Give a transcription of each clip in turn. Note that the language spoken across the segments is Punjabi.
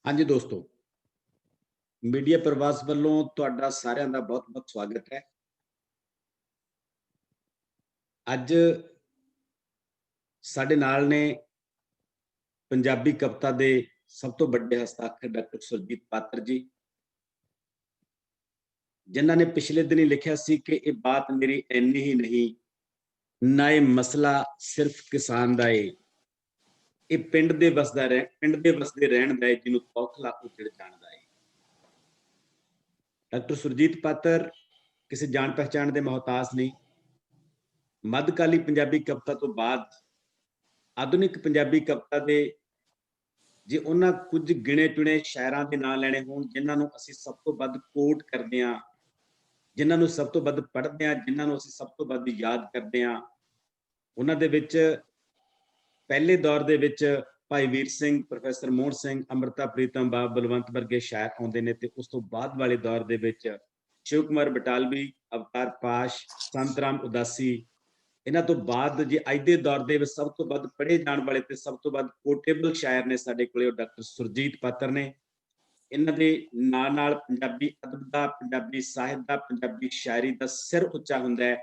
ਹਾਂਜੀ ਦੋਸਤੋ, ਮੀਡੀਆ ਪ੍ਰਵਾਸ ਵੱਲੋਂ ਤੁਹਾਡਾ ਸਾਰਿਆਂ ਦਾ ਬਹੁਤ-ਬਹੁਤ ਸਵਾਗਤ ਹੈ। ਅੱਜ ਸਾਡੇ ਨਾਲ ਨੇ ਪੰਜਾਬੀ ਕਵਿਤਾ ਦੇ ਸਭ ਤੋਂ ਵੱਡੇ ਹਸਤਾਖਰ ਡਾਕਟਰ ਸੁਰਜੀਤ ਪਾਤਰ ਜੀ, ਜਿਨ੍ਹਾਂ ਨੇ ਪਿਛਲੇ ਦਿਨੀ ਲਿਖਿਆ ਸੀ ਕਿ ਇਹ ਬਾਤ ਮੇਰੀ ਇੰਨੀ ਹੀ ਨਹੀਂ, ਨਾ ਇਹ ਮਸਲਾ ਸਿਰਫ ਕਿਸਾਨ ਦਾ ਏ, ਇਹ ਪਿੰਡ ਦੇ ਵਸਦੇ ਰਹਿਣ ਦਾ ਏ, ਜਿਹਨੂੰ ਤੌਖਲਾ ਉੱਜੜ ਜਾਣਦਾ ਏ। ਡਾਕਟਰ ਸੁਰਜੀਤ ਪਾਤਰ ਕਿਸੇ ਜਾਣ ਪਹਿਚਾਣ ਦੇ ਮੁਹਤਾਜ ਨਹੀਂ। ਮੱਧਕਾਲੀ ਪੰਜਾਬੀ ਕਵਿਤਾ ਤੋਂ ਬਾਅਦ ਆਧੁਨਿਕ ਪੰਜਾਬੀ ਕਵਿਤਾ ਦੇ ਜੇ ਉਹਨਾਂ ਕੁਝ ਗਿਣੇ ਚੁਣੇ ਸ਼ਾਇਰਾਂ ਦੇ ਨਾਂ ਲੈਣੇ ਹੋਣ, ਜਿਨ੍ਹਾਂ ਨੂੰ ਅਸੀਂ ਸਭ ਤੋਂ ਵੱਧ ਕੋਟ ਕਰਦੇ ਹਾਂ, ਜਿਨ੍ਹਾਂ ਨੂੰ ਸਭ ਤੋਂ ਵੱਧ ਪੜ੍ਹਦੇ ਹਾਂ, ਜਿਨ੍ਹਾਂ ਨੂੰ ਅਸੀਂ ਸਭ ਤੋਂ ਵੱਧ ਯਾਦ ਕਰਦੇ ਹਾਂ, ਉਹਨਾਂ ਦੇ ਵਿੱਚ ਪਹਿਲੇ ਦੌਰ ਦੇ ਵਿੱਚ ਭਾਈ ਵੀਰ ਸਿੰਘ, ਪ੍ਰੋਫੈਸਰ ਮੋਹਨ ਸਿੰਘ, ਅੰਮ੍ਰਿਤਾ ਪ੍ਰੀਤਮ, ਬਾਬਾ ਬਲਵੰਤ ਵਰਗੇ ਸ਼ਾਇਰ ਆਉਂਦੇ ਨੇ, ਤੇ ਉਸ ਤੋਂ ਬਾਅਦ ਵਾਲੇ ਦੌਰ ਦੇ ਵਿੱਚ ਸ਼ਿਵ ਕੁਮਾਰ ਬਟਾਲਵੀ, ਅਵਤਾਰ ਪਾਸ਼, ਸੰਤ ਰਾਮ ਉਦਾਸੀ। ਇਹਨਾਂ ਤੋਂ ਬਾਅਦ ਜੇ ਅੱਜ ਦੇ ਦੌਰ ਦੇ ਵਿੱਚ ਸਭ ਤੋਂ ਵੱਧ ਪੜ੍ਹੇ ਜਾਣ ਵਾਲੇ ਤੇ ਸਭ ਤੋਂ ਵੱਧ ਕੋਟੇਬਲ ਸ਼ਾਇਰ ਨੇ ਸਾਡੇ ਕੋਲੇ, ਉਹ ਡਾਕਟਰ ਸੁਰਜੀਤ ਪਾਤਰ ਨੇ। ਇਹਨਾਂ ਦੇ ਨਾਂ ਨਾਲ ਪੰਜਾਬੀ ਅਦਬ ਦਾ, ਪੰਜਾਬੀ ਸਾਹਿਤ ਦਾ, ਪੰਜਾਬੀ ਸ਼ਾਇਰੀ ਦਾ ਸਿਰ ਉੱਚਾ ਹੁੰਦਾ ਹੈ।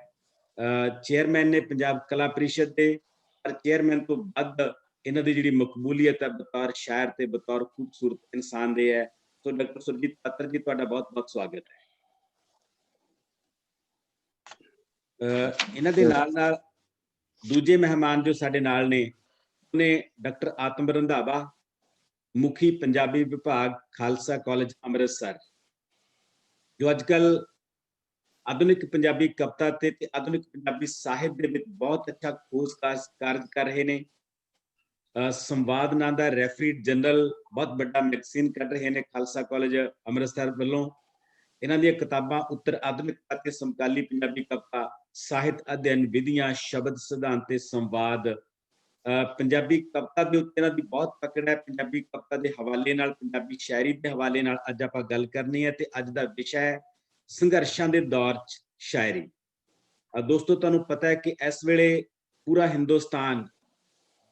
ਚੇਅਰਮੈਨ ਨੇ ਪੰਜਾਬ ਕਲਾ ਪ੍ਰੀਸ਼ਦ ਦੇ, ਪਰ ਚੇਅਰਮੈਨ ਤੋਂ ਵੱਧ ਇਹਨਾਂ ਦੀ ਜਿਹੜੀ ਮਕਬੂਲੀਅਤ ਹੈ ਬਤੌਰ ਸ਼ਾਇਰ ਤੇ ਬਤੌਰ ਖੂਬਸੂਰਤ ਇਨਸਾਨ ਦੇ ਹੈ। ਸੋ ਡਾਕਟਰ ਸੁਰਜੀਤ ਪਾਤਰ ਜੀ, ਤੁਹਾਡਾ ਬਹੁਤ-ਬਹੁਤ ਸਵਾਗਤ ਹੈ। ਇਹਨਾਂ ਦੇ ਨਾਲ ਦੂਜੇ ਮਹਿਮਾਨ ਜੋ ਸਾਡੇ ਨਾਲ ਨੇ, ਉਹਨੇ ਡਾਕਟਰ ਆਤਮ ਰੰਧਾਵਾ, ਮੁਖੀ ਪੰਜਾਬੀ ਵਿਭਾਗ, ਖਾਲਸਾ ਕਾਲਜ ਅੰਮ੍ਰਿਤਸਰ, ਜੋ ਅੱਜ ਕੱਲ ਆਧੁਨਿਕ ਪੰਜਾਬੀ ਕਵਿਤਾ ਤੇ ਆਧੁਨਿਕ ਪੰਜਾਬੀ ਸਾਹਿਤ ਦੇ ਵਿੱਚ ਬਹੁਤ ਅੱਛਾ ਖੋਜ ਕਾਰਜ ਕਰ ਰਹੇ ਨੇ। ਸੰਵਾਦ ਨਾਂ ਦਾ ਰੈਫਰੀ ਜਨਰਲ ਬਹੁਤ ਵੱਡਾ ਮੈਗਜ਼ੀਨ ਕੱਢ ਰਹੇ ਨੇ ਖਾਲਸਾ ਕਾਲਜ ਅੰਮ੍ਰਿਤਸਰ ਵੱਲੋਂ। ਇਹਨਾਂ ਦੀਆਂ ਕਿਤਾਬਾਂ ਉੱਤਰ ਆਧੁਨਿਕਤਾ ਤੇ ਸਮਕਾਲੀ ਪੰਜਾਬੀ ਕਵਿਤਾ, ਸਾਹਿਤ ਅਧਿਐਨ ਵਿਧੀਆਂ, ਸ਼ਬਦ ਸਿਧਾਂਤ ਤੇ ਸੰਵਾਦ। ਪੰਜਾਬੀ ਕਵਿਤਾ ਦੇ ਉੱਤੇ ਇਹਨਾਂ ਦੀ ਬਹੁਤ ਪਕੜ ਹੈ। ਪੰਜਾਬੀ ਕਵਿਤਾ ਦੇ ਹਵਾਲੇ ਨਾਲ, ਪੰਜਾਬੀ ਸ਼ਾਇਰੀ ਦੇ ਹਵਾਲੇ ਨਾਲ ਅੱਜ ਆਪਾਂ ਗੱਲ ਕਰਨੀ ਹੈ, ਤੇ ਅੱਜ ਦਾ ਵਿਸ਼ਾ ਹੈ ਸੰਘਰਸ਼ਾਂ ਦੇ ਦੌਰ 'ਚ ਸ਼ਾਇਰੀ। ਦੋਸਤੋ, ਤੁਹਾਨੂੰ ਪਤਾ ਹੈ ਕਿ ਇਸ ਵੇਲੇ ਪੂਰਾ ਹਿੰਦੁਸਤਾਨ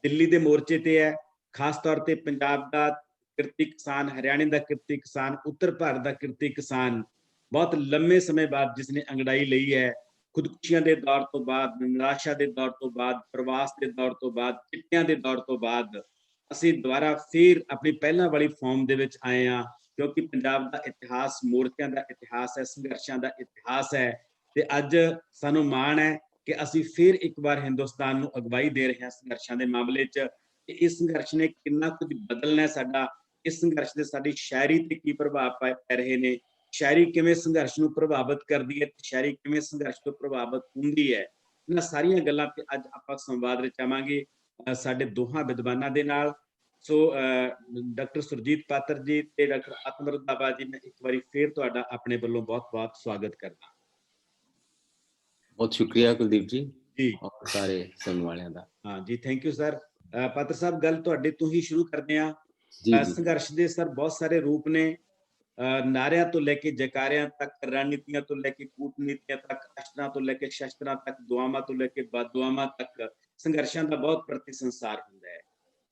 ਦਿੱਲੀ ਦੇ ਮੋਰਚੇ ਤੇ ਹੈ। ਖਾਸ ਤੌਰ ਤੇ ਪੰਜਾਬ ਦਾ ਕਿਰਤੀ ਕਿਸਾਨ, ਹਰਿਆਣੇ ਦਾ ਕਿਰਤੀ ਕਿਸਾਨ, ਉੱਤਰ ਭਾਰਤ ਦਾ ਕਿਰਤੀ ਕਿਸਾਨ ਬਹੁਤ ਲੰਮੇ ਸਮੇਂ ਬਾਅਦ ਜਿਸਨੇ ਅੰਗੜਾਈ ਲਈ ਹੈ, ਖੁਦਕੁਸ਼ੀਆਂ ਦੇ ਦੌਰ ਤੋਂ ਬਾਅਦ, ਨਿਰਾਸ਼ਾ ਦੇ ਦੌਰ ਤੋਂ ਬਾਅਦ, ਪ੍ਰਵਾਸ ਦੇ ਦੌਰ ਤੋਂ ਬਾਅਦ, ਚਿੱਟਿਆਂ ਦੇ ਦੌਰ ਤੋਂ ਬਾਅਦ ਅਸੀਂ ਦੁਬਾਰਾ ਫਿਰ ਆਪਣੀ ਪਹਿਲਾਂ ਵਾਲੀ ਫਾਰਮ ਦੇ ਵਿੱਚ ਆਏ ਹਾਂ, ਕਿਉਂਕਿ ਪੰਜਾਬ ਦਾ ਇਤਿਹਾਸ ਮੋਰਚਿਆਂ ਦਾ ਇਤਿਹਾਸ ਹੈ, ਸੰਘਰਸ਼ਾਂ ਦਾ ਇਤਿਹਾਸ ਹੈ। ਤੇ ਅੱਜ ਸਾਨੂੰ ਮਾਣ ਹੈ ਕਿ ਅਸੀਂ ਫਿਰ ਇੱਕ ਵਾਰ ਹਿੰਦੁਸਤਾਨ ਨੂੰ ਅਗਵਾਈ ਦੇ ਰਹੇ ਹਾਂ ਸੰਘਰਸ਼ਾਂ ਦੇ ਮਾਮਲੇ 'ਚ। ਤੇ ਇਸ ਸੰਘਰਸ਼ ਨੇ ਕਿੰਨਾ ਕੁਝ ਬਦਲਣਾ ਹੈ ਸਾਡਾ, ਇਸ ਸੰਘਰਸ਼ ਦੇ ਸਾਡੀ ਸ਼ਾਇਰੀ ਤੇ ਕੀ ਪ੍ਰਭਾਵ ਪੈ ਰਹੇ ਨੇ, ਸ਼ਾਇਰੀ ਕਿਵੇਂ ਸੰਘਰਸ਼ ਨੂੰ ਪ੍ਰਭਾਵਿਤ ਕਰਦੀ ਹੈ, ਸ਼ਾਇਰੀ ਕਿਵੇਂ ਸੰਘਰਸ਼ ਤੋਂ ਪ੍ਰਭਾਵਿਤ ਹੁੰਦੀ ਹੈ, ਇਹਨਾਂ ਸਾਰੀਆਂ ਗੱਲਾਂ ਤੇ ਅੱਜ ਆਪਾਂ ਸੰਵਾਦ ਰਚਾਵਾਂਗੇ ਸਾਡੇ ਦੋਹਾਂ ਵਿਦਵਾਨਾਂ ਦੇ ਨਾਲ। ਸੋ ਡਾਕਟਰ ਸੁਰਜੀਤ ਪਾਤਰ ਜੀ ਤੇ ਡਾਕਟਰ ਆਤਮ ਰੰਧਾਵਾ ਜੀ, ਮੈਂ ਇੱਕ ਵਾਰੀ ਫਿਰ ਤੁਹਾਡਾ ਆਪਣੇ ਵੱਲੋਂ ਬਹੁਤ-ਬਹੁਤ ਸਵਾਗਤ ਕਰਦਾ। ਬਹੁਤ ਸ਼ੁਕਰੀਆ ਕੁਲਦੀਪ ਜੀ ਜੀ, ਔਰ ਸਾਰੇ ਸੁਣਨ ਵਾਲਿਆਂ ਦਾ। ਹਾਂ ਜੀ, ਥੈਂਕ ਯੂ ਸਰ। ਪਾਤਰ ਸਾਹਿਬ, ਗੱਲ ਤੁਹਾਡੇ ਤੋਂ ਹੀ ਸ਼ੁਰੂ ਕਰਦੇ ਹਾਂ। ਸੰਘਰਸ਼ ਦੇ ਸਰ ਬਹੁਤ ਸਾਰੇ ਰੂਪ ਨੇ, ਨਾਰਿਆਂ ਤੋਂ ਲੈ ਕੇ ਜੈਕਾਰਿਆਂ ਤੱਕ, ਰਣਨੀਤੀਆਂ ਤੋਂ ਲੈ ਕੇ ਕੂਟਨੀਤੀਆਂ ਤੱਕ, ਅਸਤਰਾਂ ਤੋਂ ਲੈ ਕੇ ਸ਼ਸਤਰਾਂ ਤੱਕ, ਦੁਆਵਾਂ ਤੋਂ ਲੈ ਕੇ ਬਦਦੁਆਵਾਂ ਤੱਕ ਸੰਘਰਸ਼ਾਂ ਦਾ ਬਹੁਤ ਪ੍ਰਤੀ ਸੰਸਾਰ ਹੁੰਦਾ ਹੈ।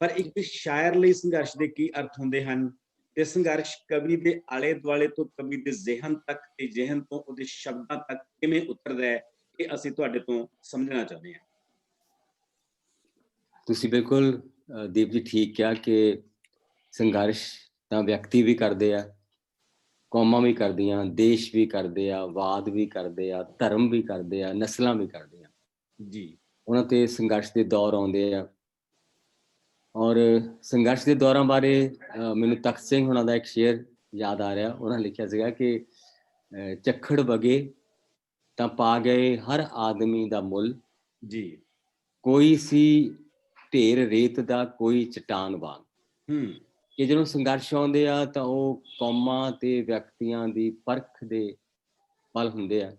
ਪਰ ਇੱਕ ਸ਼ਾਇਰ ਲਈ ਸੰਘਰਸ਼ ਦੇ ਕੀ ਅਰਥ ਹੁੰਦੇ ਹਨ, ਤੇ ਸੰਘਰਸ਼ ਕਵੀ ਦੇ ਆਲੇ ਦੁਆਲੇ ਤੋਂ ਕਵੀ ਦੇ ਜ਼ਿਹਨ ਤੱਕ ਤੇ ਜ਼ਿਹਨ ਤੋਂ ਉਹਦੇ ਸ਼ਬਦਾਂ ਤੱਕ ਕਿਵੇਂ ਉਤਰਦਾ ਹੈ, ਇਹ ਅਸੀਂ ਤੁਹਾਡੇ ਤੋਂ ਸਮਝਣਾ ਚਾਹੁੰਦੇ ਹਾਂ। ਤੁਸੀਂ ਬਿਲਕੁਲ ਦੀਪ ਜੀ ਠੀਕ ਕਿਹਾ ਕਿ ਸੰਘਰਸ਼ ਤਾਂ ਵਿਅਕਤੀ ਵੀ ਕਰਦੇ ਆ, ਕੌਮਾਂ ਵੀ ਕਰਦੀਆਂ, ਦੇਸ਼ ਵੀ ਕਰਦੇ ਆ, ਵਾਦ ਵੀ ਕਰਦੇ ਆ, ਧਰਮ ਵੀ ਕਰਦੇ ਆ, ਨਸਲਾਂ ਵੀ ਕਰਦੇ ਆ ਜੀ। ਉਹਨਾਂ ਤੇ ਸੰਘਰਸ਼ ਦੇ ਦੌਰ ਆਉਂਦੇ ਆ। ਔਰ ਸੰਘਰਸ਼ ਦੇ ਦੌਰਾਂ ਬਾਰੇ ਮੈਨੂੰ ਤਖਤ ਸਿੰਘ ਹੁਣਾਂ ਦਾ ਇੱਕ ਸ਼ੇਅਰ ਯਾਦ ਆ ਰਿਹਾ। ਉਹਨਾਂ ਲਿਖਿਆ ਸੀਗਾ ਕਿ ਝੱਖੜ ਵਗੇ ਤਾਂ ਪਾ ਗਏ ਹਰ ਆਦਮੀ ਦਾ ਮੁੱਲ, ਜੀ। ਕੋਈ ਸੀ ਢੇਰ ਰੇਤ ਦਾ, ਕੋਈ ਚਟਾਨ ਵਾਂਗ। ਕਿ ਜਦੋਂ ਸੰਘਰਸ਼ ਆਉਂਦੇ ਆ ਤਾਂ ਉਹ ਕੌਮਾਂ ਤੇ ਵਿਅਕਤੀਆਂ ਦੀ ਪਰਖ ਦੇ ਪਲ ਹੁੰਦੇ ਆ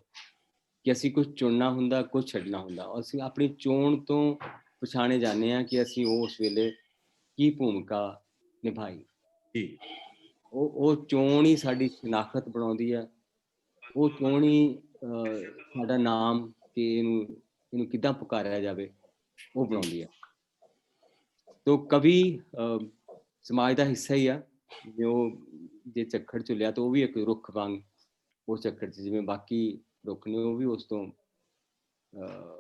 ਕਿ ਅਸੀਂ ਕੁਝ ਚੁਣਨਾ ਹੁੰਦਾ, ਕੁਝ ਛੱਡਣਾ ਹੁੰਦਾ। ਅਸੀਂ ਆਪਣੀ ਚੋਣ ਤੋਂ ਪਛਾਣੇ ਜਾਂਦੇ ਹਾਂ ਕਿ ਅਸੀਂ ਉਸ ਵੇਲੇ ਕੀ ਭੂਮਿਕਾ ਨਿਭਾਈ। ਉਹ ਚੋਣ ਹੀ ਸਾਡੀ ਸ਼ਨਾਖਤ ਬਣਾਉਂਦੀ ਆ, ਉਹ ਚੋਣ ਹੀ ਸਾਡਾ ਨਾਮ ਕਿ ਇਹਨੂੰ ਕਿੱਦਾਂ ਪੁਕਾਰਿਆ ਜਾਵੇ ਉਹ ਬਣਾਉਂਦੀ ਆ। ਤੋ ਕਵੀ ਸਮਾਜ ਦਾ ਹਿੱਸਾ ਹੀ ਆ, ਜੋ ਜੇ ਝੱਖੜ ਝੁੱਲਿਆ ਤਾਂ ਉਹ ਵੀ ਇੱਕ ਰੁੱਖ ਵਾਂਗ ਉਸ ਝੱਖੜ 'ਚ, ਜਿਵੇਂ ਬਾਕੀ ਰੁੱਖ ਨੇ ਉਹ ਵੀ ਉਸ ਤੋਂ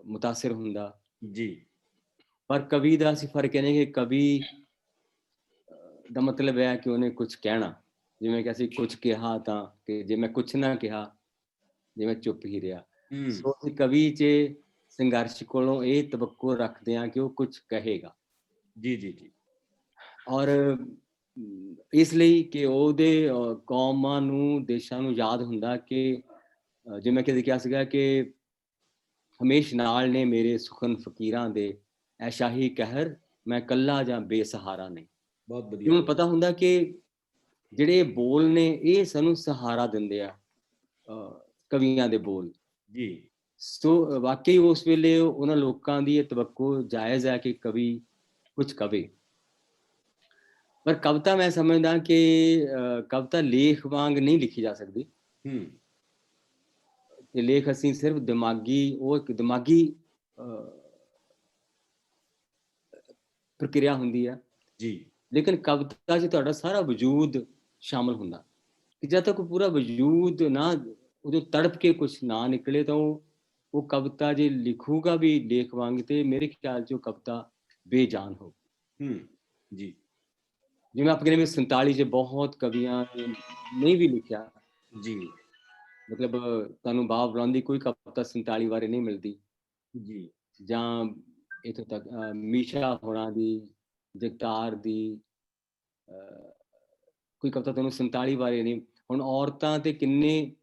ਮੁਤਾਸਿਰ ਹੁੰਦਾ। ਜੀ। ਪਰ ਕਵੀ ਦਾ ਅਸੀਂ ਫਰਕ ਕਹਿੰਦੇ ਕਿ ਕਵੀ ਦਾ ਮਤਲਬ ਹੈ ਕਿ ਉਹਨੇ ਕੁਝ ਕਹਿਣਾ, ਜਿਵੇਂ ਕਿ ਅਸੀਂ ਕੁਝ ਕਿਹਾ ਤਾਂ ਕਿ ਜੇ ਮੈਂ ਕੁਝ ਨਾ ਕਿਹਾ, ਜੇ ਮੈਂ ਚੁੱਪ ਹੀ ਰਿਹਾ। ਸੋ ਅਸੀਂ ਕਵੀ 'ਚ ਸੰਘਰਸ਼ ਕੋਲੋਂ ਇਹ ਤਵੱਕੋ ਰੱਖਦੇ ਹਾਂ ਕਿ ਉਹ ਕੁਝ ਕਹੇਗਾ। ਜੀ ਜੀ ਜੀ। ਔਰ ਇਸ ਲਈ ਕਿ ਉਹਦੇ ਕੌਮਾਂ ਨੂੰ, ਦੇਸ਼ਾਂ ਨੂੰ ਯਾਦ ਹੁੰਦਾ ਕਿ ਜਿਵੇਂ ਕਿ ਕਿਹਾ ਸੀਗਾ ਕਿ ਹਮੇਸ਼ ਨਾਲ ਨੇ ਮੇਰੇ ਸੁਖਨ ਫਕੀਰਾਂ ਦੇ, ਐ ਸ਼ਾਹੀ ਕਹਿਰ ਮੈਂ ਕੱਲਾ ਜਾਂ ਬੇਸਹਾਰਾ ਨਹੀਂ। ਬਹੁਤ ਵਧੀਆ। ਕਿਉਂ ਪਤਾ ਹੁੰਦਾ ਕਿ ਜਿਹੜੇ ਬੋਲ ਨੇ ਇਹ ਸਾਨੂੰ ਸਹਾਰਾ ਦਿੰਦੇ ਆ, ਕਵੀਆਂ ਦੇ ਬੋਲ ਜੀ। ਸੋ ਵਾਕਈ ਉਸ ਵੇਲੇ ਉਹਨਾਂ ਲੋਕਾਂ ਦੀ ਇਹ ਤਵੱਕੋ ਜਾਇਜ਼ ਹੈ ਕਿ ਕਵੀ ਕੁਝ ਕਵੇ। ਪਰ ਕਵਿਤਾ ਮੈਂ ਸਮਝਦਾ ਕਿ ਕਵਿਤਾ ਲੇਖ ਵਾਂਗ ਨਹੀਂ ਲਿਖੀ ਜਾ ਸਕਦੀ। ਇਹ ਲੇਖ ਅਸੀਂ ਸਿਰਫ ਦਿਮਾਗੀ, ਉਹ ਇੱਕ ਦਿਮਾਗੀ ਪ੍ਰਕਿਰਿਆ ਹੁੰਦੀ ਹੈ ਜੀ। ਲੇਕਿਨ ਕਵਿਤਾ 'ਚ ਤੁਹਾਡਾ ਸਾਰਾ ਵਜੂਦ ਸ਼ਾਮਲ ਹੁੰਦਾ ਕਿ ਜਦ ਤੱਕ ਪੂਰਾ ਵਜੂਦ ਨਾ ਉਹਦੇ ਤੜਪ ਕੇ ਕੁਝ ਨਾ ਨਿਕਲੇ ਤਾਂ ਉਹ ਕਵਿਤਾ ਜੇ ਲਿਖੂਗਾ ਵੀ ਲੇਖ ਵਾਂਗ ਤੇ ਮੇਰੇ ਖਿਆਲ 'ਚ ਉਹ ਕਵਿਤਾ ਬੇਜਾਨ ਹੋ। ਜੀ। ਜਿਵੇਂ ਆਪਣੇ ਵਿੱਚ 47 'ਚ ਬਹੁਤ ਕਵੀਆਂ ਨੇ ਨਹੀਂ ਵੀ ਲਿਖਿਆ ਜੀ। ਮਤਲਬ ਤੁਹਾਨੂੰ ਬਾਬ ਬੁਲਾਉਣ ਦੀ ਕੋਈ ਕਵਿਤਾ 47 ਬਾਰੇ ਨਹੀਂ ਮਿਲਦੀ ਜੀ। ਜਾਂ ਇੱਥੋਂ ਤੱਕ ਮੀਸ਼ਾ ਹੋਰਾਂ ਦੀ, ਜਗਤਾਰ ਦੀ ਕੋਈ ਕਵਿਤਾ ਤੁਹਾਨੂੰ 47 ਬਾਰੇ ਨਹੀਂ। ਹੁਣ ਔਰਤਾਂ ਤੇ ਕਿੰਨੇ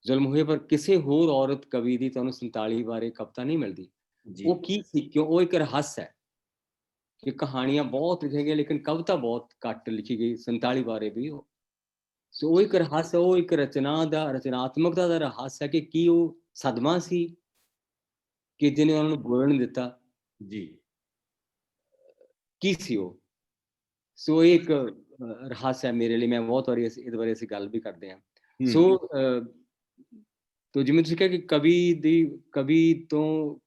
ਜ਼ੁਲਮ ਹੋਏ ਪਰ ਕਿਸੇ ਹੋਰ ਔਰਤ ਕਵੀ ਦੀ ਤੁਹਾਨੂੰ 47 ਬਾਰੇ ਕਵਿਤਾ ਨਹੀਂ ਮਿਲਦੀ। ਉਹ ਕੀ ਸੀ? ਕਿਉਂ? ਉਹ ਇੱਕ ਰਹੱਸ ਹੈ ਕਿ ਕਹਾਣੀਆਂ ਬਹੁਤ ਲਿਖੀਆਂ ਗਈਆਂ ਲੇਕਿਨ ਕਵਿਤਾ ਬਹੁਤ ਘੱਟ ਲਿਖੀ ਗਈ 47 ਬਾਰੇ ਵੀ। ਸੋ ਉਹ ਇੱਕ ਰਹੱਸ, ਉਹ ਇੱਕ ਰਚਨਾ ਦਾ, ਰਚਨਾਤਮਕਤਾ ਦਾ ਰਹੱਸ ਹੈ ਕਿ ਕੀ ਉਹ ਸਦਮਾ ਸੀ ਕਿ ਜਿਹਨੇ ਉਹਨਾਂ ਨੂੰ ਬੋਲਣ ਨਹੀਂ ਦਿੱਤਾ? ਜੀ। ਕੀ ਸੀ ਉਹ? ਸੋ ਇਹ ਇੱਕ ਰਹੱਸ ਹੈ ਮੇਰੇ ਲਈ। ਮੈਂ ਬਹੁਤ ਵਾਰੀ ਇਹਦੇ ਬਾਰੇ ਅਸੀਂ ਗੱਲ ਵੀ ਕਰਦੇ ਹਾਂ। ਸੋ ਤੋ ਜਿਵੇਂ ਤੁਸੀਂ ਕਿਹਾ ਕਿ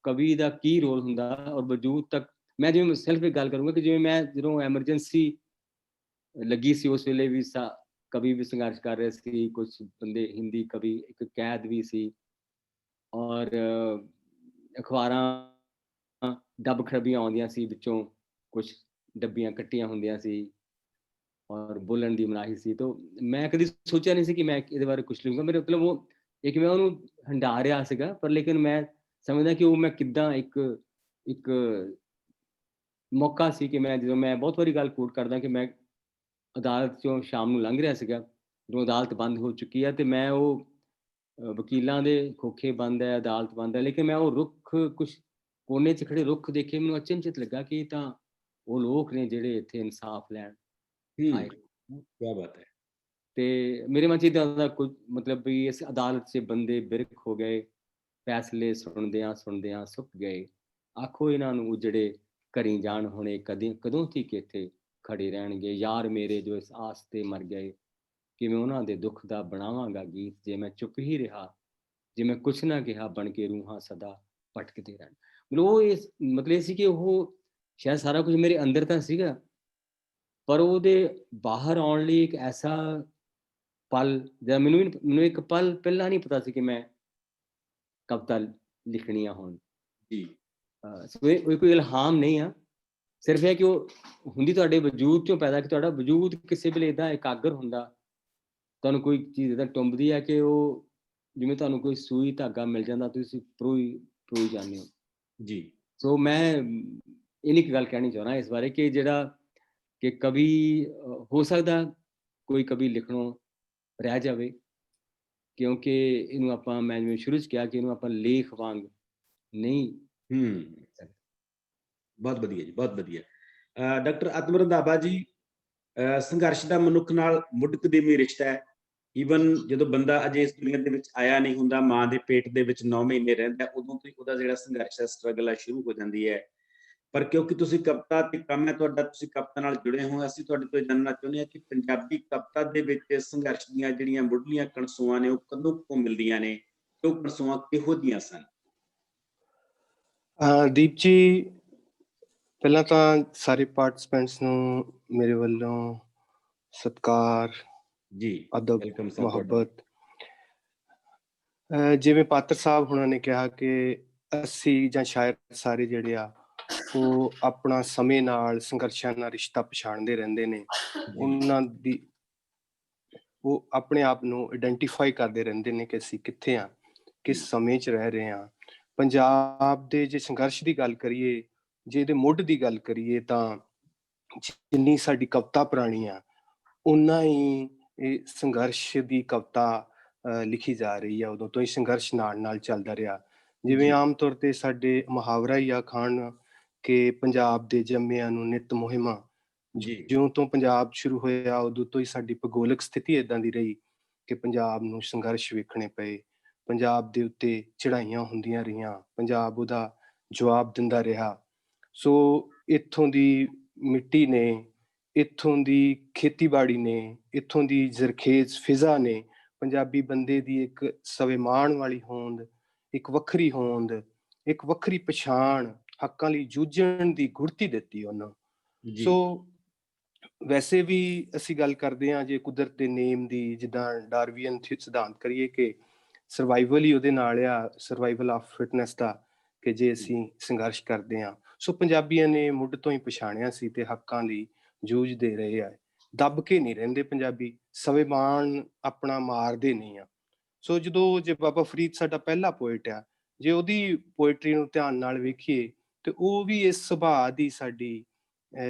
ਕਵੀ ਦਾ ਕੀ ਰੋਲ ਹੁੰਦਾ ਔਰ ਵਜੂਦ ਤੱਕ, ਮੈਂ ਜਿਵੇਂ ਸਿਰਫ ਇੱਕ ਗੱਲ ਕਰੂੰਗਾ ਕਿ ਜਿਵੇਂ ਮੈਂ ਜਦੋਂ ਐਮਰਜੈਂਸੀ ਲੱਗੀ ਸੀ ਉਸ ਵੇਲੇ ਵੀ ਕਵੀ ਵੀ ਸੰਘਰਸ਼ ਕਰ ਰਹੇ ਸੀ, ਕੁਝ ਬੰਦੇ ਹਿੰਦੀ ਕਵੀ, ਇੱਕ ਕੈਦ ਵੀ ਸੀ ਔਰ ਅਖਬਾਰਾਂ ਡੱਬ ਖਰਬੀਆਂ ਆਉਂਦੀਆਂ ਸੀ, ਵਿੱਚੋਂ ਕੁਝ ਡੱਬੀਆਂ ਕੱਟੀਆਂ ਹੁੰਦੀਆਂ ਸੀ ਔਰ ਬੋਲਣ ਦੀ ਮਨਾਹੀ ਸੀ। ਤਾਂ ਮੈਂ ਕਦੀ ਸੋਚਿਆ ਨਹੀਂ ਸੀ ਕਿ ਮੈਂ ਇਹਦੇ ਬਾਰੇ ਕੁਝ ਲਿਖੂੰਗਾ। ਮੇਰੇ ਮਤਲਬ ਉਹ ਇੱਕ ਮੈਂ ਉਹਨੂੰ ਹੰਢਾ ਰਿਹਾ ਸੀਗਾ, ਪਰ ਲੇਕਿਨ ਮੈਂ ਸਮਝਦਾ ਕਿ ਉਹ ਮੈਂ ਕਿੱਦਾਂ ਇੱਕ ਮੌਕਾ ਸੀ ਕਿ ਮੈਂ, ਜਦੋਂ ਮੈਂ ਬਹੁਤ ਵਾਰੀ ਗੱਲ ਕੋਟ ਕਰਦਾ ਕਿ ਮੈਂ ਅਦਾਲਤ 'ਚੋਂ ਸ਼ਾਮ ਨੂੰ ਲੰਘ ਰਿਹਾ ਸੀਗਾ, ਜਦੋਂ ਅਦਾਲਤ ਬੰਦ ਹੋ ਚੁੱਕੀ ਹੈ ਤੇ ਮੈਂ ਉਹ ਵਕੀਲਾਂ ਦੇ ਖੋਖੇ ਬੰਦ ਹੈ, ਅਦਾਲਤ ਬੰਦ ਹੈ, ਲੇਕਿਨ ਮੈਂ ਉਹ ਰੁੱਖ, ਕੁਝ ਕੋਨੇ 'ਚ ਖੜੇ ਰੁੱਖ ਦੇਖੇ, ਮੈਨੂੰ ਅਚਨਚਿਤ ਲੱਗਾ ਕਿ ਇਹ ਤਾਂ ਉਹ ਲੋਕ ਨੇ ਜਿਹੜੇ ਇੱਥੇ ਇਨਸਾਫ ਲੈਣ ਆਏ। ਕੀ ਬਾਤ ਹੈ। ਤੇ ਮੇਰੇ ਮਨ 'ਚ ਇੱਦਾਂ ਦਾ ਕੁਝ ਮਤਲਬ ਵੀ ਇਸ ਅਦਾਲਤ 'ਚ ਬੰਦੇ ਬਿਰਕ ਹੋ ਗਏ, ਫੈਸਲੇ ਸੁਣਦਿਆਂ ਸੁਣਦਿਆਂ ਸੁੱਕ ਗਏ, ਆਖੋ ਇਹਨਾਂ ਨੂੰ ਉਜੜੇ ਘਰੀ ਜਾਣ ਹੁਣੇ, ਕਦੋਂ ਤੀਕ ਇੱਥੇ ਖੜੇ ਰਹਿਣਗੇ ਯਾਰ ਮੇਰੇ ਜੋ ਇਸ ਆਸ ਤੇ ਮਰ ਗਏ, ਕਿਵੇਂ ਉਹਨਾਂ ਦੇ ਦੁੱਖ ਦਾ ਬਣਾਵਾਂਗਾ ਗੀਤ, ਜੇ ਮੈਂ ਚੁੱਪ ਹੀ ਰਿਹਾ, ਜੇ ਮੈਂ ਕੁਛ ਨਾ ਕਿਹਾ, ਬਣ ਕੇ ਰੂਹਾਂ ਸਦਾ ਭਟਕਦੇ ਰਹਿਣ। ਮਤਲਬ ਉਹ ਇਸ ਮਤਲਬ ਇਹ ਸੀ ਕਿ ਉਹ ਸ਼ਾਇਦ ਸਾਰਾ ਕੁਝ ਮੇਰੇ ਅੰਦਰ ਤਾਂ ਸੀਗਾ ਪਰ ਉਹਦੇ ਬਾਹਰ ਆਉਣ ਲਈ ਇੱਕ ਐਸਾ ਪਲ, ਜਾਂ ਮੈਨੂੰ ਇੱਕ ਪਲ ਪਹਿਲਾਂ ਨਹੀਂ ਪਤਾ ਸੀ ਕਿ ਮੈਂ ਕਵਿਤਾ ਲਿਖਣੀ ਆ ਹੁਣ। ਜੀ। ਸੋ ਇਹ ਕੋਈ ਇਲਹਾਮ ਨਹੀਂ ਆ, ਸਿਰਫ ਇਹ ਕਿ ਉਹ ਹੁੰਦੀ ਤੁਹਾਡੇ ਵਜੂਦ 'ਚੋਂ ਪੈਦਾ, ਕਿ ਤੁਹਾਡਾ ਵਜੂਦ ਕਿਸੇ ਵੇਲੇ ਏਦਾਂ ਇਕਾਗਰ ਹੁੰਦਾ, ਤੁਹਾਨੂੰ ਕੋਈ ਚੀਜ਼ ਏਦਾਂ ਟੁੰਬਦੀ ਹੈ ਕਿ ਉਹ ਜਿਵੇਂ ਤੁਹਾਨੂੰ ਕੋਈ ਸੂਈ ਧਾਗਾ ਮਿਲ ਜਾਂਦਾ, ਤੁਸੀਂ ਪਰੋਈ ਜਾਂਦੇ ਹੋ। ਜੀ। ਸੋ ਮੈਂ ਇਹਨੀ ਇੱਕ ਗੱਲ ਕਹਿਣੀ ਚਾਹੁੰਦਾ ਇਸ ਬਾਰੇ ਕਿ ਜਿਹੜਾ ਕਿ ਕਵੀ ਹੋ ਸਕਦਾ ਕੋਈ ਕਵੀ ਲਿਖਣੋਂ ਰਹਿ ਜਾਵੇ, ਕਿਉਂਕਿ ਇਹਨੂੰ ਆਪਾਂ, ਮੈਂ ਜਿਵੇਂ ਸ਼ੁਰੂ 'ਚ ਕਿਹਾ ਕਿ ਇਹਨੂੰ ਆਪਾਂ ਲੇਖ ਵਾਂਗ ਨਹੀਂ। ਬਹੁਤ ਵਧੀਆ ਜੀ, ਬਹੁਤ ਵਧੀਆ। ਡਾਕਟਰ ਆਤਮ ਰੰਧਾਵਾ ਜੀ, ਸੰਘਰਸ਼ ਦਾ ਮਨੁੱਖ ਨਾਲ ਮੁੱਢਕਦੀਮੀ ਰਿਸ਼ਤਾ ਹੈ। ਈਵਨ ਜਦੋਂ ਬੰਦਾ ਅਜੇ ਇਸ ਦੁਨੀਆ ਦੇ ਵਿੱਚ ਆਇਆ ਨਹੀਂ ਹੁੰਦਾ, ਮਾਂ ਦੇ ਪੇਟ ਦੇ ਵਿੱਚ 9 ਮਹੀਨੇ ਰਹਿੰਦਾ, ਉਦੋਂ ਤੋਂ ਉਹਦਾ ਜਿਹੜਾ ਸੰਘਰਸ਼ ਹੈ, ਸਟਰਗਲ ਹੈ, ਸ਼ੁਰੂ ਹੋ ਜਾਂਦੀ ਹੈ। ਪਰ ਕਿਉਂਕਿ ਤੁਸੀਂ ਕਵਿਤਾ ਤੇ ਕੰਮ ਹੈ ਤੁਹਾਡਾ, ਤੁਸੀਂ ਕਵਿਤਾ ਨਾਲ ਜੁੜੇ ਹੋ, ਅਸੀਂ ਤੁਹਾਡੇ ਤੋਂ ਜਾਣਨਾ ਚਾਹੁੰਦੇ ਹਾਂ ਕਿ ਪੰਜਾਬੀ ਕਵਿਤਾ ਦੇ ਵਿੱਚ ਸੰਘਰਸ਼ ਦੀਆਂ ਜਿਹੜੀਆਂ ਮੁੱਢਲੀਆਂ ਕਣਸੂਆਂ ਨੇ ਉਹ ਕਦੋਂ ਤੋਂ ਮਿਲਦੀਆਂ ਨੇ, ਉਹ ਕਣਸੂਆਂ ਕਿਹੋ ਜਿਹੀਆਂ ਸਨ? ਦੀਪ ਜੀ, ਪਹਿਲਾਂ ਤਾਂ ਸਾਰੇ ਪਾਰਟਿਸਪੈਂਟਸ ਨੂੰ ਮੇਰੇ ਵੱਲੋਂ ਸਤਿਕਾਰ, ਜੀ ਅਦਬ, ਵੈਲਕਮ ਸਰ ਤੁਹਾਡਾ। ਮੁਹੱਬਤ। ਜਿਵੇਂ ਪਾਤਰ ਸਾਹਿਬ ਹੁਣਾਂ ਨੇ ਕਿਹਾ ਕਿ ਅਸੀਂ ਜਾਂ ਸ਼ਾਇਦ ਸਾਰੇ ਜਿਹੜੇ ਆ ਉਹ ਆਪਣਾ ਸਮੇਂ ਨਾਲ ਸੰਘਰਸ਼ਾਂ ਨਾਲ ਰਿਸ਼ਤਾ ਪਛਾਣਦੇ ਰਹਿੰਦੇ ਨੇ। ਉਹਨਾਂ ਦੀ ਉਹ ਆਪਣੇ ਆਪ ਨੂੰ ਆਇਡੈਂਟੀਫਾਈ ਕਰਦੇ ਰਹਿੰਦੇ ਨੇ ਕਿ ਅਸੀਂ ਕਿੱਥੇ ਆ, ਕਿਸ ਸਮੇਂ 'ਚ ਰਹਿ ਰਹੇ ਹਾਂ। ਪੰਜਾਬ ਦੇ ਜੇ ਸੰਘਰਸ਼ ਦੀ ਗੱਲ ਕਰੀਏ, ਜੇ ਇਹਦੇ ਮੁੱਢ ਦੀ ਗੱਲ ਕਰੀਏ, ਤਾਂ ਜਿੰਨੀ ਸਾਡੀ ਕਵਿਤਾ ਪੁਰਾਣੀ ਆ ਓਨਾ ਹੀ ਇਹ ਸੰਘਰਸ਼ ਦੀ ਕਵਿਤਾ ਲਿਖੀ ਜਾ ਰਹੀ ਆ। ਉਦੋਂ ਤੋਂ ਹੀ ਸੰਘਰਸ਼ ਨਾਲ ਨਾਲ ਚੱਲਦਾ ਰਿਹਾ। ਜਿਵੇਂ ਆਮ ਤੌਰ ਤੇ ਸਾਡੇ ਮੁਹਾਵਰਾ ਹੀ ਆ ਖਾਣ ਕਿ ਪੰਜਾਬ ਦੇ ਜੰਮਿਆਂ ਨੂੰ ਨਿੱਤ ਮੁਹਿੰਮਾਂ। ਜਿਉਂ ਤੋਂ ਪੰਜਾਬ ਸ਼ੁਰੂ ਹੋਇਆ ਉਦੋਂ ਤੋਂ ਹੀ ਸਾਡੀ ਭੂਗੋਲਿਕ ਸਥਿਤੀ ਏਦਾਂ ਦੀ ਰਹੀ ਕਿ ਪੰਜਾਬ ਨੂੰ ਸੰਘਰਸ਼ ਵੇਖਣੇ ਪਏ। ਪੰਜਾਬ ਦੇ ਉੱਤੇ ਚੜ੍ਹਾਈਆਂ ਹੁੰਦੀਆਂ ਰਹੀਆਂ, ਪੰਜਾਬ ਉਹਦਾ ਜਵਾਬ ਦਿੰਦਾ ਰਿਹਾ। ਸੋ ਇੱਥੋਂ ਦੀ ਮਿੱਟੀ ਨੇ, ਇੱਥੋਂ ਦੀ ਖੇਤੀਬਾੜੀ ਨੇ, ਇੱਥੋਂ ਦੀ ਜ਼ਰਖੇਜ਼ ਫਿਜ਼ਾ ਨੇ ਪੰਜਾਬੀ ਬੰਦੇ ਦੀ ਇੱਕ ਸਵੈਮਾਣ ਵਾਲੀ ਹੋਂਦ, ਇੱਕ ਵੱਖਰੀ ਹੋਂਦ, ਇੱਕ ਵੱਖਰੀ ਪਛਾਣ, ਹੱਕਾਂ ਲਈ ਜੂਝਣ ਦੀ ਗੁੜਤੀ ਦਿੱਤੀ ਉਹਨਾਂ। ਸੋ ਵੈਸੇ ਵੀ ਅਸੀਂ ਗੱਲ ਕਰਦੇ ਹਾਂ ਜੇ ਕੁਦਰਤ ਦੇ ਨੇਮ ਦੀ, ਜਿੱਦਾਂ ਡਾਰਵੀਅਨ ਸਿਧਾਂਤ ਕਰੀਏ ਕਿ ਸਰਵਾਈਵਲ ਹੀ ਉਹਦੇ ਨਾਲ ਆ, ਸਰਵਾਈਵਲ ਆਫ ਫਿਟਨੈਸ ਦਾ, ਕਿ ਜੇ ਅਸੀਂ ਸੰਘਰਸ਼ ਕਰਦੇ ਹਾਂ। ਸੋ ਪੰਜਾਬੀਆਂ ਨੇ ਮੁੱਢ ਤੋਂ ਹੀ ਪਛਾਣਿਆ ਸੀ ਤੇ ਹੱਕਾਂ ਲਈ ਜੂਝਦੇ ਰਹੇ ਆ। ਦੱਬ ਕੇ ਨਹੀਂ ਰਹਿੰਦੇ ਪੰਜਾਬੀ, ਸਵੈਮਾਣ ਆਪਣਾ ਮਾਰਦੇ ਨਹੀਂ ਆ। ਸੋ ਜਦੋਂ ਜੇ ਬਾਬਾ ਫਰੀਦ ਸਾਡਾ ਪਹਿਲਾ ਪੋਇਟ ਆ, ਜੇ ਉਹਦੀ ਪੋਇਟਰੀ ਨੂੰ ਧਿਆਨ ਨਾਲ ਵੇਖੀਏ ਤੇ ਉਹ ਵੀ ਇਸ ਸੁਭਾਅ ਦੀ, ਸਾਡੀ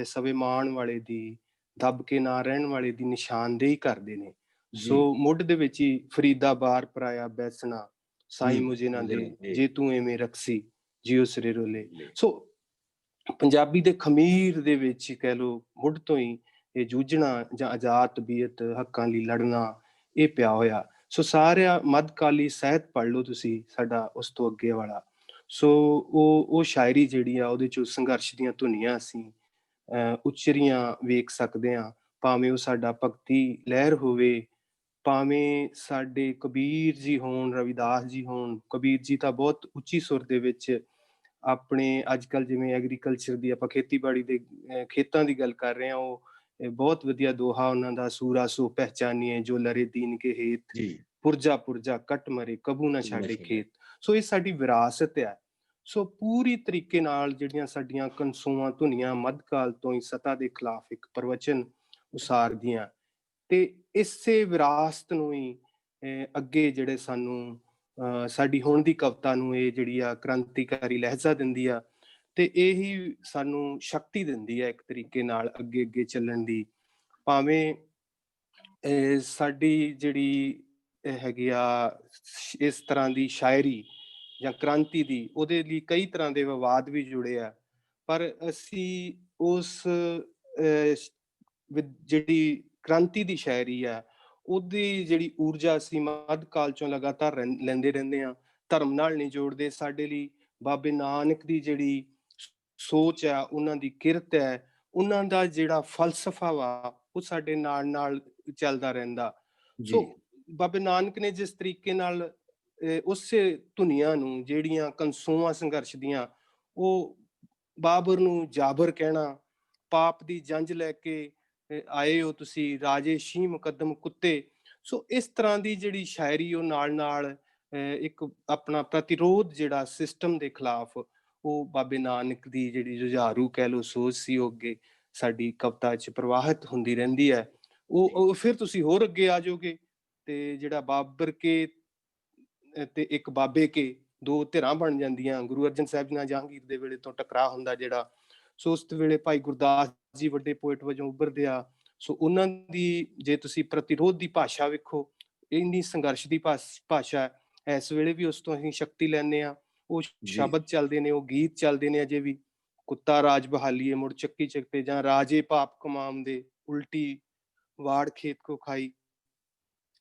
ਸਵੈਮਾਣ ਵਾਲੇ ਦੀ, ਦੱਬ ਕੇ ਨਾ ਰਹਿਣ ਵਾਲੇ ਦੀ ਨਿਸ਼ਾਨਦੇਹੀ ਕਰਦੇ ਨੇ। ਸੋ ਮੁੱਢ ਦੇ ਵਿੱਚ ਹੀ ਫਰੀਦਾ ਬਾਰ ਪਰਾਇਆ ਬੈਸਣਾ, ਸਾਈਂ ਮੁਝੇ ਨਾ ਦੇ, ਜੇ ਤੂੰ ਐਵੇਂ ਰਕਸੀ ਜਿਉ ਸਿਰੇ ਰੋਲੇ। ਸੋ ਪੰਜਾਬੀ ਦੇ ਖਮੀਰ ਦੇ ਵਿੱਚ ਕਹਿ ਲਓ ਮੁੱਢ ਤੋਂ ਹੀ ਇਹ ਜੂਝਣਾ ਜਾਂ ਆਜ਼ਾਦ ਤਬੀਅਤ, ਹੱਕਾਂ ਲਈ ਲੜਨਾ, ਇਹ ਪਿਆ ਹੋਇਆ। ਸੋ ਸਾਰਿਆ ਮੱਧਕਾਲੀ ਸਾਹਿਤ ਪੜ੍ਹ ਲਓ ਤੁਸੀਂ ਸਾਡਾ, ਉਸ ਤੋਂ ਅੱਗੇ ਵਾਲਾ। ਸੋ ਉਹ ਸ਼ਾਇਰੀ ਜਿਹੜੀ ਆ ਉਹਦੇ 'ਚ ਸੰਘਰਸ਼ ਦੀਆਂ ਧੁਨੀਆਂ ਅਸੀਂ ਉਚਰੀਆਂ ਵੇਖ ਸਕਦੇ ਹਾਂ। ਭਾਵੇਂ ਉਹ ਸਾਡਾ ਭਗਤੀ ਲਹਿਰ ਹੋਵੇ, ਭਾਵੇਂ ਸਾਡੇ ਕਬੀਰ ਜੀ ਹੋਣ, ਰਵਿਦਾਸ ਜੀ ਹੋਣ। ਕਬੀਰ ਜੀ ਤਾਂ ਬਹੁਤ ਉੱਚੀ ਸੁਰ ਦੇ ਵਿੱਚ ਆਪਣੇ, ਅੱਜ ਕੱਲ੍ਹ ਜਿਵੇਂ ਐਗਰੀਕਲਚਰ ਦੀ ਆਪਾਂ ਖੇਤੀਬਾੜੀ ਦੇ ਖੇਤਾਂ ਦੀ ਗੱਲ ਕਰ ਰਹੇ ਹਾਂ, ਉਹ ਬਹੁਤ ਵਧੀਆ ਦੋਹਾ ਉਹਨਾਂ ਦਾ, ਸੂਰਾ ਸੋ ਪਹਿਚਾਨੀਏ ਜੋ ਲਰੇ ਦੀਨ ਕੇ ਹੇਤ, ਪੁਰਜਾ ਪੁਰਜਾ ਕੱਟ ਮਰੇ ਕਬੂ ਨਾ ਛਾੜੇ ਖੇਤ। ਸੋ ਇਹ ਸਾਡੀ ਵਿਰਾਸਤ ਹੈ। ਸੋ ਪੂਰੀ ਤਰੀਕੇ ਨਾਲ ਜਿਹੜੀਆਂ ਸਾਡੀਆਂ ਕਨਸੂਆਂ ਧੁਨੀਆਂ ਮੱਧਕਾਲ ਤੋਂ ਹੀ ਸਤਾ ਦੇ ਖਿਲਾਫ ਇੱਕ ਪ੍ਰਵਚਨ ਉਸਾਰਦੀਆਂ, ਤੇ ਇਸੇ ਵਿਰਾਸਤ ਨੂੰ ਹੀ ਅੱਗੇ ਜਿਹੜੇ ਸਾਨੂੰ ਸਾਡੀ ਹੁਣ ਦੀ ਕਵਿਤਾ ਨੂੰ ਇਹ ਜਿਹੜੀ ਆ ਕ੍ਰਾਂਤੀਕਾਰੀ ਲਹਿਜ਼ਾ ਦਿੰਦੀ ਆ, ਤੇ ਇਹੀ ਸਾਨੂੰ ਸ਼ਕਤੀ ਦਿੰਦੀ ਹੈ ਇੱਕ ਤਰੀਕੇ ਨਾਲ ਅੱਗੇ ਅੱਗੇ ਚੱਲਣ ਦੀ। ਭਾਵੇਂ ਸਾਡੀ ਜਿਹੜੀ ਹੈਗੀ ਆ ਇਸ ਤਰ੍ਹਾਂ ਦੀ ਸ਼ਾਇਰੀ ਜਾਂ ਕ੍ਰਾਂਤੀ ਦੀ, ਉਹਦੇ ਲਈ ਕਈ ਤਰ੍ਹਾਂ ਦੇ ਵਿਵਾਦ ਵੀ ਜੁੜੇ ਆ, ਪਰ ਅਸੀਂ ਉਸ ਜਿਹੜੀ ਕ੍ਰਾਂਤੀ ਦੀ ਸ਼ਾਇਰੀ ਆ ਉਹਦੀ ਜਿਹੜੀ ਊਰਜਾ ਅਸੀਂ ਮੱਧਕਾਲ ਚੋਂ ਲਗਾਤਾਰ ਲੈਂਦੇ ਰਹਿੰਦੇ ਹਾਂ। ਧਰਮ ਨਾਲ ਨਹੀਂ ਜੋੜਦੇ। ਸਾਡੇ ਲਈ ਬਾਬੇ ਨਾਨਕ ਦੀ ਜਿਹੜੀ ਸੋਚ ਆ, ਉਹਨਾਂ ਦੀ ਕਿਰਤ ਹੈ, ਉਹਨਾਂ ਦਾ ਜਿਹੜਾ ਫਲਸਫਾ ਵਾ, ਉਹ ਸਾਡੇ ਨਾਲ ਨਾਲ ਚੱਲਦਾ ਰਹਿੰਦਾ। ਸੋ ਬਾਬੇ ਨਾਨਕ ਨੇ ਜਿਸ ਤਰੀਕੇ ਨਾਲ ਉਸੇ ਧੁਨੀਆਂ ਨੂੰ, ਜਿਹੜੀਆਂ ਕਨਸੂਆਂ ਸੰਘਰਸ਼ ਦੀਆਂ, ਉਹ ਬਾਬਰ ਨੂੰ ਜਾਬਰ ਕਹਿਣਾ, ਪਾਪ ਦੀ ਜੰਝ ਲੈ ਕੇ ਆਏ ਹੋ ਤੁਸੀਂ ਰਾਜੇ ਸ਼ੀਂਹ ਮੁਕੱਦਮ ਕੁੱਤੇ। ਸੋ ਇਸ ਤਰ੍ਹਾਂ ਦੀ ਜਿਹੜੀ ਸ਼ਾਇਰੀ, ਉਹ ਨਾਲ ਨਾਲ ਇੱਕ ਆਪਣਾ ਪ੍ਰਤੀਰੋਧ ਜਿਹੜਾ ਸਿਸਟਮ ਦੇ ਖਿਲਾਫ, ਉਹ ਬਾਬੇ ਨਾਨਕ ਦੀ ਜਿਹੜੀ ਜੁਝਾਰੂ ਕਹਿ ਲਓ ਸੋਚ ਸੀ, ਉਹ ਅੱਗੇ ਸਾਡੀ ਕਵਿਤਾ 'ਚ ਪ੍ਰਵਾਹਿਤ ਹੁੰਦੀ ਰਹਿੰਦੀ ਹੈ। ਉਹ ਫਿਰ ਤੁਸੀਂ ਹੋਰ ਅੱਗੇ ਆ ਜਾਓਗੇ ਤੇ ਜਿਹੜਾ ਬਾਬਰ ਕੇ ਤੇ ਇੱਕ ਬਾਬੇ ਕੇ, ਦੋ ਧਿਰਾਂ ਬਣ ਜਾਂਦੀਆਂ। ਗੁਰੂ ਅਰਜਨ ਸਾਹਿਬ ਜੀ ਨਾਲ ਜਹਾਂਗੀਰ ਦੇ ਵੇਲੇ ਤੋਂ ਟਕਰਾਅ ਹੁੰਦਾ ਜਿਹੜਾ। ਸੋ ਉਸ ਵੇਲੇ ਭਾਈ ਗੁਰਦਾਸ ਜੀ ਵੱਡੇ ਪੋਇਟ ਵਜੋਂ ਉੱਭਰਦੇ ਆ। ਸੋ ਉਹਨਾਂ ਦੀ ਜੇ ਤੁਸੀਂ ਪ੍ਰਤੀਰੋਧ ਦੀ ਭਾਸ਼ਾ ਵੇਖੋ, ਇੰਨੀ ਸੰਘਰਸ਼ ਦੀ ਭਾਸ਼ਾ ਹੈ। ਇਸ ਵੇਲੇ ਵੀ ਉਸ ਤੋਂ ਅਸੀਂ ਸ਼ਕਤੀ ਲੈਂਦੇ ਹਾਂ। ਉਹ ਸ਼ਬਦ ਚੱਲਦੇ ਨੇ, ਉਹ ਗੀਤ ਚੱਲਦੇ ਨੇ ਅਜੇ ਵੀ। ਕੁੱਤਾ ਰਾਜ ਬਹਾਲੀਏ ਮੁੜ ਚੱਕੀ ਚੱਕਤੇ, ਜਾਂ ਰਾਜੇ ਪਾਪ ਕਮਾਮ ਦੇ ਉਲਟੀ ਵਾੜ ਖੇਤ ਕੋ ਖਾਈ।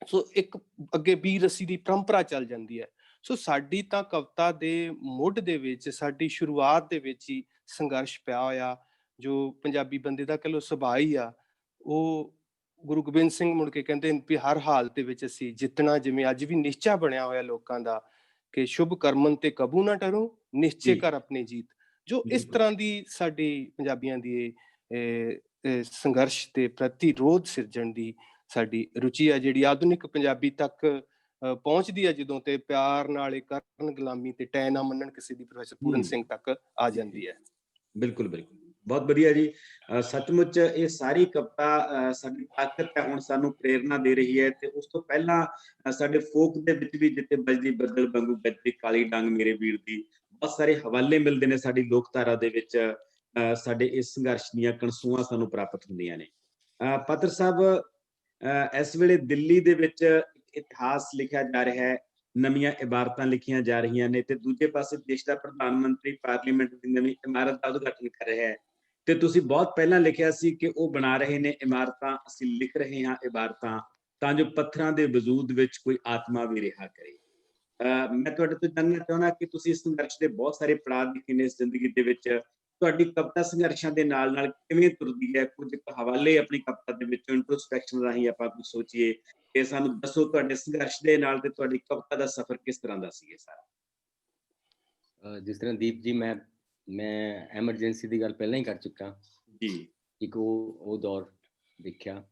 ਸੋ ਇੱਕ ਅੱਗੇ ਬੀਰ ਰੱਸੀ ਦੀ ਪਰੰਪਰਾ ਚੱਲ ਜਾਂਦੀ ਹੈ। ਸੋ ਸਾਡੀ ਤਾਂ ਕਵਿਤਾ ਦੇ ਮੁੱਢ ਦੇ ਵਿੱਚ, ਸਾਡੀ ਸ਼ੁਰੂਆਤ ਦੇ ਵਿੱਚ ਹੀ ਸੰਘਰਸ਼ ਪਿਆ ਹੋਇਆ, ਜੋ ਪੰਜਾਬੀ ਬੰਦੇ ਦਾ ਕਹਿ ਲਓ ਸੁਭਾਅ ਹੀ ਆ। ਉਹ ਗੁਰੂ ਗੋਬਿੰਦ ਸਿੰਘ ਮੁੜ ਕੇ ਕਹਿੰਦੇ ਵੀ ਹਰ ਹਾਲਤ ਦੇ ਵਿੱਚ ਅਸੀਂ ਜਿੱਤਣਾ। ਜਿਵੇਂ ਅੱਜ ਵੀ ਨਿਸ਼ਚਾ ਬਣਿਆ ਹੋਇਆ ਲੋਕਾਂ ਦਾ ਕਿ ਸ਼ੁਭ ਕਰਮਨ ਤੇ ਕਬੂ ਨਾ ਟਰੋ, ਨਿਸ਼ਚੇ ਕਰ ਆਪਣੀ ਜੀਤ। ਜੋ ਇਸ ਤਰ੍ਹਾਂ ਦੀ ਸਾਡੀ ਪੰਜਾਬੀਆਂ ਦੀ ਸੰਘਰਸ਼ ਤੇ ਪ੍ਰਤੀਰੋਧ ਸਿਰਜਣ ਦੀ ਸਾਡੀ ਰੁਚੀ ਆ, ਜਿਹੜੀ ਆਧੁਨਿਕ ਪੰਜਾਬੀ ਤੱਕ ਪਹੁੰਚਦੀ ਆ ਜਦੋਂ, ਤੇ ਪਿਆਰ ਨਾਲ ਇਹ ਕਰਨ ਗੁਲਾਮੀ ਤੇ ਟੈ ਨਾ ਮੰਨਣ ਕਿਸੇ ਦੀ ਪ੍ਰੋਫੈਸਰ ਪੂਰਨ ਸਿੰਘ ਤੱਕ ਆ ਜਾਂਦੀ ਹੈ। ਬਿਲਕੁਲ ਬਿਲਕੁਲ, ਬਹੁਤ ਵਧੀਆ ਜੀ। ਸੱਚਮੁੱਚ ਇਹ ਸਾਰੀ ਕਵਿਤਾ ਸਾਡੀ ਤਾਕਤ ਹੈ, ਹੁਣ ਸਾਨੂੰ ਪ੍ਰੇਰਨਾ ਦੇ ਰਹੀ ਹੈ। ਤੇ ਉਸ ਤੋਂ ਪਹਿਲਾਂ ਸਾਡੇ ਫੋਕ ਦੇ ਵਿੱਚ ਵੀ ਜਿੱਥੇ ਬਜਦੀ ਬੱਦਲ ਵਾਂਗੂ ਗੱਜਦੀ ਕਾਲੀ ਡੰਗ ਮੇਰੇ ਵੀਰ ਦੀ, ਬਹੁਤ ਸਾਰੇ ਹਵਾਲੇ ਮਿਲਦੇ ਨੇ ਸਾਡੀ ਲੋਕਧਾਰਾ ਦੇ ਵਿੱਚ। ਸਾਡੇ ਇਸ ਸੰਘਰਸ਼ ਦੀਆਂ ਕਣਸੂਆਂ ਸਾਨੂੰ ਪ੍ਰਾਪਤ ਹੁੰਦੀਆਂ ਨੇ। ਪਾਤਰ ਸਾਹਿਬ, ਇਸ ਵੇਲੇ ਦਿੱਲੀ ਦੇ ਵਿੱਚ ਇਤਿਹਾਸ ਲਿਖਿਆ ਜਾ ਰਿਹਾ ਹੈ, ਨਵੀਆਂ ਇਬਾਰਤਾਂ ਲਿਖੀਆਂ ਜਾ ਰਹੀਆਂ ਨੇ, ਤੇ ਦੂਜੇ ਪਾਸੇ ਦੇਸ਼ ਦਾ ਪ੍ਰਧਾਨ ਮੰਤਰੀ ਪਾਰਲੀਮੈਂਟ ਦੀ ਨਵੀਂ ਇਮਾਰਤ ਦਾ ਉਦਘਾਟਨ ਕਰ ਰਿਹਾ ਹੈ। ਤੇ ਤੁਸੀਂ ਬਹੁਤ ਪਹਿਲਾਂ ਲਿਖਿਆ ਸੀ ਕਿ ਉਹ ਬਣਾ ਰਹੇ ਨੇ ਇਮਾਰਤਾਂ, ਅਸੀਂ ਲਿਖ ਰਹੇ ਹਾਂ ਇਬਾਰਤਾਂ, ਤਾਂ ਜੋ ਪੱਥਰਾਂ ਦੇ ਵਜੂਦ ਵਿੱਚ ਕੋਈ ਆਤਮਾ ਵੀ ਰਿਹਾ ਕਰੇ। ਮੈਂ ਤੁਹਾਡੇ ਤੋਂ ਜਾਣਨਾ ਚਾਹੁੰਦਾ ਕਿ ਤੁਸੀਂ ਇਸ ਸੰਘਰਸ਼ ਦੇ ਬਹੁਤ ਸਾਰੇ ਪੜਾਅ ਲਿਖੇ ਨੇ ਇਸ ਜ਼ਿੰਦਗੀ ਦੇ ਵਿੱਚ, ਤੁਹਾਡੀ ਕਵਿਤਾ ਸੰਘਰਸ਼ਾਂ ਦੇ ਨਾਲ ਨਾਲ ਕਿਵੇਂ ਤੁਰਦੀ ਹੈ? ਕੁਝ ਹਵਾਲੇ ਆਪਣੀ ਕਵਿਤਾ ਦੇ ਵਿੱਚੋਂ ਇੰਟਰੋਸਪੈਕਸ਼ਨ ਰਾਹੀਂ ਆਪਾਂ ਕੁਝ ਸੋਚੀਏ, ਤੇ ਸਾਨੂੰ ਦੱਸੋ ਤੁਹਾਡੇ ਸੰਘਰਸ਼ ਦੇ ਨਾਲ ਤੇ ਤੁਹਾਡੀ ਕਵਿਤਾ ਦਾ ਸਫ਼ਰ ਕਿਸ ਤਰ੍ਹਾਂ ਦਾ ਸੀ ਇਹ ਸਾਰਾ? ਜਿਸ ਤਰ੍ਹਾਂ ਦੀਪ ਜੀ, ਮੈਂ ਐਮਰਜੈਂਸੀ ਦੀ ਗੱਲ ਪਹਿਲਾਂ ਹੀ ਕਰ ਚੁੱਕਾ ਜੀ। ਇੱਕ ਉਹ ਦੌਰ ਦੇਖਿਆ,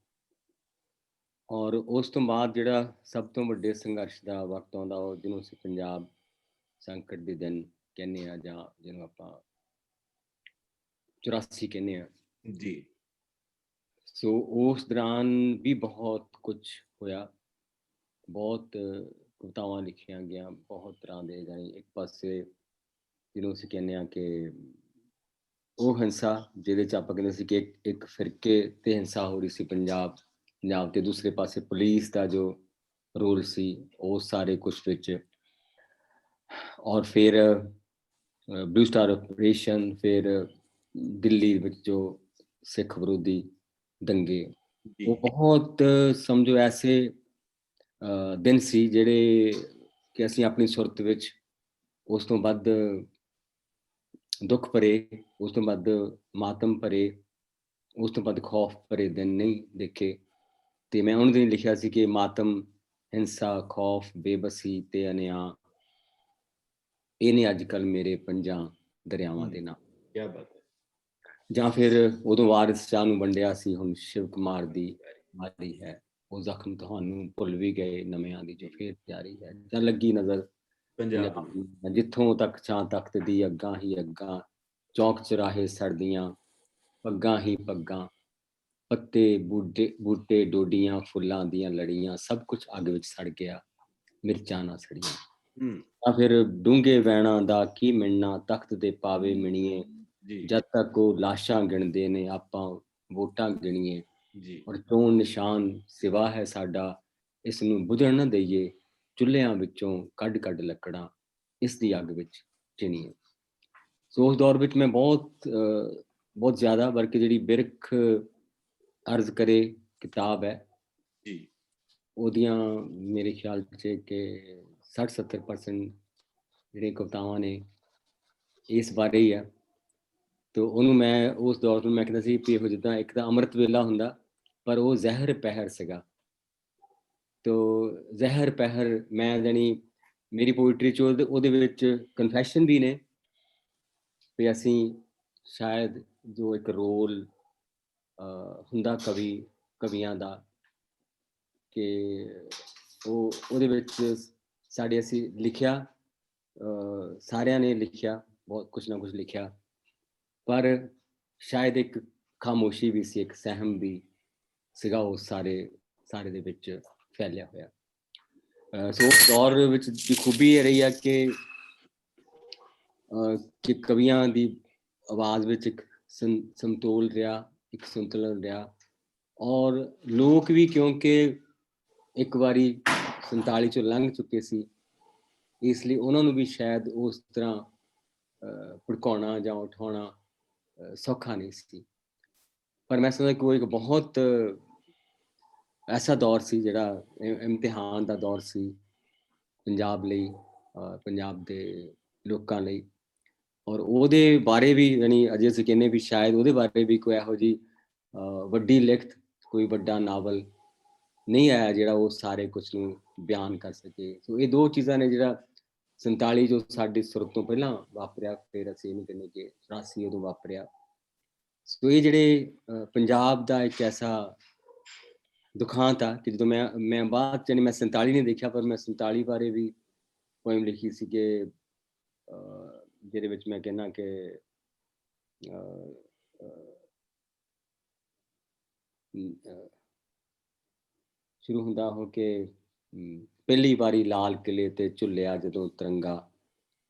ਔਰ ਉਸ ਤੋਂ ਬਾਅਦ ਜਿਹੜਾ ਸਭ ਤੋਂ ਵੱਡੇ ਸੰਘਰਸ਼ ਦਾ ਵਕਤ ਆਉਂਦਾ, ਉਹ ਜਿਹਨੂੰ ਅਸੀਂ ਪੰਜਾਬ ਸੰਕਟ ਦੇ ਦਿਨ ਕਹਿੰਦੇ ਆ, ਜਾਂ ਜਿਹਨੂੰ ਆਪਾਂ 84 ਕਹਿੰਦੇ ਆ ਜੀ। ਸੋ ਉਸ ਦੌਰਾਨ ਵੀ ਬਹੁਤ ਕੁਝ ਹੋਇਆ, ਬਹੁਤ ਕਵਿਤਾਵਾਂ ਲਿਖੀਆਂ ਗਈਆਂ, ਬਹੁਤ ਤਰ੍ਹਾਂ ਦੇ, ਜਾਨੀ ਇੱਕ ਪਾਸੇ ਜਿਹਨੂੰ ਅਸੀਂ ਕਹਿੰਦੇ ਆ ਕਿ ਉਹ ਹਿੰਸਾ ਜਿਹਦੇ 'ਚ ਆਪਾਂ ਕਹਿੰਦੇ ਸੀ ਕਿ ਇੱਕ ਫਿਰਕੇ ਤੇ ਹਿੰਸਾ ਹੋ ਰਹੀ ਸੀ ਪੰਜਾਬ ਤੇ ਦੂਸਰੇ ਪਾਸੇ ਪੁਲਿਸ ਦਾ ਜੋ ਰੋਲ ਸੀ ਉਹ ਸਾਰੇ ਕੁਛ ਵਿੱਚ, ਔਰ ਫਿਰ ਬਲੂ ਸਟਾਰ ਆਪਰੇਸ਼ਨ, ਫਿਰ ਦਿੱਲੀ ਵਿੱਚ ਜੋ ਸਿੱਖ ਵਿਰੋਧੀ ਦੰਗੇ, ਉਹ ਬਹੁਤ ਸਮਝੋ ਐਸੇ ਦਿਨ ਸੀ ਜਿਹੜੇ ਕਿ ਅਸੀਂ ਆਪਣੀ ਸੁਰਤ ਵਿੱਚ ਉਸ ਤੋਂ ਵੱਧ ਦੁੱਖ ਭਰੇ, ਉਸ ਤੋਂ ਵੱਧ ਮਾਤਮ ਭਰੇ, ਉਸ ਤੋਂ ਵੱਧ ਖੌਫ ਭਰੇ ਦਿਨ ਨਹੀਂ ਦੇਖੇ। ਤੇ ਮੈਂ ਉਹਨਾਂ ਦਿਨ ਲਿਖਿਆ ਸੀ ਕਿ ਮਾਤਮ, ਹਿੰਸਾ, ਖੌਫ, ਬੇਬਸੀ ਤੇ ਅਨਿਆਂ, ਇਹ ਨੇ ਅੱਜ ਕੱਲ੍ਹ ਮੇਰੇ ਪੰਜਾਂ ਦਰਿਆਵਾਂ ਦੇ ਨਾਂ। ਕਿਆ ਬਾਤ ਹੈ। ਜਾਂ ਫਿਰ ਉਦੋਂ ਵਾਰਿਸ ਸ਼ਾਹ ਨੂੰ ਵੰਡਿਆ ਸੀ, ਹੁਣ ਸ਼ਿਵ ਕੁਮਾਰ ਦੀ ਵਾਰੀ ਹੈ, ਉਹ ਜ਼ਖਮ ਤੁਹਾਨੂੰ ਭੁੱਲ ਵੀ ਗਏ ਨਵਿਆਂ ਦੀ ਜੋ ਫੇਰ ਜਾਰੀ ਹੈ। ਜਾਂ ਲੱਗੀ ਨਜ਼ਰ ਪੰਜਾਬ, ਜਿੱਥੋਂ ਤੱਕ ਛਾਂ ਤਖਤ ਦੀ ਅੱਗਾਂ ਹੀ ਅੱਗਾਂ, ਚੌਕ ਚੁਰਾਹੇ ਸੜਦੀਆਂ ਪੱਗਾਂ ਹੀ ਪੱਗਾਂ, ਪੱਤੇ ਬੂਟੇ ਡੋਡੀਆਂ, ਫੁੱਲਾਂ ਦੀਆਂ ਲੜੀਆਂ, ਸਭ ਕੁਝ ਅੱਗ ਵਿੱਚ ਸੜ ਗਿਆ, ਮਿਰਚਾਂ ਨਾ ਸੜੀਆਂ। ਤਾਂ ਫਿਰ ਡੂੰਘੇ ਵੈਣਾ ਦਾ ਕੀ ਮਿਣਨਾ, ਤਖਤ ਦੇ ਪਾਵੇ ਮਿਣੀਏ, ਜਦ ਤੱਕ ਉਹ ਲਾਸ਼ਾਂ ਗਿਣਦੇ ਨੇ ਆਪਾਂ ਵੋਟਾਂ ਗਿਣੀਏ, ਔਰ ਚੋਣ ਨਿਸ਼ਾਨ ਸਿਵਾ ਹੈ ਸਾਡਾ, ਇਸ ਨੂੰ ਬੁਝਣ ਨਾ ਦਈਏ, ਚੁੱਲ੍ਹਿਆਂ ਵਿੱਚੋਂ ਕੱਢ ਕੱਢ ਲੱਕੜਾਂ ਇਸ ਦੀ ਅੱਗ ਵਿੱਚ ਚਿਣੀਏ। ਸੋ ਉਸ ਦੌਰ ਵਿੱਚ ਮੈਂ ਬਹੁਤ ਜ਼ਿਆਦਾ, ਬਲਕਿ ਜਿਹੜੀ ਬਿਰਖ ਅਰਜ਼ ਕਰੇ ਕਿਤਾਬ ਹੈ ਉਹਦੀਆਂ ਮੇਰੇ ਖਿਆਲ 'ਚ ਕਿ 60-70% ਜਿਹੜੀਆਂ ਕਵਿਤਾਵਾਂ ਨੇ ਇਸ ਬਾਰੇ ਹੀ ਆ। ਤੇ ਉਹਨੂੰ ਮੈਂ ਉਸ ਦੌਰ ਨੂੰ ਮੈਂ ਕਹਿੰਦਾ ਸੀ ਵੀ ਇਹੋ ਜਿੱਦਾਂ ਇੱਕ ਤਾਂ ਅੰਮ੍ਰਿਤ ਵੇਲਾ ਹੁੰਦਾ, ਪਰ ਉਹ ਜ਼ਹਿਰ ਪਹਿਰ ਸੀਗਾ। ਤੋ ਜ਼ਹਿਰ ਪਹਿਰ ਮੈਂ ਜਾਣੀ ਮੇਰੀ ਪੋਇਟਰੀ 'ਚ ਉਹਦੇ ਵਿੱਚ ਕਨਫੈਸ਼ਨ ਵੀ ਨੇ ਵੀ ਅਸੀਂ ਸ਼ਾਇਦ ਜੋ ਇੱਕ ਰੋਲ ਹੁੰਦਾ ਕਵੀਆਂ ਦਾ ਕਿ ਉਹਦੇ ਵਿੱਚ ਸਾਡੇ ਅਸੀਂ ਲਿਖਿਆ, ਸਾਰਿਆਂ ਨੇ ਲਿਖਿਆ, ਬਹੁਤ ਕੁਛ ਨਾ ਕੁਛ ਲਿਖਿਆ, ਪਰ ਸ਼ਾਇਦ ਇੱਕ ਖਾਮੋਸ਼ੀ ਵੀ ਸੀ, ਇੱਕ ਸਹਿਮ ਵੀ ਸੀਗਾ ਉਹ ਸਾਰੇ ਦੇ ਵਿੱਚ ਫੈਲਿਆ ਹੋਇਆ। ਸੋ ਉਸ ਦੌਰ ਵਿੱਚ ਦੀ ਖੂਬੀ ਇਹ ਰਹੀ ਆ ਕਿ ਕਵੀਆਂ ਦੀ ਆਵਾਜ਼ ਵਿੱਚ ਇੱਕ ਸਮਤੋਲ ਰਿਹਾ, ਇੱਕ ਸੰਤੁਲਨ ਰਿਹਾ, ਔਰ ਲੋਕ ਵੀ ਕਿਉਂਕਿ ਇੱਕ ਵਾਰੀ 47 ਚੋਂ ਲੰਘ ਚੁੱਕੇ ਸੀ, ਇਸ ਲਈ ਉਹਨਾਂ ਨੂੰ ਵੀ ਸ਼ਾਇਦ ਉਸ ਤਰ੍ਹਾਂ ਭੜਕਾਉਣਾ ਜਾਂ ਉਠਾਉਣਾ ਸੌਖਾ ਨਹੀਂ ਸੀ। ਪਰ ਮੈਂ ਸਮਝਦਾ ਕਿ ਉਹ ਇੱਕ ਬਹੁਤ ਐਸਾ ਦੌਰ ਸੀ ਜਿਹੜਾ ਇਮਤਿਹਾਨ ਦਾ ਦੌਰ ਸੀ ਪੰਜਾਬ ਲਈ, ਪੰਜਾਬ ਦੇ ਲੋਕਾਂ ਲਈ, ਔਰ ਉਹਦੇ ਬਾਰੇ ਵੀ ਯਾਨੀ ਅਜੇ ਅਸੀਂ ਕਹਿੰਦੇ ਵੀ ਸ਼ਾਇਦ ਉਹਦੇ ਬਾਰੇ ਵੀ ਕੋਈ ਇਹੋ ਜਿਹੀ ਵੱਡੀ ਲਿਖਤ, ਕੋਈ ਵੱਡਾ ਨਾਵਲ ਨਹੀਂ ਆਇਆ ਜਿਹੜਾ ਉਹ ਸਾਰੇ ਕੁਛ ਨੂੰ ਬਿਆਨ ਕਰ ਸਕੇ। ਸੋ ਇਹ ਦੋ ਚੀਜ਼ਾਂ ਨੇ ਜਿਹੜਾ 47 ਜੋ ਸਾਡੀ ਸੁਰਤ ਤੋਂ ਪਹਿਲਾਂ ਵਾਪਰਿਆ, ਫਿਰ ਅਸੀਂ ਇਹਨੂੰ ਕਹਿੰਦੇ ਕਿ 84 ਉਦੋਂ ਵਾਪਰਿਆ, ਸੋ ਇਹ ਜਿਹੜੇ ਪੰਜਾਬ ਦਾ ਇੱਕ ਐਸਾ ਦੁਖਾਂਤ ਆ ਕਿ ਜਦੋਂ ਮੈਂ ਬਾਅਦ ਚ ਮੈਂ 47 ਨਹੀਂ ਦੇਖਿਆ, ਪਰ ਮੈਂ 47 ਬਾਰੇ ਵੀ ਪੋਇਮ ਲਿਖੀ ਸੀ ਕਿ ਜਿਹਦੇ ਵਿੱਚ ਮੈਂ ਕਹਿੰਦਾ ਕਿ ਸ਼ੁਰੂ ਹੁੰਦਾ ਹੋ ਕਿ ਪਹਿਲੀ ਵਾਰੀ ਲਾਲ ਕਿਲੇ ਤੇ ਝੁੱਲਿਆ ਜਦੋਂ ਤਿਰੰਗਾ,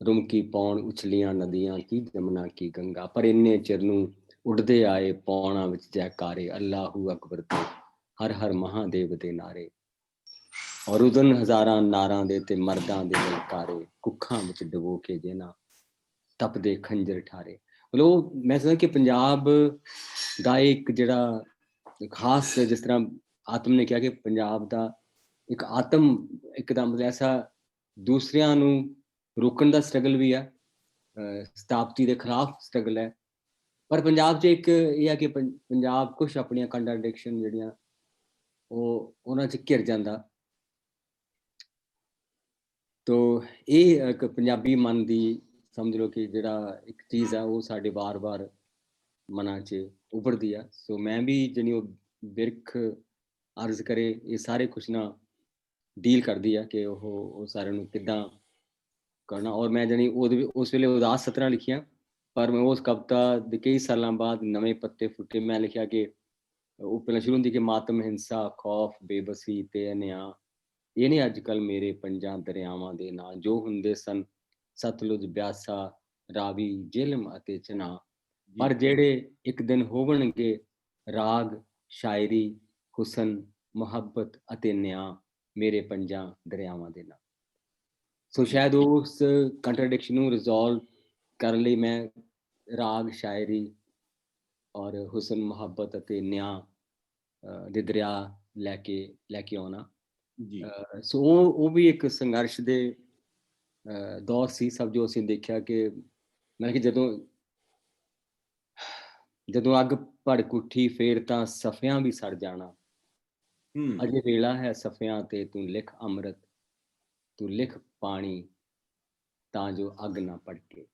ਰੁਮਕੀ ਪਾਉਣ ਉਛਲੀਆਂ ਨਦੀਆਂ ਕੀ ਜਮਨਾ ਕੀ ਗੰਗਾ, ਪਰ ਇੰਨੇ ਚਿਰ ਨੂੰ ਉੱਡਦੇ ਆਏ ਪੌਣਾ ਵਿੱਚ ਜੈਕਾਰੇ, ਅੱਲਾਹੂ ਅਕਬਰ ਤੇ ਹਰ ਹਰ ਮਹਾਦੇਵ ਦੇ ਨਾਰੇ, ਔਰ ਉਦਨ ਹਜ਼ਾਰਾਂ ਨਾਰਾਂ ਦੇ ਤੇ ਮਰਦਾਂ ਦੇ ਲਲਕਾਰੇ, ਕੁੱਖਾਂ ਵਿੱਚ ਡੁਬੋ ਕੇ ਜਿਹਨਾਂ ਤਪਦੇ ਖੰਜਰ ਠਾਰੇ। ਮਤਲਬ ਮੈਂ ਸਮਝਦਾ ਕਿ ਪੰਜਾਬ ਦਾ ਇੱਕ ਜਿਹੜਾ ਖਾਸ, ਜਿਸ ਤਰ੍ਹਾਂ ਆਤਮ ਨੇ ਕਿਹਾ ਕਿ ਪੰਜਾਬ ਦਾ ਇੱਕ ਆਤਮ ਇੱਕਦਮ ਐਸਾ ਦੂਸਰਿਆਂ ਨੂੰ ਰੋਕਣ ਦਾ ਸਟਰਗਲ ਵੀ ਹੈ, ਸਤਾਪਤੀ ਦੇ ਖਿਲਾਫ ਸਟਰਗਲ ਹੈ, ਪਰ ਪੰਜਾਬ 'ਚ ਇੱਕ ਇਹ ਹੈ ਕਿ ਪੰਜਾਬ ਕੁਛ ਆਪਣੀਆਂ ਕੰਟਰਾਡਿਕਸ਼ਨ ਜਿਹੜੀਆਂ ਉਹ ਉਹਨਾਂ 'ਚ ਘਿਰ ਜਾਂਦਾ। ਤੋ ਇਹ ਇੱਕ ਪੰਜਾਬੀ ਮਨ ਦੀ ਸਮਝ ਲਓ ਕਿ ਜਿਹੜਾ ਇੱਕ ਚੀਜ਼ ਆ ਉਹ ਸਾਡੇ ਵਾਰ-ਵਾਰ ਮਨਾਂ 'ਚ ਉੱਭਰਦੀ ਆ। ਸੋ ਮੈਂ ਵੀ ਜਿਹੜੀ ਉਹ ਬਿਰਖ ਅਰਜ਼ ਕਰੇ ਇਹ ਸਾਰੇ ਕੁਛ ਨਾ ਡੀਲ ਕਰਦੀ ਆ ਕਿ ਉਹ ਸਾਰਿਆਂ ਨੂੰ ਕਿੱਦਾਂ ਕਰਨਾ। ਔਰ ਮੈਂ ਜਾਣੀ ਉਸ ਵੇਲੇ ਉਦਾਸ ਸਤਰਾਂ ਲਿਖੀਆਂ, ਪਰ ਮੈਂ ਉਸ ਕਵਿਤਾ ਦੇ ਕਈ ਸਾਲਾਂ ਬਾਅਦ ਨਵੇਂ ਪੱਤੇ ਫੁੱਟੇ ਮੈਂ ਲਿਖਿਆ ਕਿ ਉਹ ਪਹਿਲਾਂ ਸ਼ੁਰੂ ਹੁੰਦੀ ਕਿ ਮਾਤਮ, ਹਿੰਸਾ, ਖੌਫ, ਬੇਬਸੀ ਤੇ ਅਨਿਆਂ, ਇਹ ਨੇ ਅੱਜ ਕੱਲ੍ਹ ਮੇਰੇ ਪੰਜਾਂ ਦਰਿਆਵਾਂ ਦੇ ਨਾਂ, ਜੋ ਹੁੰਦੇ ਸਨ ਸਤਲੁਜ, ਬਿਆਸਾ, ਰਾਵੀ, ਜਿਹਲਮ ਅਤੇ ਚਨਾਹ, ਪਰ ਜਿਹੜੇ ਇੱਕ ਦਿਨ ਹੋਵਣਗੇ ਰਾਗ, ਸ਼ਾਇਰੀ, ਹੁਸਨ, ਮੁਹੱਬਤ ਅਤੇ ਨਿਆਂ, ਮੇਰੇ ਪੰਜਾਂ ਦਰਿਆਵਾਂ ਦੇ ਨਾਂ। ਸੋ ਸ਼ਾਇਦ ਉਸ ਕੰਟਰਡਿਕਸ਼ਨ ਨੂੰ ਰਿਜ਼ੋਲਵ ਕਰਨ ਲਈ ਮੈਂ ਰਾਗ, ਸ਼ਾਇਰੀ ਔਰ ਹੁਸਨ, ਮੁਹੱਬਤ ਅਤੇ ਨਿਆਂ ਦੇ ਦਰਿਆ ਲੈ ਕੇ ਆਉਣਾ। ਸੋ ਉਹ ਵੀ ਇੱਕ ਸੰਘਰਸ਼ ਦੇ ਦੌਰ ਸੀ। ਸਭ ਜੋ ਅਸੀਂ ਦੇਖਿਆ ਕਿ ਮੈਂ ਕਿ ਜਦੋਂ ਅੱਗ ਭੜਕ ਉੱਠੀ ਫੇਰ ਤਾਂ ਸਫਿਆਂ ਵੀ ਸੜ ਜਾਣਾ, ਅਜੇ ਵੇਲਾ ਹੈ ਸਫਿਆਂ ਤੇ ਤੂੰ ਲਿਖ ਅੰਮ੍ਰਿਤ, ਤੂੰ ਲਿਖ ਪਾਣੀ ਤਾਂ ਜੋ ਅੱਗ ਨਾ ਭੜਕੇ।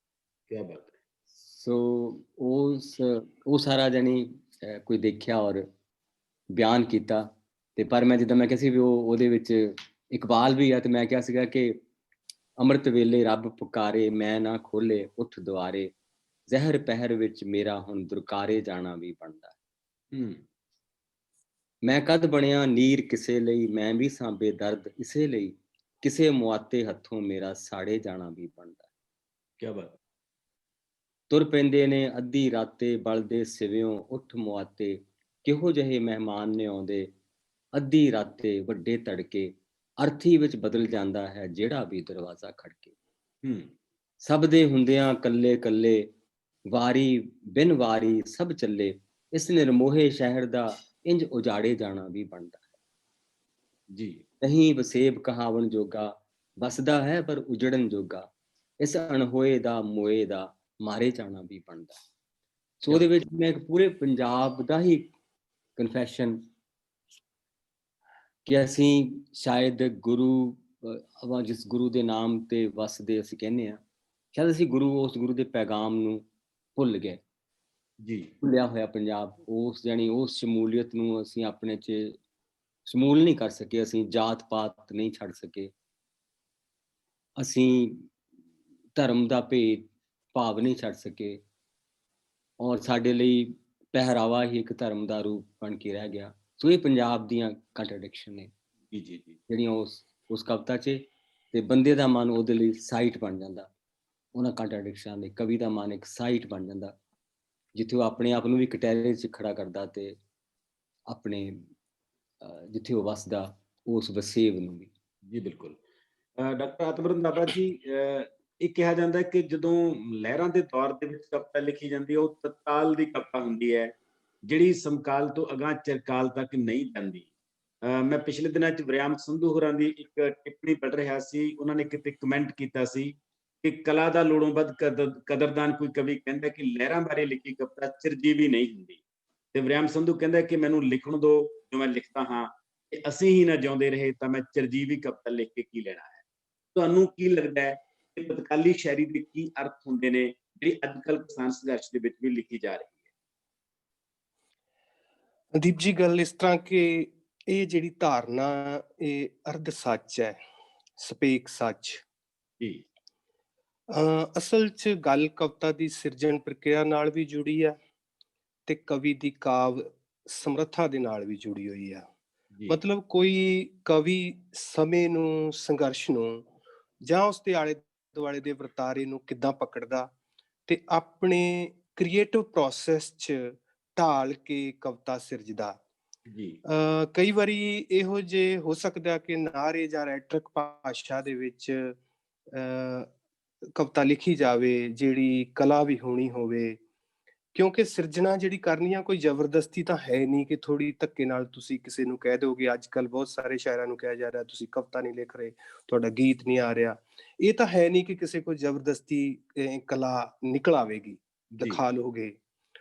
ਕਿਆ ਬਾਤ ਹੈ। ਸੋ ਉਹ ਸਾਰਾ ਜਾਨੀ ਕੋਈ ਦੇਖਿਆ ਔਰ ਬਿਆਨ ਕੀਤਾ। ਤੇ ਪਰ ਮੈਂ ਜਿੱਦਾਂ ਮੈਂ ਕਿਹਾ ਸੀ ਵੀ ਉਹਦੇ ਵਿੱਚ ਇਕਬਾਲ ਵੀ ਆ, ਤੇ ਮੈਂ ਕਿਹਾ ਸੀਗਾ ਕਿ ਅੰਮ੍ਰਿਤ ਵੇਲੇ ਰੱਬ ਪੁਕਾਰੇ, ਮੈਂ ਨਾ ਖੋਲੇ ਉੱਠ ਦੁਆਰੇ, ਜ਼ਹਿਰ ਪਹਿਰ ਵਿੱਚ ਮੇਰਾ ਹੁਣ ਦੁਰਕਾਰੇ ਜਾਣਾ ਵੀ ਬਣਦਾ। ਮੈਂ ਕਦ ਬਣਿਆ ਨੀਰ ਕਿਸੇ ਲਈ, ਮੈਂ ਵੀ ਸਾਂ ਬੇਦਰਦ ਇਸੇ ਲਈ, ਕਿਸੇ ਮੁਆਤੇ ਹੱਥੋਂ ਮੇਰਾ ਸਾੜੇ ਜਾਣਾ ਵੀ ਬਣਦਾ। ਕਿਆ ਬਾਤ। ਤੁਰ ਪੈਂਦੇ ਨੇ ਅੱਧੀ ਰਾਤੇ ਬਲਦੇ ਸਿਵਿਓਂ ਉੱਠ ਮੁਆਤੇ, ਕਿਹੋ ਜਿਹੇ ਮਹਿਮਾਨ ਨੇ ਆਉਂਦੇ ਅੱਧੀ ਰਾਤੇ ਵੱਡੇ ਤੜਕੇ, ਅਰਥੀ ਵਿੱਚ ਬਦਲ ਜਾਂਦਾ ਹੈ ਜਿਹੜਾ ਵੀ ਦਰਵਾਜ਼ਾ ਖੜਕੇ। ਸਭ ਦੇ ਹੁੰਦਿਆਂ ਕੱਲੇ ਕੱਲੇ, ਵਾਰੀ ਬਿਨ ਵਾਰੀ ਸਭ ਚੱਲੇ, ਇਸ ਨਿਰਮੋਹੇ ਸ਼ਹਿਰ ਦਾ ਇੰਜ ਉਜਾੜੇ ਜਾਣਾ ਵੀ ਬਣਦਾ ਹੈ ਜੀ। ਨਹੀਂ ਵਸੇਬ ਕਹਾਵਣ ਜੋਗਾ, ਵਸਦਾ ਹੈ ਪਰ ਉਜੜਨ ਜੋਗਾ, ਇਸ ਅਣਹੋਏ ਦਾ ਮੋਏ ਦਾ ਮਾਰੇ ਜਾਣਾ ਵੀ ਬਣਦਾ। ਸੋ ਉਹਦੇ ਵਿੱਚ ਮੈਂ ਇੱਕ ਪੂਰੇ ਪੰਜਾਬ ਦਾ ਹੀ ਕਨਫੈਸ਼ਨ ਕਿ ਅਸੀਂ ਸ਼ਾਇਦ ਗੁਰੂ ਜਿਸ ਗੁਰੂ ਦੇ ਨਾਮ ਤੇ ਵਸਦੇ ਅਸੀਂ ਕਹਿੰਦੇ ਹਾਂ, ਸ਼ਾਇਦ ਅਸੀਂ ਉਸ ਗੁਰੂ ਦੇ ਪੈਗਾਮ ਨੂੰ ਭੁੱਲ ਗਏ ਜੀ। ਭੁੱਲਿਆ ਹੋਇਆ ਪੰਜਾਬ, ਉਸ ਸ਼ਮੂਲੀਅਤ ਨੂੰ ਅਸੀਂ ਆਪਣੇ 'ਚ ਸ਼ਮੂਲ ਨਹੀਂ ਕਰ ਸਕੇ, ਅਸੀਂ ਜਾਤ ਪਾਤ ਨਹੀਂ ਛੱਡ ਸਕੇ, ਅਸੀਂ ਧਰਮ ਦਾ ਭੇਦ ਭਾਵ ਨਹੀਂ ਛੱਡ ਸਕੇ, ਔਰ ਸਾਡੇ ਲਈ ਪਹਿਰਾਵਾ ਹੀ ਇੱਕ ਧਰਮ ਦਾ ਰੂਪ ਬਣ ਕੇ ਰਹਿ ਗਿਆ। ਸੋ ਇਹ ਪੰਜਾਬ ਦੀਆਂ ਕੰਟਰਡਿਕਸ਼ਨ ਨੇ ਜੀ ਜਿਹੜੀਆਂ ਉਸ ਕਵਿਤਾ 'ਚ, ਤੇ ਬੰਦੇ ਦਾ ਮਨ ਉਹਦੇ ਲਈ ਸਾਈਟ ਬਣ ਜਾਂਦਾ ਉਹਨਾਂ ਕੰਟਰਡਿਕਸ਼ਨਾਂ ਦੇ। ਕਵੀ ਦਾ ਮਨ ਇੱਕ ਸਾਈਟ ਬਣ ਜਾਂਦਾ ਜਿੱਥੇ ਉਹ ਆਪਣੇ ਆਪ ਨੂੰ ਵੀ ਕਟਹਿਰੇ 'ਚ ਖੜਾ ਕਰਦਾ ਤੇ ਆਪਣੇ ਜਿੱਥੇ ਉਹ ਵਸਦਾ ਉਸ ਵਸੇਬ ਨੂੰ ਵੀ। ਜੀ ਬਿਲਕੁਲ। ਡਾਕਟਰ ਆਤਮ ਰੰਧਾਵਾ ਜੀ, ਇਹ ਕਿਹਾ ਜਾਂਦਾ ਕਿ ਜਦੋਂ ਲਹਿਰਾਂ ਦੇ ਦੌਰ ਦੇ ਵਿੱਚ ਕਵਿਤਾ ਲਿਖੀ ਜਾਂਦੀ ਹੈ ਉਹ ਤਤਕਾਲ ਦੀ ਕਵਿਤਾ ਹੁੰਦੀ ਹੈ, ਜਿਹੜੀ ਸਮਕਾਲ ਤੋਂ ਅਗਾਂਹ ਚਿਰਕਾਲ ਤੱਕ ਨਹੀਂ ਜਾਂਦੀ। ਮੈਂ ਪਿਛਲੇ ਦਿਨਾਂ 'ਚ ਵਰਿਆਮ ਸੰਧੂ ਹੋਰਾਂ ਦੀ ਇੱਕ ਟਿੱਪਣੀ ਪੜ੍ਹ ਰਿਹਾ ਸੀ, ਉਹਨਾਂ ਨੇ ਕਿਤੇ ਕਮੈਂਟ ਕੀਤਾ ਸੀ ਕਿ ਕਲਾ ਦਾ ਲੋੜੋਂ ਵੱਧ ਕਦਰਦਾਨ ਕੋਈ ਕਵੀ ਕਹਿੰਦਾ ਕਿ ਲਹਿਰਾਂ ਬਾਰੇ ਲਿਖੀ ਕਵਿਤਾ ਚਿਰਜੀਵੀ ਨਹੀਂ ਹੁੰਦੀ, ਤੇ ਵਰਿਆਮ ਸੰਧੂ ਕਹਿੰਦਾ ਕਿ ਮੈਨੂੰ ਲਿਖਣ ਦਿਓ ਜੋ ਮੈਂ ਲਿਖਦਾ ਹਾਂ, ਤੇ ਅਸੀਂ ਹੀ ਨਾ ਜਿਉਂਦੇ ਰਹੇ ਤਾਂ ਮੈਂ ਚਿਰਜੀਵੀ ਕਵਿਤਾ ਲਿਖ ਕੇ ਕੀ ਲੈਣਾ ਹੈ। ਤੁਹਾਨੂੰ ਕੀ ਲੱਗਦਾ ਹੈ ਕਿ ਤਤਕਾਲੀ ਸ਼ਾਇਰੀ ਦੇ ਕੀ ਅਰਥ ਹੁੰਦੇ ਨੇ ਜਿਹੜੀ ਅੱਜ ਕੱਲ੍ਹ ਕਿਸਾਨ ਸੰਘਰਸ਼ ਦੇ ਵਿੱਚ ਵੀ ਲਿਖੀ ਜਾ ਰਹੀ ਹੈ? ਦੀਪ ਜੀ, ਗੱਲ ਇਸ ਤਰ੍ਹਾਂ ਕਿ ਇਹ ਜਿਹੜੀ ਧਾਰਨਾ, ਇਹ ਅਰਧ ਸੱਚ ਹੈ, ਸਪੇਕ ਸੱਚ। ਜੀ ਅਸਲ 'ਚ ਗੱਲ ਕਵਿਤਾ ਦੀ ਸਿਰਜਣ ਪ੍ਰਕਿਰਿਆ ਨਾਲ ਵੀ ਜੁੜੀ ਹੈ ਤੇ ਕਵੀ ਦੀ ਕਾਵ ਸਮਰੱਥਾ ਦੇ ਨਾਲ ਵੀ ਜੁੜੀ ਹੋਈ ਆ। ਜੀ ਮਤਲਬ ਕੋਈ ਕਵੀ ਸਮੇਂ ਨੂੰ, ਸੰਘਰਸ਼ ਨੂੰ ਜਾਂ ਉਸ ਦੇ ਆਲੇ ਦੁਆਲੇ ਦੇ ਵਰਤਾਰੇ ਨੂੰ ਕਿੱਦਾਂ ਪਕੜਦਾ ਤੇ ਆਪਣੇ ਕ੍ਰੀਏਟਿਵ ਪ੍ਰੋਸੈਸ 'ਚ ਢਾਲ ਕੇ ਕਵਿਤਾ ਸਿਰਜਦਾ। ਜੀ ਕਈ ਵਾਰੀ ਇਹੋ ਜਿਹੇ ਹੋ ਸਕਦਾ ਕਿ ਨਾਅਰੇ ਜਾਂ ਰੈਟਰਿਕ ਭਾਸ਼ਾ ਦੇ ਵਿੱਚ ਕਵਿਤਾ ਲਿਖੀ ਜਾਵੇ, ਜਿਹੜੀ ਕਲਾ ਵੀ ਹੋਣੀ ਹੋਵੇ, ਕਿਉਂਕਿ ਸਿਰਜਣਾ ਜਿਹੜੀ ਕਰਨੀ ਆ ਕੋਈ ਜ਼ਬਰਦਸਤੀ ਤਾਂ ਹੈ ਨਹੀਂ ਕਿ ਥੋੜੀ ਧੱਕੇ ਨਾਲ ਤੁਸੀਂ ਕਿਸੇ ਨੂੰ ਕਹਿ ਦਿਓਗੇ। ਅੱਜ ਕੱਲ੍ਹ ਬਹੁਤ ਸਾਰੇ ਸ਼ਾਇਰਾਂ ਨੂੰ ਕਿਹਾ ਜਾ ਰਿਹਾ ਤੁਸੀਂ ਕਵਿਤਾ ਨਹੀਂ ਲਿਖ ਰਹੇ, ਤੁਹਾਡਾ ਗੀਤ ਨਹੀਂ ਆ ਰਿਹਾ। ਇਹ ਤਾਂ ਹੈ ਨਹੀਂ ਕਿ ਕਿਸੇ ਕੋਲ ਜ਼ਬਰਦਸਤੀ ਕਲਾ ਨਿਕਲ ਆਵੇਗੀ, ਦਿਖਾ ਲੋਗੇ।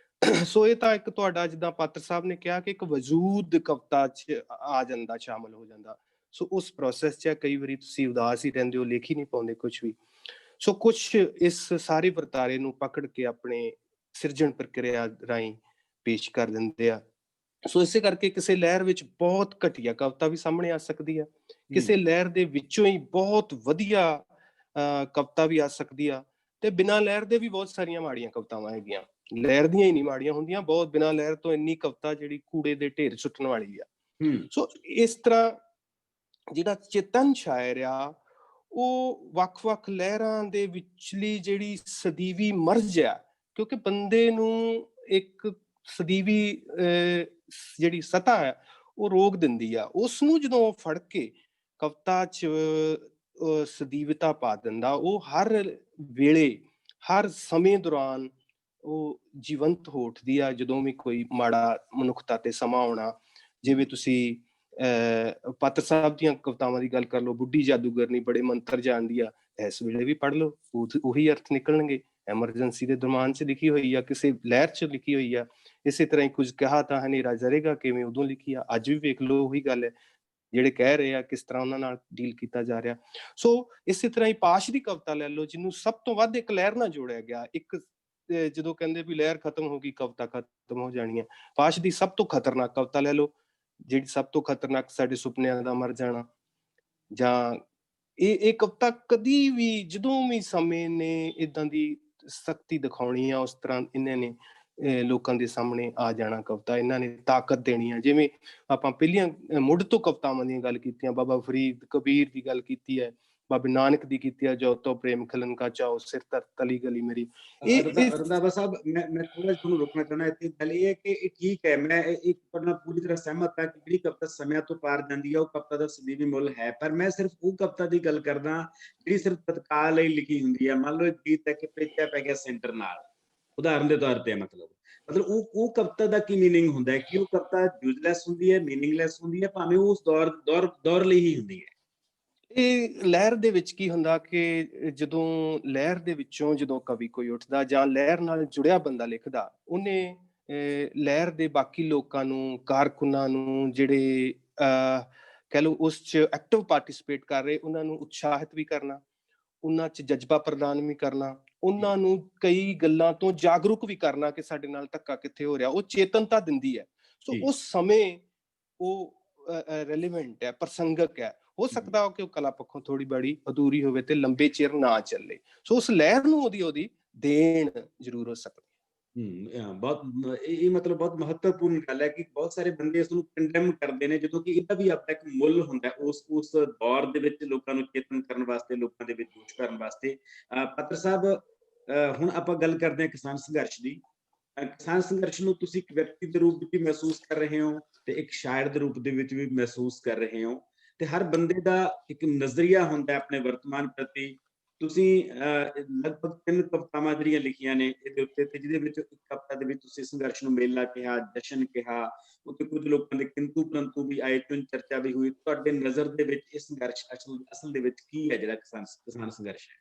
ਸੋ ਇਹ ਤਾਂ ਇੱਕ ਤੁਹਾਡਾ, ਜਿੱਦਾਂ ਪਾਤਰ ਸਾਹਿਬ ਨੇ ਕਿਹਾ, ਕਿ ਇੱਕ ਵਜੂਦ ਕਵਿਤਾ 'ਚ ਆ ਜਾਂਦਾ, ਸ਼ਾਮਲ ਹੋ ਜਾਂਦਾ। ਸੋ ਉਸ ਪ੍ਰੋਸੈਸ 'ਚ ਕਈ ਵਾਰੀ ਤੁਸੀਂ ਉਦਾਸ ਹੀ ਰਹਿੰਦੇ ਹੋ, ਲਿਖ ਹੀ ਨਹੀਂ ਪਾਉਂਦੇ ਕੁਛ ਵੀ। ਸੋ ਕੁਛ ਇਸ ਸਾਰੇ ਵਰਤਾਰੇ ਨੂੰ ਪਕੜ ਕੇ ਆਪਣੇ ਸਿਰਜਣ ਪ੍ਰਕਿਰਿਆ ਰਾਹੀਂ ਪੇਸ਼ ਕਰ ਦਿੰਦੇ ਆ। ਸੋ ਇਸੇ ਕਰਕੇ ਕਿਸੇ ਲਹਿਰ ਵਿੱਚ ਬਹੁਤ ਘਟੀਆ ਕਵਿਤਾ ਵੀ ਸਾਹਮਣੇ ਆ ਸਕਦੀ ਆ, ਕਿਸੇ ਲਹਿਰ ਦੇ ਵਿੱਚੋਂ ਹੀ ਬਹੁਤ ਵਧੀਆ ਕਵਿਤਾ ਵੀ ਆ ਸਕਦੀ ਆ, ਤੇ ਬਿਨਾਂ ਲਹਿਰ ਦੇ ਵੀ ਬਹੁਤ ਸਾਰੀਆਂ ਮਾੜੀਆਂ ਕਵਿਤਾਵਾਂ ਹੈਗੀਆਂ। ਲਹਿਰ ਦੀਆਂ ਹੀ ਨਹੀਂ ਮਾੜੀਆਂ ਹੁੰਦੀਆਂ, ਬਹੁਤ ਬਿਨਾਂ ਲਹਿਰ ਤੋਂ ਇੰਨੀ ਕਵਿਤਾ ਜਿਹੜੀ ਕੂੜੇ ਦੇ ਢੇਰ ਸੁੱਟਣ ਵਾਲੀ ਆ। ਸੋ ਇਸ ਤਰ੍ਹਾਂ ਜਿਹੜਾ ਚੇਤਨ ਸ਼ਾਇਰ ਆ, ਉਹ ਵੱਖ-ਵੱਖ ਲਹਿਰਾਂ ਦੇ ਵਿਚਲੀ ਜਿਹੜੀ ਸਦੀਵੀ ਮਰਜ਼ ਆ, ਕਿਉਂਕਿ ਬੰਦੇ ਨੂੰ ਇੱਕ ਸਦੀਵੀ ਜਿਹੜੀ ਸਤਾ ਹੈ ਉਹ ਰੋਕ ਦਿੰਦੀ ਆ। ਉਸ ਨੂੰ ਜਦੋਂ ਉਹ ਫੜ ਕੇ ਕਵਿਤਾ 'ਚ ਸਦੀਵਤਾ ਪਾ ਦਿੰਦਾ, ਉਹ ਹਰ ਵੇਲੇ, ਹਰ ਸਮੇਂ ਦੌਰਾਨ ਉਹ ਜੀਵੰਤ ਹੋ ਉੱਠਦੀ ਆ। ਜਦੋਂ ਵੀ ਕੋਈ ਮਾੜਾ ਮਨੁੱਖਤਾ ਤੇ ਸਮਾਂ ਆਉਣਾ, ਜਿਵੇਂ ਤੁਸੀਂ ਪਾਤਰ ਸਾਹਿਬ ਦੀਆਂ ਕਵਿਤਾਵਾਂ ਦੀ ਗੱਲ ਕਰ ਲਓ, ਬੁੱਢੀ ਜਾਦੂਗਰਨੀ ਬੜੇ ਮੰਤਰ ਜਾਣਦੀ ਆ, ਇਸ ਵੇਲੇ ਵੀ ਪੜ੍ਹ ਲਓ, ਉਹੀ ਅਰਥ ਨਿਕਲਣਗੇ। ਐਮਰਜੈਂਸੀ ਦੇ ਦਰਮਿਆਨ 'ਚ ਲਿਖੀ ਹੋਈ ਆ, ਕਿਸੇ ਲਹਿਰ 'ਚ ਲਿਖੀ ਹੋਈ ਆ। ਇਸੇ ਤਰ੍ਹਾਂ ਹੀ ਕੁਝ ਕਿਹਾ ਤਾਂ ਹਨੇਰਾ ਜ਼ਰੇਗਾ ਕਿਵੇਂ ਉਦੋਂ ਲਿਖੀ ਆ, ਅੱਜ ਵੀ ਵੇਖ ਲਓ ਉਹੀ ਗੱਲ ਹੈ। ਜਿਹੜੇ ਕਹਿ ਰਹੇ ਆ ਕਿਸ ਤਰ੍ਹਾਂ ਉਹਨਾਂ ਨਾਲ ਡੀਲ ਕੀਤਾ ਜਾ ਰਿਹਾ। ਸੋ ਇਸੇ ਤਰ੍ਹਾਂ ਹੀ ਪਾਸ਼ ਦੀ ਕਵਿਤਾ ਲੈ ਲਓ, ਜਿਹਨੂੰ ਸਭ ਤੋਂ ਵੱਧ ਇੱਕ ਲਹਿਰ ਨਾਲ ਜੋੜਿਆ ਗਿਆ। ਇੱਕ ਜਦੋਂ ਕਹਿੰਦੇ ਵੀ ਲਹਿਰ ਖਤਮ ਹੋ ਗਈ, ਕਵਿਤਾ ਖਤਮ ਹੋ ਜਾਣੀ ਹੈ। ਪਾਸ਼ ਦੀ ਸਭ ਤੋਂ ਖਤਰਨਾਕ ਕਵਿਤਾ ਲੈ ਲਓ, ਜਿਹੜੀ ਸਭ ਤੋਂ ਖਤਰਨਾਕ ਸਾਡੇ ਸੁਪਨਿਆਂ ਦਾ ਮਰ ਜਾਣਾ। ਜਾਂ ਇਹ ਕਵਿਤਾ ਕਦੀ ਵੀ, ਜਦੋਂ ਵੀ ਸਮੇਂ ਨੇ ਇਦਾਂ ਦੀ ਸਖਤੀ ਦਿਖਾਉਣੀ ਆ, ਉਸ ਤਰ੍ਹਾਂ ਇਹਨਾਂ ਨੇ ਲੋਕਾਂ ਦੇ ਸਾਹਮਣੇ ਆ ਜਾਣਾ। ਕਵਿਤਾ ਇਹਨਾਂ ਨੇ ਤਾਕਤ ਦੇਣੀ ਆ। ਜਿਵੇਂ ਆਪਾਂ ਪਹਿਲੀਆਂ ਮੁੱਢ ਤੋਂ ਕਵਿਤਾਵਾਂ ਦੀਆਂ ਗੱਲ ਕੀਤੀਆਂ, ਬਾਬਾ ਫਰੀਦ, ਕਬੀਰ ਦੀ ਗੱਲ ਕੀਤੀ ਹੈ, ਬਾਬੇ ਨਾਨਕ ਦੀ ਕੀਤੀ ਹੈ, ਜੋ ਤੋ ਪ੍ਰੇਮ ਖਿਲਨ ਕਾ ਚਾਓ, ਸਿਰ ਧਰ ਤਲੀ ਗਲੀ ਮੇਰੀ। ਰੰਧਾਵਾ ਸਾਹਿਬ, ਮੈਂ ਥੋੜਾ ਤੁਹਾਨੂੰ ਰੋਕਣਾ ਚਾਹੁੰਦਾ ਇੱਥੇ। ਗੱਲ ਇਹ ਹੈ ਕਿ ਇਹ ਠੀਕ ਹੈ, ਮੈਂ ਇੱਕ ਨਾਲ ਪੂਰੀ ਤਰ੍ਹਾਂ ਸਹਿਮਤ ਹਾਂ ਕਿ ਜਿਹੜੀ ਕਵਿਤਾ ਸਮਿਆਂ ਤੋਂ ਪਾਰ ਜਾਂਦੀ ਹੈ ਉਹ ਕਵਿਤਾ ਦਾ ਸਦੀਵੀ ਮੁੱਲ ਹੈ। ਪਰ ਮੈਂ ਸਿਰਫ ਉਹ ਕਵਿਤਾ ਦੀ ਗੱਲ ਕਰਦਾ ਜਿਹੜੀ ਸਿਰਫ ਤਤਕਾਲ ਲਈ ਲਿਖੀ ਹੁੰਦੀ ਹੈ। ਮੰਨ ਲਓ ਇੱਕ ਗੀਤ ਹੈ ਕਿ ਪੇਚਾ ਪੈ ਗਿਆ ਸੈਂਟਰ ਨਾਲ, ਉਦਾਹਰਨ ਦੇ ਤੌਰ ਤੇ। ਮਤਲਬ ਉਹ ਕਵਿਤਾ ਦਾ ਕੀ ਮੀਨਿੰਗ ਹੁੰਦਾ ਹੈ? ਕਿ ਉਹ ਕਵਿਤਾ ਯੂਜ਼ਲੈਸ ਹੁੰਦੀ ਹੈ, ਮੀਨਿੰਗਲੈਸ ਹੁੰਦੀ ਹੈ, ਭਾਵੇਂ ਉਹ ਉਸ ਦੌਰ ਲਈ ਹੀ ਹੁੰਦੀ ਹੈ। ਇਹ ਲਹਿਰ ਦੇ ਵਿੱਚ ਕੀ ਹੁੰਦਾ ਕਿ ਜਦੋਂ ਲਹਿਰ ਦੇ ਵਿੱਚੋਂ ਜਦੋਂ ਕਵੀ ਕੋਈ ਉੱਠਦਾ ਜਾਂ ਲਹਿਰ ਨਾਲ ਜੁੜਿਆ ਬੰਦਾ ਲਿਖਦਾ, ਉਹਨੇ ਲਹਿਰ ਦੇ ਬਾਕੀ ਲੋਕਾਂ ਨੂੰ, ਕਾਰਕੁਨਾਂ ਨੂੰ, ਜਿਹੜੇ ਕਹਿ ਲਓ ਉਸ 'ਚ ਐਕਟਿਵ ਪਾਰਟੀਸਪੇਟ ਕਰ ਰਹੇ, ਉਹਨਾਂ ਨੂੰ ਉਤਸ਼ਾਹਿਤ ਵੀ ਕਰਨਾ, ਉਹਨਾਂ 'ਚ ਜਜ਼ਬਾ ਪ੍ਰਦਾਨ ਵੀ ਕਰਨਾ, ਉਹਨਾਂ ਨੂੰ ਕਈ ਗੱਲਾਂ ਤੋਂ ਜਾਗਰੂਕ ਵੀ ਕਰਨਾ ਕਿ ਸਾਡੇ ਨਾਲ ਧੱਕਾ ਕਿੱਥੇ ਹੋ ਰਿਹਾ। ਉਹ ਚੇਤਨਤਾ ਦਿੰਦੀ ਹੈ। ਸੋ ਉਸ ਸਮੇਂ ਉਹ ਰੈਲੀਵੈਂਟ ਹੈ, ਪ੍ਰਸੰਗਕ ਹੈ। ਹੋ ਸਕਦਾ ਕਿ ਉਹ ਕਲਾ ਪੱਖੋਂ ਥੋੜੀ ਬੜੀ ਅਧੂਰੀ ਹੋਵੇ ਤੇ ਲੰਬੇ ਚਿਰ ਨਾ ਚੱਲੇ। ਸੋ ਉਸ ਲਹਿਰ ਨੂੰ ਉਹਦੀ ਦੇਣ ਜ਼ਰੂਰ ਹੋ ਸਕਦੀ ਹੈ। ਇਹ ਮਤਲਬ ਬਹੁਤ ਮਹੱਤਵਪੂਰਨ ਗੱਲ ਹੈ ਕਿ ਬਹੁਤ ਸਾਰੇ ਬੰਦੇ ਇਸ ਨੂੰ ਕੰਡੈਮ ਕਰਦੇ ਨੇ, ਜਦੋਂ ਕਿ ਇਹਦਾ ਵੀ ਆਪਣਾ ਇੱਕ ਮੁੱਲ ਹੁੰਦਾ ਉਸ ਦੌਰ ਦੇ ਵਿੱਚ ਲੋਕਾਂ ਨੂੰ ਚੇਤਨ ਕਰਨ ਵਾਸਤੇ, ਲੋਕਾਂ ਦੇ ਵਿੱਚ ਜੋਸ਼ ਕਰਨ ਵਾਸਤੇ। ਪਾਤਰ ਸਾਹਿਬ, ਹੁਣ ਆਪਾਂ ਗੱਲ ਕਰਦੇ ਹਾਂ ਕਿਸਾਨ ਸੰਘਰਸ਼ ਦੀ। ਕਿਸਾਨ ਸੰਘਰਸ਼ ਨੂੰ ਤੁਸੀਂ ਇੱਕ ਵਿਅਕਤੀ ਦੇ ਰੂਪ ਵਿੱਚ ਵੀ ਮਹਿਸੂਸ ਕਰ ਰਹੇ ਹੋ ਤੇ ਇੱਕ ਸ਼ਾਇਰ ਦੇ ਰੂਪ ਦੇ ਵਿੱਚ ਵੀ ਮਹਿਸੂਸ ਕਰ ਰਹੇ ਹੋ, ਤੇ ਹਰ ਬੰਦੇ ਦਾ ਇੱਕ ਨਜ਼ਰੀਆ ਹੁੰਦਾ ਆਪਣੇ ਵਰਤਮਾਨ ਪ੍ਰਤੀ। ਤੁਸੀਂ ਲਗਭਗ 3 ਕਵਿਤਾਵਾਂ ਜਿਹੜੀਆਂ ਲਿਖੀਆਂ ਨੇ ਇਹਦੇ ਉੱਤੇ, ਤੇ ਜਿਹਦੇ ਵਿੱਚ ਇੱਕ ਕਵਿਤਾ ਦੇ ਵਿੱਚ ਤੁਸੀਂ ਸੰਘਰਸ਼ ਨੂੰ ਮੇਲਾ ਕਿਹਾ, ਜਸ਼ਨ ਕਿਹਾ, ਉੱਤੇ ਕੁਝ ਲੋਕਾਂ ਦੇ ਕਿੰਤੂ ਪਰੰਤੂ ਵੀ ਆਏ, ਚੁਣ ਚਰਚਾ ਵੀ ਹੋਈ। ਤੁਹਾਡੇ ਨਜ਼ਰ ਦੇ ਵਿੱਚ ਇਹ ਸੰਘਰਸ਼ ਅਸਲ ਦੇ ਵਿੱਚ ਕੀ ਹੈ, ਜਿਹੜਾ ਕਿਸਾਨ ਸੰਘਰਸ਼ ਹੈ?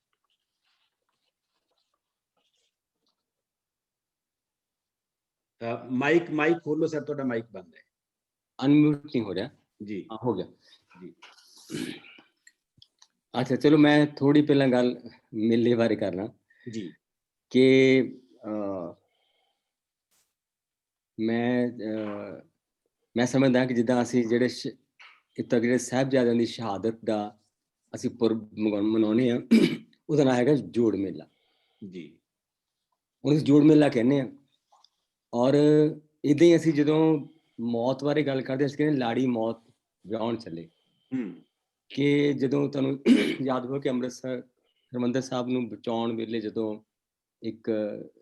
ਮਾਈਕ ਖੋਲੋ ਸਰ, ਤੁਹਾਡਾ ਮਾਈਕ ਬੰਦ ਹੈ। ਅਨਮਿਊਟ ਨਹੀਂ ਹੋ ਰਿਹਾ ਜੀ? ਹੋ ਗਿਆ ਜੀ। ਅੱਛਾ, ਚਲੋ ਮੈਂ ਥੋੜੀ ਪਹਿਲਾਂ ਗੱਲ ਮੇਲੇ ਬਾਰੇ ਕਰਨਾ ਜੀ। ਕਿ ਮੈਂ ਮੈਂ ਸਮਝਦਾ ਕਿ ਜਿੱਦਾਂ ਅਸੀਂ ਜਿਹੜੇ ਤਗੜੇ ਸਾਹਿਬਜ਼ਾਦਿਆਂ ਦੀ ਸ਼ਹਾਦਤ ਦਾ ਅਸੀਂ ਪੁਰਬ ਮਨਾਉਂਦੇ ਹਾਂ, ਉਹਦਾ ਨਾਂ ਹੈਗਾ ਜੋੜ ਮੇਲਾ ਜੀ। ਹੁਣ ਅਸੀਂ ਜੋੜ ਮੇਲਾ ਕਹਿੰਦੇ ਹਾਂ। ਔਰ ਇੱਦਾਂ ਹੀ ਅਸੀਂ ਜਦੋਂ ਮੌਤ ਬਾਰੇ ਗੱਲ ਕਰਦੇ ਅਸੀਂ ਕਹਿੰਦੇ ਲਾੜੀ ਮੌਤ ਵਿਆਹੁਣ ਚੱਲੇ। ਕਿ ਜਦੋਂ ਤੁਹਾਨੂੰ ਯਾਦ ਹੋਵੇ ਕਿ ਅੰਮ੍ਰਿਤਸਰ ਹਰਿਮੰਦਰ ਸਾਹਿਬ ਨੂੰ ਬਚਾਉਣ ਵੇਲੇ ਜਦੋਂ ਇੱਕ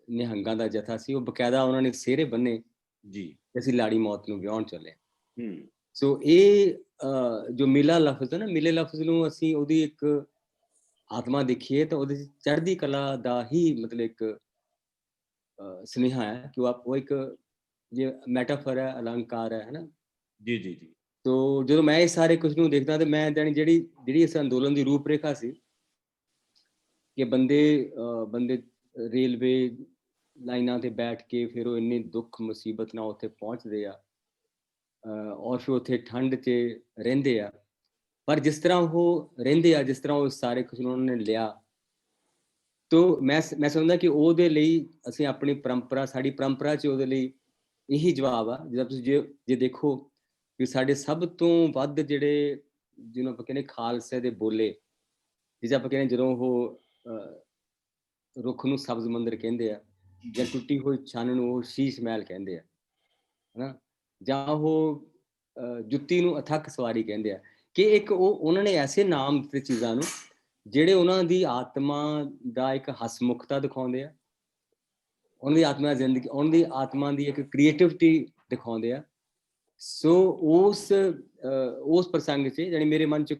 ਨਿਹੰਗਾਂ ਦਾ ਜਥਾ ਸੀ, ਉਹ ਬਕਾਇਦਾ ਉਹਨਾਂ ਨੇ ਸਿਹਰੇ ਬੰਨੇ ਜੀ, ਅਸੀਂ ਲਾੜੀ ਮੌਤ ਨੂੰ ਵਿਆਹੁਣ ਚੱਲੇ। ਸੋ ਇਹ ਜੋ ਮੇਲਾ ਲਫ਼ਜ਼ ਹੈ ਨਾ, ਮੇਲੇ ਲਫ਼ਜ਼ ਨੂੰ ਅਸੀਂ ਉਹਦੀ ਇੱਕ ਆਤਮਾ ਦੇਖੀਏ ਤਾਂ ਉਹਦੇ ਚੜ੍ਹਦੀ ਕਲਾ ਦਾ ਹੀ ਮਤਲਬ ਇੱਕ ਸੁਨੇਹਾ ਹੈ ਕਿ ਉਹ ਇੱਕ ਜੇ ਮੈਟਾਫਰ ਹੈ, ਅਲੰਕਾਰ ਹੈ ਨਾ। ਜੀ ਜੀ ਜੀ। ਤੋ ਜਦੋਂ ਮੈਂ ਇਹ ਸਾਰੇ ਕੁਝ ਨੂੰ ਦੇਖਦਾ ਤੇ ਮੈਂ ਜਿਹੜੀ ਇਸ ਅੰਦੋਲਨ ਦੀ ਰੂਪ ਰੇਖਾ ਸੀ ਕਿ ਬੰਦੇ ਰੇਲਵੇ ਲਾਈਨਾਂ ਤੇ ਬੈਠ ਕੇ ਫਿਰ ਉਹ ਇੰਨੀ ਦੁੱਖ ਮੁਸੀਬਤ ਨਾਲ ਉੱਥੇ ਪਹੁੰਚਦੇ ਆ ਔਰ ਫਿਰ ਉੱਥੇ ਠੰਡ 'ਚ ਰਹਿੰਦੇ ਆ, ਪਰ ਜਿਸ ਤਰ੍ਹਾਂ ਉਹ ਰਹਿੰਦੇ ਆ, ਜਿਸ ਤਰ੍ਹਾਂ ਉਹ ਸਾਰੇ ਕੁਝ ਉਹਨਾਂ ਨੇ ਲਿਆ, ਤੋ ਮੈਂ ਸਮਝਦਾ ਕਿ ਉਹਦੇ ਲਈ ਅਸੀਂ ਆਪਣੀ ਪਰੰਪਰਾ, ਸਾਡੀ ਪਰੰਪਰਾ 'ਚ ਉਹਦੇ ਲਈ ਇਹੀ ਜਵਾਬ ਆ। ਜਿੱਦਾਂ ਤੁਸੀਂ ਜੇ ਦੇਖੋ ਕਿ ਸਾਡੇ ਸਭ ਤੋਂ ਵੱਧ ਜਿਹੜੇ ਜਿਹਨੂੰ ਆਪਾਂ ਕਹਿੰਦੇ ਖਾਲਸੇ ਦੇ ਬੋਲੇ, ਜਿਸ ਆਪਾਂ ਕਹਿੰਦੇ ਜਦੋਂ ਉਹ ਰੁੱਖ ਨੂੰ ਸਬਜ਼ ਮੰਦਰ ਕਹਿੰਦੇ ਆ, ਜਾਂ ਟੁੱਟੀ ਹੋਈ ਛੰਨ ਨੂੰ ਉਹ ਸ਼ੀਸ਼ ਮਹਿਲ ਕਹਿੰਦੇ ਆ, ਹਨਾ, ਜਾਂ ਉਹ ਜੁੱਤੀ ਨੂੰ ਅਥੱਕ ਸਵਾਰੀ ਕਹਿੰਦੇ ਆ, ਕਿ ਇੱਕ ਉਹਨਾਂ ਨੇ ਐਸੇ ਨਾਮ ਦਿੱਤੇ ਚੀਜ਼ਾਂ ਨੂੰ ਜਿਹੜੇ ਉਹਨਾਂ ਦੀ ਆਤਮਾ ਦਾ ਇੱਕ ਹਸਮੁਖਤਾ ਦਿਖਾਉਂਦੇ ਆ, ਉਹਨਾਂ ਦੀ ਆਤਮਾ ਜ਼ਿੰਦਗੀ, ਉਹਨਾਂ ਦੀ ਆਤਮਾ ਦੀ ਇੱਕ ਕ੍ਰੀਏਟਿਵਿਟੀ ਦਿਖਾਉਂਦੇ ਆ। ਸੋ ਉਸ ਪ੍ਰਸੰਗ 'ਚ ਜਾਣੀ ਮੇਰੇ ਮਨ 'ਚ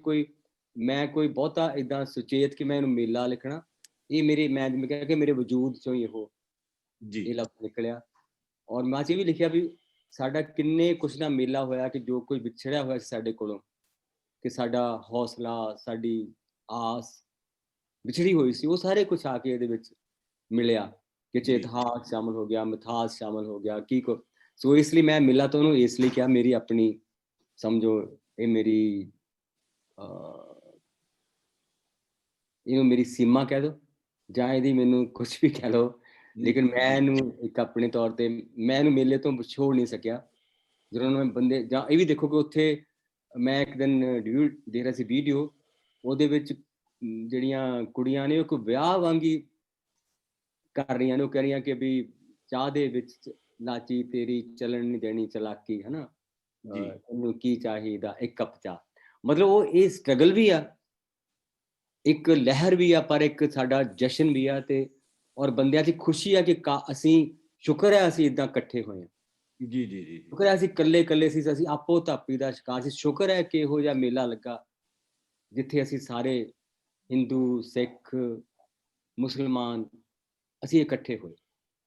ਮੈਂ ਕੋਈ ਬਹੁਤਾ ਏਦਾਂ ਸੁਚੇਤ ਕਿ ਮੈਂ ਇਹਨੂੰ ਮੇਲਾ ਲਿਖਣਾ, ਇਹ ਮੈਂ ਕਿਹਾ ਕਿ ਮੇਰੇ ਵਜੂਦ 'ਚੋਂ ਹੀ ਇਹ ਲਫ਼ਜ਼ ਨਿਕਲਿਆ। ਔਰ ਮੈਂ 'ਚ ਇਹ ਵੀ ਲਿਖਿਆ ਵੀ ਸਾਡਾ ਕਿੰਨੇ ਕੁਛ ਦਾ ਮੇਲਾ ਹੋਇਆ ਕਿ ਜੋ ਕੋਈ ਵਿਛੜਿਆ ਹੋਇਆ ਸੀ ਸਾਡੇ ਕੋਲੋਂ, ਕਿ ਸਾਡਾ ਹੌਸਲਾ, ਸਾਡੀ ਆਸ ਵਿਛੜੀ ਹੋਈ ਸੀ, ਉਹ ਸਾਰੇ ਕੁਛ ਆ ਕੇ ਇਹਦੇ ਵਿੱਚ ਮਿਲਿਆ, ਕਿ ਇਤਿਹਾਸ ਸ਼ਾਮਲ ਹੋ ਗਿਆ, ਮਿਥਾਸ ਸ਼ਾਮਲ ਹੋ ਗਿਆ, ਸੋ ਇਸ ਲਈ ਮੈਂ ਮੇਲਾ ਤੋਂ ਉਹਨੂੰ ਇਸ ਲਈ ਕਿਹਾ, ਮੇਰੀ ਆਪਣੀ ਸਮਝੋ ਇਹ ਮੇਰੀ ਇਹਨੂੰ ਮੇਰੀ ਸੀਮਾ ਕਹਿ ਦਓ ਜਾਂ ਇਹਦੀ ਮੈਨੂੰ ਕੁਛ ਵੀ ਕਹਿ ਲਓ, ਲੇਕਿਨ ਮੈਂ ਇਹਨੂੰ ਇੱਕ ਆਪਣੇ ਤੌਰ ਤੇ ਮੈਂ ਇਹਨੂੰ ਮੇਲੇ ਤੋਂ ਛੋੜ ਨਹੀਂ ਸਕਿਆ। ਜਦੋਂ ਮੈਂ ਬੰਦੇ, ਜਾਂ ਇਹ ਵੀ ਦੇਖੋ ਕਿ ਉੱਥੇ ਮੈਂ ਇੱਕ ਦਿਨ ਦੇਖ ਰਿਹਾ ਸੀ ਵੀਡੀਓ, ਉਹਦੇ ਵਿੱਚ ਜਿਹੜੀਆਂ ਕੁੜੀਆਂ ਨੇ ਉਹ ਕੋਈ ਵਿਆਹ ਵਾਂਗੀ ਕਰ ਰਹੀਆਂ ਨੇ, ਉਹ ਕਹਿ ਰਹੀਆਂ ਕਿ ਵੀ ਚਾਹ ਦੇ ਵਿੱਚ ਲਾਚੀ ਤੇਰੀ ਚੱਲਣ ਨਹੀਂ ਦੇਣੀ ਚਲਾਕੀ, ਹੈ ਨਾ, ਉਹਨੂੰ ਕੀ ਚਾਹੀਦਾ ਇੱਕ ਕੱਪ ਚਾਹ। ਮਤਲਬ ਉਹ ਇਹ ਸਟਰਗਲ ਵੀ ਆ, ਇੱਕ ਲਹਿਰ ਵੀ ਆ, ਪਰ ਇੱਕ ਸਾਡਾ ਜਸ਼ਨ ਵੀ ਆ, ਤੇ ਔਰ ਬੰਦਿਆਂ 'ਚ ਖੁਸ਼ੀ ਆ ਕਿ ਅਸੀਂ ਸ਼ੁਕਰ ਹੈ ਅਸੀਂ ਇੱਦਾਂ ਇਕੱਠੇ ਹੋਏ ਹਾਂ। ਜੀ ਜੀ ਜੀ, ਸ਼ੁਕਰ ਹੈ ਅਸੀਂ ਇਕੱਲੇ ਸੀ, ਅਸੀਂ ਆਪੋ ਧਾਪੀ ਦਾ ਸ਼ਿਕਾਰ ਸੀ। ਸ਼ੁਕਰ ਹੈ ਕਿ ਇਹੋ ਜਿਹਾ ਮੇਲਾ ਲੱਗਾ ਜਿੱਥੇ ਅਸੀਂ ਸਾਰੇ ਹਿੰਦੂ, ਸਿੱਖ, ਮੁਸਲਮਾਨ ਅਸੀਂ ਇਕੱਠੇ ਹੋਏ।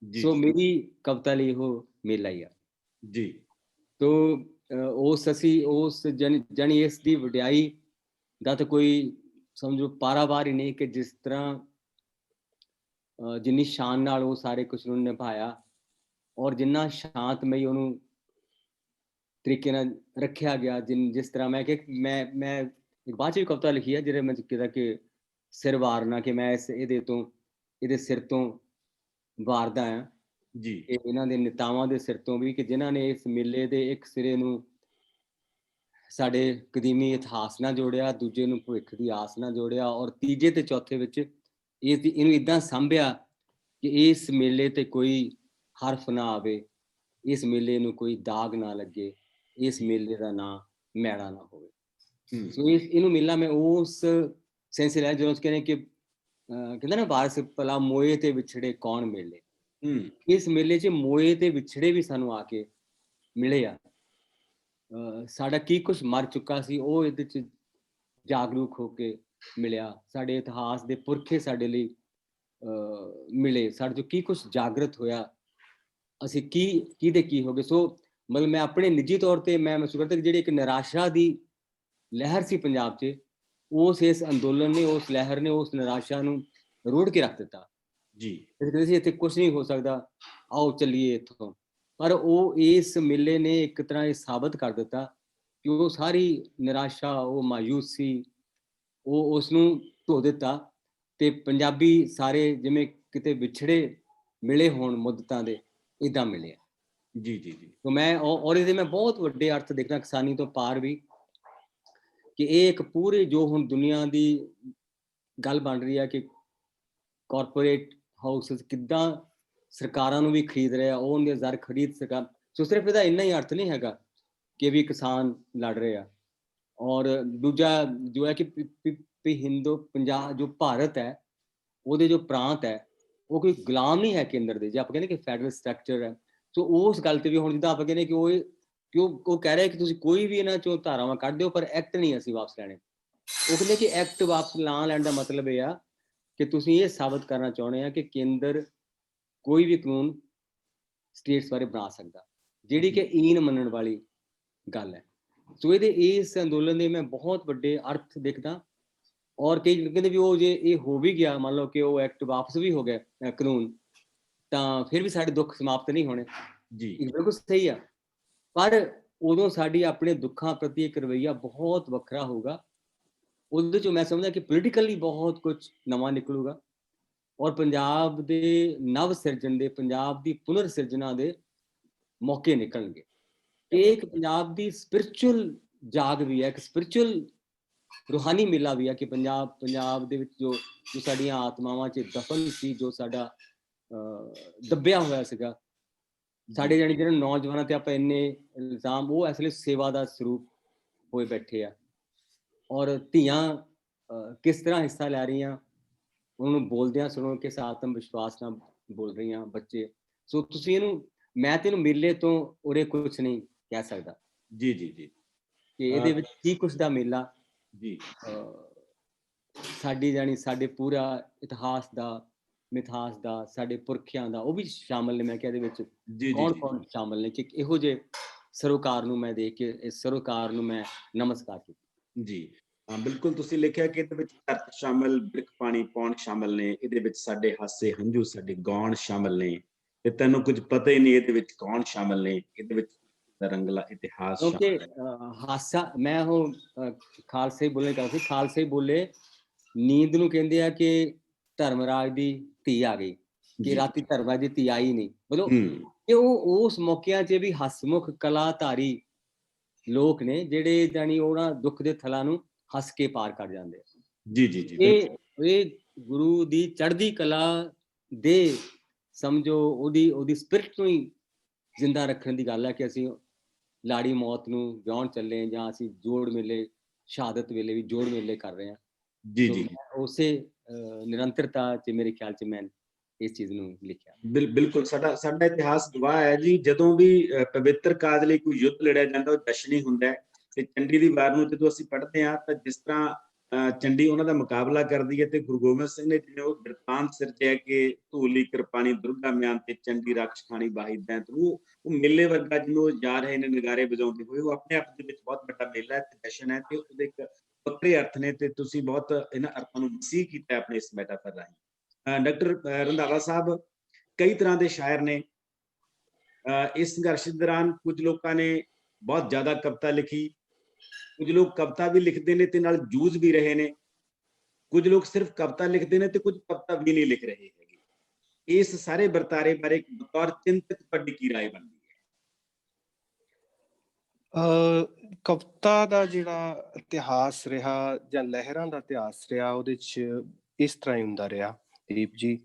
ਸੋ ਮੇਰੀ ਕਵਿਤਾ ਲਈ ਉਹ ਮੇਲਾ ਹੀ ਆ ਜੀ। ਤੋ ਉਸ ਜਾਣੀ ਇਸ ਦੀ ਵਡਿਆਈ ਦਾ ਤਾਂ ਕੋਈ ਸਮਝੋ ਪਾਰਾਵਾਰ ਹੀ ਨਹੀਂ, ਕਿ ਜਿਸ ਤਰ੍ਹਾਂ ਜਿੰਨੀ ਸ਼ਾਨ ਨਾਲ ਉਹ ਸਾਰੇ ਕੁਝ ਨੂੰ ਨਿਭਾਇਆ ਔਰ ਜਿੰਨਾ ਸ਼ਾਂਤਮਈ ਉਹਨੂੰ ਤਰੀਕੇ ਨਾਲ ਰੱਖਿਆ ਗਿਆ, ਜਿਸ ਤਰ੍ਹਾਂ ਮੈਂ ਇੱਕ ਬਾਅਦ 'ਚ ਵੀ ਕਵਿਤਾ ਲਿਖੀ ਹੈ ਜਿਹੜੇ ਮੈਂ ਕਿਹਾ ਕਿ ਸਿਰ ਵਾਰਨਾ, ਕਿ ਮੈਂ ਇਹਦੇ ਸਿਰ ਤੋਂ ਵਾਰਦਾ ਹਾਂ ਜੀ, ਇਹਨਾਂ ਦੇ ਨੇਤਾਵਾਂ ਦੇ ਸਿਰ ਤੋਂ ਵੀ, ਕਿ ਜਿਨ੍ਹਾਂ ਨੇ ਇਸ ਮੇਲੇ ਦੇ ਇੱਕ ਸਿਰੇ ਨੂੰ ਸਾਡੇ ਕਦੀਮੀ ਇਤਿਹਾਸ ਨਾਲ ਜੋੜਿਆ, ਦੂਜੇ ਨੂੰ ਭਵਿੱਖ ਦੀ ਆਸ ਨਾਲ ਜੋੜਿਆ, ਔਰ ਤੀਜੇ ਤੇ ਚੌਥੇ ਵਿੱਚ ਇਹਨੂੰ ਇੱਦਾਂ ਸਾਂਭਿਆ ਕਿ ਇਸ ਮੇਲੇ ਤੇ ਕੋਈ ਹਰਫ ਨਾ ਆਵੇ, ਇਸ ਮੇਲੇ ਨੂੰ ਕੋਈ ਦਾਗ ਨਾ ਲੱਗੇ, ਇਸ ਮੇਲੇ ਦਾ ਨਾਂ ਮੈਲਾ ਨਾ ਹੋਵੇ। ਸੋ ਇਹਨੂੰ ਮੇਲਾ ਮੈਂ ਉਸ ਸੈਂਸ ਲਿਆ ਜਦੋਂ ਕਹਿੰਦੇ ਕਿ ਕਹਿੰਦਾ ਨਾ ਵਾਰਸ ਭਲਾ ਮੋਏ ਤੇ ਵਿਛੜੇ ਕੌਣ ਮੇਲੇ। ਇਸ ਮੇਲੇ 'ਚ ਮੋਏ ਤੇ ਵਿਛੜੇ ਵੀ ਸਾਨੂੰ ਆ ਕੇ ਮਿਲੇ ਆ। ਸਾਡਾ ਕੀ ਕੁਛ ਮਰ ਚੁੱਕਾ ਸੀ ਉਹ ਇਹਦੇ 'ਚ ਜਾਗਰੂਕ ਹੋ ਕੇ ਮਿਲਿਆ, ਸਾਡੇ ਇਤਿਹਾਸ ਦੇ ਪੁਰਖੇ ਸਾਡੇ ਲਈ ਮਿਲੇ, ਸਾਡੇ 'ਚੋਂ ਕੀ ਕੁਛ ਜਾਗਰਤ ਹੋਇਆ, ਅਸੀਂ ਕਿਹਦੇ ਕੀ ਹੋ ਗਏ। ਸੋ ਮਤਲਬ ਮੈਂ ਆਪਣੇ ਨਿੱਜੀ ਤੌਰ ਤੇ ਮੈਂ ਮਹਿਸੂਸ ਕਰਦਾ ਕਿ ਜਿਹੜੀ ਇੱਕ ਨਿਰਾਸ਼ਾ ਦੀ ਲਹਿਰ ਸੀ ਪੰਜਾਬ 'ਚ, ਇਸ ਅੰਦੋਲਨ ਨੇ, ਉਸ ਲਹਿਰ ਨੇ ਉਸ ਨਿਰਾਸ਼ਾ ਨੂੰ ਰੋੜ ਕੇ ਰੱਖ ਦਿੱਤਾ ਜੀ। ਇੱਥੇ ਕੁਛ ਨਹੀਂ ਹੋ ਸਕਦਾ, ਆਓ ਚੱਲੀਏ ਇੱਥੋਂ। ਪਰ ਉਹ ਇਸ ਮੇਲੇ ਨੇ ਇੱਕ ਤਰ੍ਹਾਂ ਇਹ ਸਾਬਤ ਕਰ ਦਿੱਤਾ ਕਿ ਉਹ ਸਾਰੀ ਨਿਰਾਸ਼ਾ, ਉਹ ਮਾਯੂਸੀ, ਉਹ ਉਸ ਨੂੰ ਧੋ ਦਿੱਤਾ, ਤੇ ਪੰਜਾਬੀ ਸਾਰੇ ਜਿਵੇਂ ਕਿਤੇ ਵਿਛੜੇ ਮਿਲੇ ਹੋਣ ਮੁੱਦਤਾਂ ਦੇ, ਇੱਦਾਂ ਮਿਲੇ। ਜੀ ਜੀ ਜੀ तो मैं और ਇਹਦੇ ਮੈਂ ਬਹੁਤ ਵੱਡੇ ਅਰਥ ਦੇਖਦਾ ਕਿਸਾਨੀ ਤੋਂ ਪਾਰ ਵੀ, ਕਿ ਇਹ ਇੱਕ ਪੂਰੇ ਜੋ ਹੁਣ ਦੁਨੀਆ ਦੀ ਗੱਲ ਬਣ ਰਹੀ ਹੈ ਕਿ ਕਾਰਪੋਰੇਟ ਹਾਊਸਸ ਕਿੱਦਾਂ ਸਰਕਾਰਾਂ ਨੂੰ ਵੀ ਖਰੀਦ ਰਿਹਾ, ਉਹ ਉਹਦੇ ਜ਼ਰ ਖਰੀਦ ਸਕਣ। ਸੋ ਸਿਰਫ ਇਹਦਾ ਇੰਨਾ ਹੀ ਅਰਥ ਨਹੀਂ ਹੈਗਾ ਕਿ ਵੀ ਕਿਸਾਨ ਲੜ ਰਹੇ ਆ। ਔਰ ਦੂਜਾ ਜੋ ਹੈ ਕਿ ਹਿੰਦੂ ਪੰਜਾਬ ਜੋ ਭਾਰਤ ਹੈ ਉਹਦੇ ਜੋ ਪ੍ਰਾਂਤ ਹੈ ਉਹ ਕੋਈ ਗੁਲਾਮ ਨਹੀਂ ਹੈ ਕੇਂਦਰ ਦੇ, ਜੇ ਆਪਾਂ ਕਹਿੰਦੇ ਕਿ ਫੈਡਰਲ ਸਟਰਕਚਰ ਹੈ। ਸੋ ਉਸ ਗੱਲ ਤੇ ਵੀ ਹੁਣ ਜਿੱਦਾਂ ਆਪਾਂ ਕਹਿੰਦੇ ਕਿ ਉਹ ਕਹਿ ਰਿਹਾ ਕਿ ਤੁਸੀਂ ਕੋਈ ਵੀ ਇਹਨਾਂ ਚੋਂ ਧਾਰਾਵਾਂ ਕੱਢ ਦਿਓ ਪਰ ਐਕਟ ਨਹੀਂ ਅਸੀਂ ਵਾਪਸ ਲੈਣੇ। ਉਹ ਕਹਿੰਦੇ ਕਿ ਐਕਟ ਵਾਪਸ ਨਾ ਲੈਣ ਦਾ ਮਤਲਬ ਇਹ ਆ ਕਿ ਤੁਸੀਂ ਇਹ ਸਾਬਤ ਕਰਨਾ ਚਾਹੁੰਦੇ ਆ ਕਿ ਕੇਂਦਰ ਕੋਈ ਵੀ ਕਾਨੂੰਨ ਸਟੇਟਸ ਬਾਰੇ ਬਣਾ ਸਕਦਾ, ਜਿਹੜੀ ਕਿ ਈਨ ਮੰਨਣ ਵਾਲੀ ਗੱਲ ਹੈ। ਸੋ ਇਹਦੇ ਇਸ ਅੰਦੋਲਨ ਦੇ ਮੈਂ ਬਹੁਤ ਵੱਡੇ ਅਰਥ ਦੇਖਦਾ। ਔਰ ਕਈ ਕਹਿੰਦੇ ਵੀ ਉਹ ਜੇ ਇਹ ਹੋ ਵੀ ਗਿਆ, ਮੰਨ ਲਓ ਕਿ ਉਹ ਐਕਟ ਵਾਪਸ ਵੀ ਹੋ ਗਿਆ ਕਾਨੂੰਨ, ਤਾਂ ਫਿਰ ਵੀ ਸਾਡੇ ਦੁੱਖ ਸਮਾਪਤ ਨਹੀਂ ਹੋਣੇ। ਜੀ ਬਿਲਕੁਲ ਸਹੀ ਆ, ਪਰ ਉਦੋਂ ਸਾਡੀ ਆਪਣੇ ਦੁੱਖਾਂ ਪ੍ਰਤੀ ਇੱਕ ਰਵੱਈਆ ਬਹੁਤ ਵੱਖਰਾ ਹੋਊਗਾ। ਉਹਦੇ ਚੋਂ ਮੈਂ ਸਮਝਦਾ ਕਿ ਪੋਲੀਟੀਕਲੀ ਬਹੁਤ ਕੁਝ ਨਵਾਂ ਨਿਕਲੂਗਾ ਔਰ ਪੰਜਾਬ ਦੇ ਨਵ ਸਿਰਜਣ ਦੇ, ਪੰਜਾਬ ਦੀ ਪੁਨਰ ਸਿਰਜਣਾ ਦੇ ਮੌਕੇ ਨਿਕਲਣਗੇ। ਇਹ ਇੱਕ ਪੰਜਾਬ ਦੀ ਸਪਿਰਿਚੁਅਲ ਜਾਗ ਵੀ ਹੈ, ਇੱਕ ਸਪਿਰਿਚੁਅਲ ਰੂਹਾਨੀ ਮੇਲਾ ਵੀ ਹੈ ਕਿ ਪੰਜਾਬ ਦੇ ਵਿੱਚ ਜੋ ਸਾਡੀਆਂ ਆਤਮਾਵਾਂ 'ਚ ਦਫਨ ਸੀ, ਜੋ ਸਾਡਾ ਦੱਬਿਆ ਹੋਇਆ ਸੀਗਾ, ਸਾਡੇ ਜਾਣੀ ਜਿਹੜੇ ਨੌਜਵਾਨਾਂ ਤੇ ਆਪਾਂ ਇੰਨੇ ਇਲਜ਼ਾਮ, ਉਹ ਇਸ ਲਈ ਸੇਵਾ ਦਾ ਸਰੂਪ ਹੋਏ ਬੈਠੇ ਆ। ਔਰ ਧੀਆਂ ਕਿਸ ਤਰ੍ਹਾਂ ਹਿੱਸਾ ਲੈ ਰਹੀਆਂ, ਉਹਨੂੰ ਬੋਲਦਿਆਂ ਸੁਣੋ ਕਿਸ ਆਤਮ ਵਿਸ਼ਵਾਸ ਨਾਲ ਬੋਲ ਰਹੀਆਂ ਬੱਚੇ। ਸੋ ਤੁਸੀਂ ਇਹਨੂੰ, ਮੈਂ ਤੇ ਇਹਨੂੰ ਮੇਲੇ ਤੋਂ ਉਰੇ ਕੁਛ ਨਹੀਂ ਕਹਿ ਸਕਦਾ। ਜੀ ਜੀ ਜੀ ਕਿ ਇਹਦੇ ਵਿੱਚ ਕੀ ਕੁਛ ਦਾ ਮੇਲਾ ਜੀ ਸਾਡੀ ਜਾਣੀ ਸਾਡੇ ਪੂਰਾ ਇਤਿਹਾਸ ਦਾ, ਮਿਥਾਸ ਦਾ, ਸਾਡੇ ਪੁਰਖਿਆਂ ਦਾ ਉਹ ਵੀ ਸ਼ਾਮਲ ਨੇ। ਮੈਂ ਕਿਹਾ ਇਹਦੇ ਵਿੱਚ ਜੀ ਕੌਣ ਕੌਣ ਸ਼ਾਮਲ ਨੇ, ਕਿ ਇਹੋ ਜਿਹੇ ਸਰੋਕਾਰ ਨੂੰ ਮੈਂ ਦੇਖ ਕੇ ਇਸ ਸਰੋਕਾਰ ਨੂੰ ਮੈਂ ਨਮਸਕਾਰ ਕੀਤਾ। ਜੀ ਹਾਂ, ਬਿਲਕੁਲ ਤੁਸੀਂ ਲਿਖਿਆ ਕਿ ਇਹਦੇ ਵਿੱਚ ਧਰਤ ਸ਼ਾਮਲ, ਬਿਰਖ ਪਾਣੀ ਪਾਉਣ ਸ਼ਾਮਲ ਨੇ, ਇਹਦੇ ਵਿੱਚ ਸਾਡੇ ਹਾਸੇ ਹੰਝੂ ਸਾਡੇ ਗਾਉਣ ਸ਼ਾਮਲ ਨੇ, ਤੇ ਤੈਨੂੰ ਕੁਝ ਪਤਾ ਹੀ ਨਹੀਂ ਇਹਦੇ ਵਿੱਚ ਕੌਣ ਸ਼ਾਮਲ ਨੇ, ਇਹਦੇ ਵਿੱਚ ਰੰਗਲਾ ਇਤਿਹਾਸ ਕਿਉਂਕਿ ਸ਼ਾਮਲ ਹੈ। ਹਾਸਾ, ਮੈਂ ਉਹ ਖਾਲਸੇ ਬੋਲੇ ਕਹਿੰਦਾ ਸੀ, ਖਾਲਸੇ ਬੋਲੇ ਨੀਂਦ ਨੂੰ ਕਹਿੰਦੇ ਆ ਕਿ ਧਰਮਰਾਜ ਦੀ ਧੀ ਆ ਗਈ, ਕਿ ਰਾਤੀ ਧਰਮਰਾਜ ਦੀ ਧੀ ਆਈ ਨਹੀਂ। ਮਤਲਬ ਕਿ ਉਹ ਉਸ ਮੌਕਿਆਂ 'ਚ ਵੀ ਹਸਮੁਖ ਕਲਾਧਾਰੀ ਲੋਕ ਨੇ ਜਿਹੜੇ ਜਾਣੀ ਉਹਨਾਂ ਦੁੱਖ ਦੇ ਥਲਾਂ ਨੂੰ ਹੱਸ ਕੇ ਪਾਰ ਕਰ ਜਾਂਦੇ ਆ। ਜੀ ਜੀ ਜੀ ਇਹ ਗੁਰੂ ਦੀ ਚੜ੍ਹਦੀ ਕਲਾ ਦੇ ਸਮਝੋ ਉਹਦੀ ਸਪਿਰਿਟ ਨੂੰ ਹੀ ਜ਼ਿੰਦਾ ਰੱਖਣ ਦੀ ਗੱਲ ਹੈ ਕਿ ਅਸੀਂ ਲਾੜੀ ਮੌਤ ਨੂੰ ਵਿਆਹੁਣ ਚੱਲੇ, ਜਾਂ ਅਸੀਂ ਜੋੜ ਮੇਲੇ, ਸ਼ਹਾਦਤ ਵੇਲੇ ਵੀ ਜੋੜ ਮੇਲੇ ਕਰ ਰਹੇ ਹਾਂ। ਜੀ ਜੀ ਉਸੇ ਨਿਰੰਤਰਤਾ 'ਚ ਮੇਰੇ ਖਿਆਲ 'ਚ ਮੈਂ ਇਸ ਚੀਜ਼ ਨੂੰ ਲਿਖਿਆ। ਬਿਲਕੁਲ ਸਾਡਾ ਇਤਿਹਾਸ ਗਵਾਹ ਹੈ ਜੀ, ਜਦੋਂ ਵੀ ਪਵਿੱਤਰ ਕਾਜ ਲਈ ਕੋਈ ਯੁੱਧ ਲੜਿਆ ਜਾਂਦਾ ਉਹ ਜਸ਼ਨ ਹੀ ਹੁੰਦਾ ਹੈ। ਤੇ ਚੰਡੀ ਦੀ ਵਾਰ ਨੂੰ ਜਦੋਂ ਅਸੀਂ ਪੜ੍ਹਦੇ ਹਾਂ ਤਾਂ ਜਿਸ ਤਰ੍ਹਾਂ ਚੰਡੀ ਉਹਨਾਂ ਦਾ ਮੁਕਾਬਲਾ ਕਰਦੀ ਹੈ, ਤੇ ਗੁਰੂ ਗੋਬਿੰਦ ਸਿੰਘ ਨੇ ਜਿਵੇਂ ਉਹ ਬਿਰਤਾਂਤ ਸਿਰਜਿਆ ਕਿ ਧੂਲੀ ਕਿਰਪਾਣੀ ਦੁਰਗਾ ਮਿਆਨ ਤੇ ਚੰਡੀ ਰਾਖਸ਼ ਖਾਣੀ ਬਾਹੀ ਦੈਂਤ, ਉਹ ਮੇਲੇ ਵਰਗਾ ਜਿਹਨੂੰ ਜਾ ਰਹੇ ਨੇ ਨਗਾਰੇ ਵਜਾਉਂਦੇ ਹੋਏ, ਉਹ ਆਪਣੇ ਆਪ ਦੇ ਵਿੱਚ ਬਹੁਤ ਵੱਡਾ ਮੇਲਾ ਹੈ ਤੇ ਜਸ਼ਨ ਹੈ, ਤੇ ਉਹਦੇ ਇੱਕ ਵੱਖਰੇ ਅਰਥ ਨੇ, ਤੇ ਤੁਸੀਂ ਬਹੁਤ ਇਹਨਾਂ ਅਰਥਾਂ ਨੂੰ ਵਸੀਹ ਕੀਤਾ ਆਪਣੇ ਇਸ ਮੈਟਾਫਰ ਰਾਹੀਂ। ਡਾਕਟਰ ਰੰਧਾਵਾ ਸਾਹਿਬ, ਕਈ ਤਰ੍ਹਾਂ ਦੇ ਸ਼ਾਇਰ ਨੇ। ਇਸ ਸੰਘਰਸ਼ ਦੌਰਾਨ ਕੁਝ ਲੋਕਾਂ ਨੇ ਬਹੁਤ ਜ਼ਿਆਦਾ ਕਵਿਤਾ ਲਿਖੀ, ਕੁਝ ਲੋਕ ਕਵਿਤਾ ਵੀ ਲਿਖਦੇ ਨੇ ਤੇ ਨਾਲ ਜੂਝ ਵੀ ਰਹੇ ਨੇ, ਕੁਝ ਲੋਕ ਸਿਰਫ ਕਵਿਤਾ ਲਿਖਦੇ ਨੇ ਤੇ ਕੁਝ ਕਵਿਤਾ ਵੀ ਨਹੀਂ ਲਿਖ ਰਹੇ ਹੈਗੇ। ਇਸ ਸਾਰੇ ਵਰਤਾਰੇ ਬਾਰੇ ਬਤੌਰ ਚਿੰਤਕ ਤੁਹਾਡੀ ਕੀ ਰਾਏ ਬਣਦੀ ਹੈ? ਕਵਿਤਾ ਦਾ ਜਿਹੜਾ ਇਤਿਹਾਸ ਰਿਹਾ ਜਾਂ ਲਹਿਰਾਂ ਦਾ ਇਤਿਹਾਸ ਰਿਹਾ, ਉਹਦੇ 'ਚ ਇਸ ਤਰ੍ਹਾਂ ਹੀ ਹੁੰਦਾ ਰਿਹਾ ਦੀਪ ਜੀ,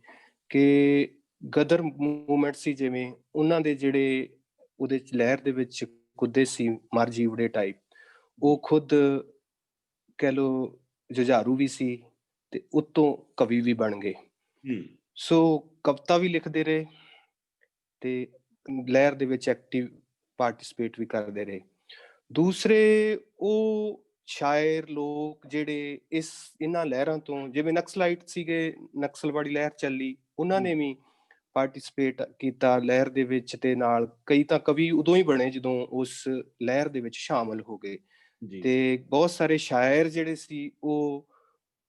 ਕਿ ਗਦਰ ਮੂਵਮੈਂਟ ਸੀ, ਜਿਵੇਂ ਉਹਨਾਂ ਦੇ ਜਿਹੜੇ ਉਹਦੇ 'ਚ ਲਹਿਰ ਦੇ ਵਿੱਚ ਕੁੱਦੇ ਸੀ ਮਰ ਜੀਵੜੇ ਟਾਈਪ, ਉਹ ਖੁਦ ਕਹਿ ਲਓ ਜੁਝਾਰੂ ਵੀ ਸੀ ਤੇ ਉੱਤੋਂ ਕਵੀ ਵੀ ਬਣ ਗਏ। ਸੋ ਕਵਿਤਾ ਵੀ ਲਿਖਦੇ ਰਹੇ ਤੇ ਲਹਿਰ ਦੇ ਵਿੱਚ ਐਕਟਿਵ ਪਾਰਟਿਸਿਪੇਟ ਵੀ ਕਰਦੇ ਰਹੇ। ਦੂਸਰੇ ਉਹ ਸ਼ਾਇਰ ਲੋਕ ਜਿਹੜੇ ਇਹਨਾਂ ਲਹਿਰਾਂ ਤੋਂ, ਜਿਵੇਂ ਨਕਸਲਾਈਟ ਸੀਗੇ, ਨਕਸਲਵਾੜੀ ਲਹਿਰ ਚੱਲੀ, ਉਹਨਾਂ ਨੇ ਵੀ ਪਾਰਟਿਸਿਪੇਟ ਕੀਤਾ ਲਹਿਰ ਦੇ ਵਿੱਚ, ਤੇ ਨਾਲ ਕਈ ਤਾਂ ਕਵੀ ਉਦੋਂ ਹੀ ਬਣੇ ਜਦੋਂ ਉਸ ਲਹਿਰ ਦੇ ਵਿੱਚ ਸ਼ਾਮਲ ਹੋ ਗਏ। ਤੇ ਬਹੁਤ ਸਾਰੇ ਸ਼ਾਇਰ ਜਿਹੜੇ ਸੀ ਉਹ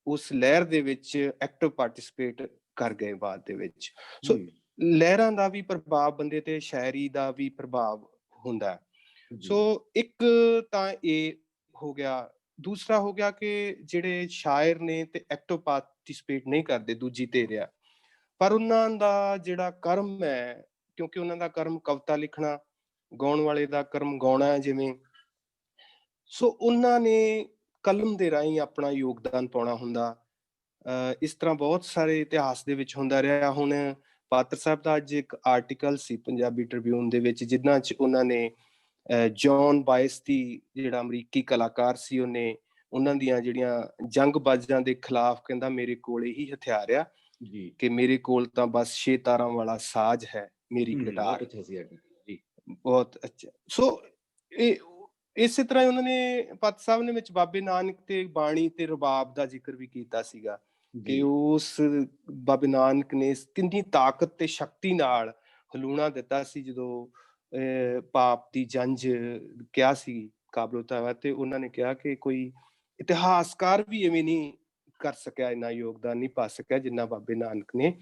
ਉਸ ਲਹਿਰ ਦੇ ਵਿੱਚ ਐਕਟਿਵ ਪਾਰਟਿਸਿਪੇਟ ਕਰ ਗਏ ਬਾਅਦ ਦੇ ਵਿੱਚ। ਸੋ ਲਹਿਰਾਂ ਦਾ ਵੀ ਪ੍ਰਭਾਵ ਬੰਦੇ ਤੇ, ਸ਼ਾਇਰੀ ਦਾ ਵੀ ਪ੍ਰਭਾਵ ਹੁੰਦਾ ਹੈ। ਸੋ ਇੱਕ ਤਾਂ ਇਹ ਹੋ ਗਿਆ। ਦੂਸਰਾ ਹੋ ਗਿਆ ਕਿ ਜਿਹੜੇ ਸ਼ਾਇਰ ਨੇ ਤੇ ਐਕਟਿਵ ਪਾਰਟਿਸਿਪੇਟ ਨਹੀਂ ਕਰਦੇ, ਦੂਜੀ ਧਿਰ ਆ, ਪਰ ਉਹਨਾਂ ਦਾ ਜਿਹੜਾ ਕਰਮ ਹੈ, ਕਿਉਂਕਿ ਉਹਨਾਂ ਦਾ ਕਰਮ ਕਵਿਤਾ ਲਿਖਣਾ ਗਾਉਣ ਵਾਲੇ ਦਾ ਕਰਮ ਗਾਉਣਾ ਹੈ ਜਿਵੇਂ। ਸੋ ਉਹਨਾਂ ਨੇ ਕਲਮ ਦੇ ਰਾਹੀਂ ਆਪਣਾ ਯੋਗਦਾਨ ਪਾਉਣਾ ਹੁੰਦਾ। ਇਸ ਤਰ੍ਹਾਂ ਬਹੁਤ ਸਾਰੇ ਇਤਿਹਾਸ ਦੇ ਵਿੱਚ ਹੁੰਦਾ ਰਿਹਾ। ਹੁਣ ਪਾਤਰ ਸਾਹਿਬ ਦਾ ਅੱਜ ਇੱਕ ਆਰਟੀਕਲ ਸੀ ਪੰਜਾਬੀ ਟ੍ਰਿਬਿਊਨ ਦੇ ਵਿੱਚ, ਜਿਨ੍ਹਾਂ 'ਚ ਉਹਨਾਂ ਨੇ ਜੌਨ ਬਾਇਸ ਦੀ, ਜਿਹੜਾ ਅਮਰੀਕੀ ਕਲਾਕਾਰ ਸੀ, ਉਹਨੇ ਉਹਨਾਂ ਦੀਆਂ ਜਿਹੜੀਆਂ ਜੰਗਬਾਜ਼ਾਂ ਦੇ ਖਿਲਾਫ ਕਹਿੰਦਾ ਮੇਰੇ ਕੋਲ ਇਹੀ ਹਥਿਆਰ ਆ ਜੀ ਕਿ ਮੇਰੇ ਕੋਲ ਤਾਂ ਬਸ 6 ਤਾਰਾਂ ਵਾਲਾ ਸਾਜ਼ ਹੈ, ਮੇਰੀ ਗਿਟਾਰ। ਬਹੁਤ ਅੱਛਾ ਸੀ ਜੀ। ਬਹੁਤ ਅੱਛਾ। ਸੋ ਇਹ ਇਸੇ ਤਰ੍ਹਾਂ ਹੀ ਉਹਨਾਂ ਨੇ ਪਤ ਸਾਹਿਬ ਨੇ ਵਿੱਚ ਬਾਬੇ ਨਾਨਕ ਤੇ ਬਾਣੀ ਤੇ ਰਬਾਬ ਦਾ ਜ਼ਿਕਰ ਵੀ ਕੀਤਾ ਸੀਗਾ ਕਿ ਉਸ ਬਾਬੇ ਨਾਨਕ ਨੇ ਕਿੰਨੀ ਤਾਕਤ ਤੇ ਸ਼ਕਤੀ ਨਾਲ ਹਲੂਣਾ ਦਿੱਤਾ ਸੀ ਜਦੋਂ ਪਾਪ ਦੀ ਜੰਜ ਕਿਹਾ ਸੀ ਕਾਬਲੋ ਤਾਵਾ, ਤੇ ਉਹਨਾਂ ਨੇ ਕਿਹਾ ਕਿ ਕੋਈ ਇਤਿਹਾਸਕਾਰ ਵੀ ਐਵੇਂ ਨਹੀਂ ਕਰ ਸਕਿਆ, ਇੰਨਾ ਯੋਗਦਾਨ ਨਹੀਂ ਪਾ ਸਕਿਆ ਜਿੰਨਾ ਬਾਬੇ ਨਾਨਕ ਨੇ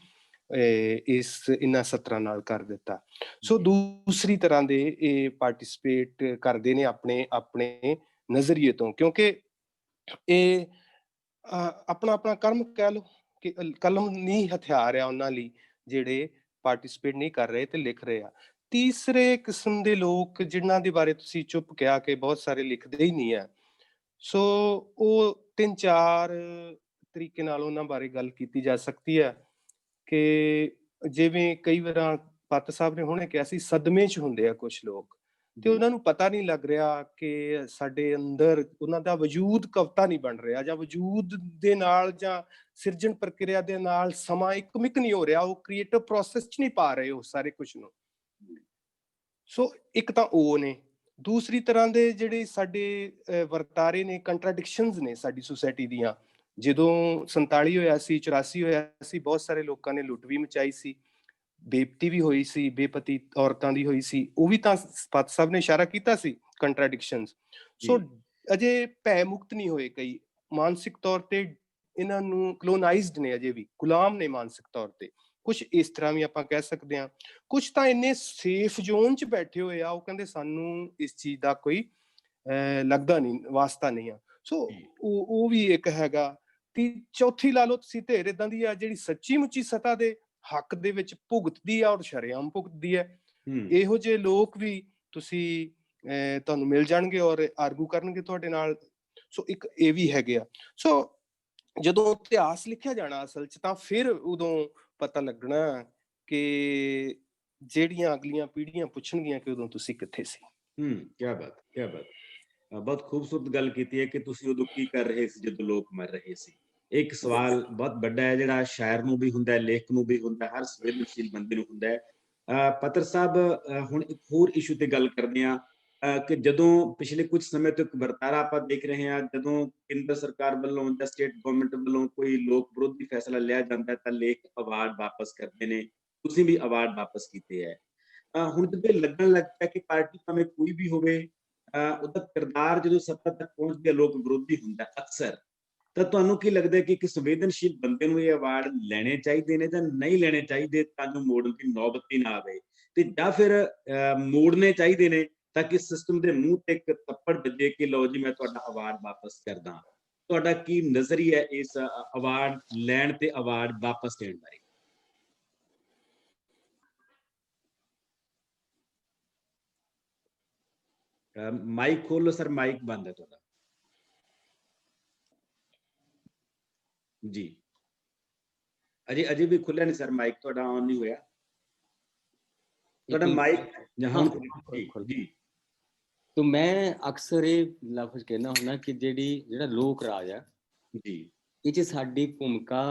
ਇਹਨਾਂ ਸਤਰਾਂ ਨਾਲ ਕਰ ਦਿੱਤਾ। ਸੋ ਦੂਸਰੀ ਤਰ੍ਹਾਂ ਦੇ ਇਹ ਪਾਰਟਿਸਿਪੇਟ ਕਰਦੇ ਨੇ ਆਪਣੇ ਆਪਣੇ ਨਜ਼ਰੀਏ ਤੋਂ, ਕਿਉਂਕਿ ਇਹ ਆਪਣਾ ਆਪਣਾ ਕਰਮ ਕਹਿ ਲਓ ਕਿ ਕਲਮ ਨਹੀਂ ਹਥਿਆਰ ਆ ਉਹਨਾਂ ਲਈ ਜਿਹੜੇ ਪਾਰਟਿਸਿਪੇਟ ਨਹੀਂ ਕਰ ਰਹੇ ਤੇ ਲਿਖ ਰਹੇ ਆ। ਤੀਸਰੇ ਕਿਸਮ ਦੇ ਲੋਕ ਜਿਨ੍ਹਾਂ ਦੇ ਬਾਰੇ ਤੁਸੀਂ ਚੁੱਪ ਕਿਹਾ ਕਿ ਬਹੁਤ ਸਾਰੇ ਲਿਖਦੇ ਹੀ ਨਹੀਂ ਆ, ਸੋ ਉਹ 3-4 ਤਰੀਕੇ ਨਾਲ ਉਹਨਾਂ ਬਾਰੇ ਗੱਲ ਕੀਤੀ ਜਾ ਸਕਦੀ ਹੈ ਕਿ ਜਿਵੇਂ ਕਈ ਵਾਰ ਪਤ ਸਾਹਿਬ ਨੇ ਹੁਣੇ ਕਿਹਾ ਸੀ ਸਦਮੇ 'ਚ ਹੁੰਦੇ ਆ ਕੁਛ ਲੋਕ, ਤੇ ਉਹਨਾਂ ਨੂੰ ਪਤਾ ਨਹੀਂ ਲੱਗ ਰਿਹਾ ਕਿ ਸਾਡੇ ਅੰਦਰ ਉਹਨਾਂ ਦਾ ਵਜੂਦ ਕਵਿਤਾ ਨਹੀਂ ਬਣ ਰਿਹਾ, ਜਾਂ ਵਜੂਦ ਦੇ ਨਾਲ ਜਾਂ ਸਿਰਜਣ ਪ੍ਰਕਿਰਿਆ ਦੇ ਨਾਲ ਸਮਾਂ ਇੱਕ ਮਿਕ ਨਹੀਂ ਹੋ ਰਿਹਾ, ਉਹ ਕ੍ਰੀਏਟਿਵ ਪ੍ਰੋਸੈਸ 'ਚ ਨਹੀਂ ਪਾ ਰਹੇ ਉਹ ਸਾਰੇ ਕੁਛ ਨੂੰ। ਸੋ ਇੱਕ ਤਾਂ ਉਹ ਨੇ। ਦੂਸਰੀ ਤਰ੍ਹਾਂ ਦੇ ਜਿਹੜੇ ਸਾਡੇ ਵਰਤਾਰੇ ਨੇ, ਕੰਟਰਾਡਿਕਸ਼ਨਸ ਨੇ ਸਾਡੀ ਸੁਸਾਇਟੀ ਦੀਆਂ। ਜਦੋਂ 47 ਹੋਇਆ ਸੀ, 84 ਹੋਇਆ ਸੀ, ਬਹੁਤ ਸਾਰੇ ਲੋਕਾਂ ਨੇ ਲੁੱਟ ਵੀ ਮਚਾਈ ਸੀ, ਬੇਪਤੀ ਵੀ ਹੋਈ ਸੀ, ਬੇਪਤੀ ਔਰਤਾਂ ਦੀ ਹੋਈ ਸੀ, ਉਹ ਵੀ ਤਾਂ ਪਤ ਸਾਹਿਬ ਨੇ ਇਸ਼ਾਰਾ ਕੀਤਾ ਸੀ ਕੰਟਰਾਡਿਕਸ਼ਨਸ। ਸੋ ਅਜੇ ਭੈ ਮੁਕਤ ਨਹੀਂ ਹੋਏ ਕਈ, ਮਾਨਸਿਕ ਤੌਰ ਤੇ ਇਹਨਾਂ ਨੂੰ ਕਲੋਨਾਈਜ਼ਡ ਨੇ, ਅਜੇ ਵੀ ਗੁਲਾਮ ਨੇ ਮਾਨਸਿਕ ਤੌਰ ਤੇ। ਕੁਛ ਇਸ ਤਰ੍ਹਾਂ ਵੀ ਆਪਾਂ ਕਹਿ ਸਕਦੇ ਹਾਂ। ਕੁਛ ਤਾਂ ਇੰਨੇ ਸੇਫ ਜ਼ੋਨ 'ਚ ਬੈਠੇ ਹੋਏ ਆ, ਉਹ ਕਹਿੰਦੇ ਸਾਨੂੰ ਇਸ ਚੀਜ਼ ਦਾ ਕੋਈ ਲੱਗਦਾ ਨਹੀਂ, ਵਾਸਤਾ ਨਹੀਂ ਆ। ਸੋ ਉਹ ਵੀ ਇੱਕ ਹੈਗਾ। ਚੌਥੀ ਲਾ ਲਓ ਤੁਸੀਂ ਧਿਰ ਏਦਾਂ ਦੀ ਆ ਜਿਹੜੀ ਸੱਚੀ ਮੁੱਚੀ ਸਤਾ ਦੇ ਹੱਕ ਦੇ ਵਿੱਚ ਭੁਗਤਦੀ ਆ ਔਰ ਸ਼ਰੇਆਮ ਭੁਗਤਦੀ ਹੈ। ਇਹੋ ਜਿਹੇ ਲੋਕ ਵੀ ਤੁਸੀਂ ਤੁਹਾਨੂੰ ਮਿਲ ਜਾਣਗੇ ਔਰ ਆਰਗੂ ਕਰਨਗੇ ਤੁਹਾਡੇ ਨਾਲ। ਸੋ ਇੱਕ ਇਹ ਵੀ ਹੈਗੇ ਆ। ਸੋ ਜਦੋਂ ਇਤਿਹਾਸ ਲਿਖਿਆ ਜਾਣਾ ਅਸਲ 'ਚ, ਤਾਂ ਫਿਰ ਉਦੋਂ ਪਤਾ ਲੱਗਣਾ ਕਿ ਜਿਹੜੀਆਂ ਅਗਲੀਆਂ ਪੀੜ੍ਹੀਆਂ ਪੁੱਛਣਗੀਆਂ ਕਿ ਉਦੋਂ ਤੁਸੀਂ ਕਿੱਥੇ ਸੀ। ਕਿਆ ਬਾਤ, ਕਿਆ ਬਾਤ। ਬਹੁਤ ਖੂਬਸੂਰਤ ਗੱਲ ਕੀਤੀ ਹੈ ਕਿ ਤੁਸੀਂ ਉਦੋਂ ਕੀ ਕਰ ਰਹੇ ਸੀ ਜਦੋਂ ਲੋਕ ਮਰ ਰਹੇ ਸੀ। ਇੱਕ ਸਵਾਲ ਬਹੁਤ ਵੱਡਾ ਹੈ ਜਿਹੜਾ ਸ਼ਾਇਰ ਨੂੰ ਵੀ ਹੁੰਦਾ, ਲੇਖਕ ਨੂੰ ਵੀ ਹੁੰਦਾ, ਹਰ ਸੰਵੇਦਨਸ਼ੀਲ ਬੰਦੇ ਨੂੰ ਹੁੰਦਾ ਹੈ। ਪੱਤਰ ਸਾਹਿਬ, ਹੁਣ ਇੱਕ ਹੋਰ ਇਸ਼ੂ ਤੇ ਗੱਲ ਕਰਦੇ ਹਾਂ ਕਿ ਜਦੋਂ ਪਿਛਲੇ ਕੁਝ ਸਮੇਂ ਤੋਂ ਇੱਕ ਵਰਤਾਰਾ ਆਪਾਂ ਦੇਖ ਰਹੇ ਹਾਂ, ਜਦੋਂ ਕੇਂਦਰ ਸਰਕਾਰ ਵੱਲੋਂ ਜਾਂ ਸਟੇਟ ਗਵਰਨਮੈਂਟ ਵੱਲੋਂ ਕੋਈ ਲੋਕ ਵਿਰੋਧੀ ਫੈਸਲਾ ਲਿਆ ਜਾਂਦਾ ਤਾਂ ਲੇਖਕ ਅਵਾਰਡ ਵਾਪਸ ਕਰਦੇ ਨੇ। ਤੁਸੀਂ ਵੀ ਅਵਾਰਡ ਵਾਪਸ ਕੀਤੇ ਹੈ। ਹੁਣ ਜਦੋਂ ਲੱਗਣ ਲੱਗ ਪਿਆ ਕਿ ਪਾਰਟੀ ਭਾਵੇਂ ਕੋਈ ਵੀ ਹੋਵੇ, ਉਹਦਾ ਕਿਰਦਾਰ ਜਦੋਂ ਸੱਤਾ ਤੱਕ ਪਹੁੰਚਦੇ ਲੋਕ ਵਿਰੋਧੀ ਹੁੰਦਾ ਅਕਸਰ, ਤਾਂ ਤੁਹਾਨੂੰ ਕੀ ਲੱਗਦਾ ਕਿ ਇੱਕ ਸੰਵੇਦਨਸ਼ੀਲ ਬੰਦੇ ਨੂੰ ਇਹ ਅਵਾਰਡ ਲੈਣੇ ਚਾਹੀਦੇ ਨੇ ਜਾਂ ਨਹੀਂ ਲੈਣੇ ਚਾਹੀਦੇ ਤਾਂ ਜੋ ਮੋੜਨ ਦੀ ਨੌਬਤ ਹੀ ਨਾ ਆਵੇ, ਤੇ ਜਾਂ ਫਿਰ ਮੋੜਨੇ ਚਾਹੀਦੇ ਨੇ ਤਾਂ ਕਿ ਸਿਸਟਮ ਦੇ ਮੂੰਹ ਤੇ ਇੱਕ ਥੱਪੜ ਵੱਜੇ ਕਿ ਲਓ ਜੀ ਮੈਂ ਤੁਹਾਡਾ ਅਵਾਰਡ ਵਾਪਸ ਕਰਦਾ। ਤੁਹਾਡਾ ਕੀ ਨਜ਼ਰੀਆ ਇਸ ਅਵਾਰਡ ਲੈਣ ਤੇ ਅਵਾਰਡ ਵਾਪਸ ਦੇਣ ਬਾਰੇ? ਮਾਈਕ ਖੋਲੋ ਸਰ, ਮਾਈਕ ਬੰਦ ਹੈ ਤੁਹਾਡਾ ਜੀ। ਅਜੇ ਵੀ ਖੁੱਲਿਆ ਨਹੀਂ ਸਰ ਮਾਈਕ, ਤੁਹਾਡਾ ਆਨ ਨਹੀਂ ਹੋਇਆ ਤੁਹਾਡਾ ਮਾਈਕ। ਜੀ तो मैं अक्सर ये लफ्ज कहना हुंदा कि ਜਿਹੜਾ ਲੋਕ ਰਾਜ ਹੈ ਜੀ, ਇਹ 'ਚ ਸਾਡੀ ਭੂਮਿਕਾ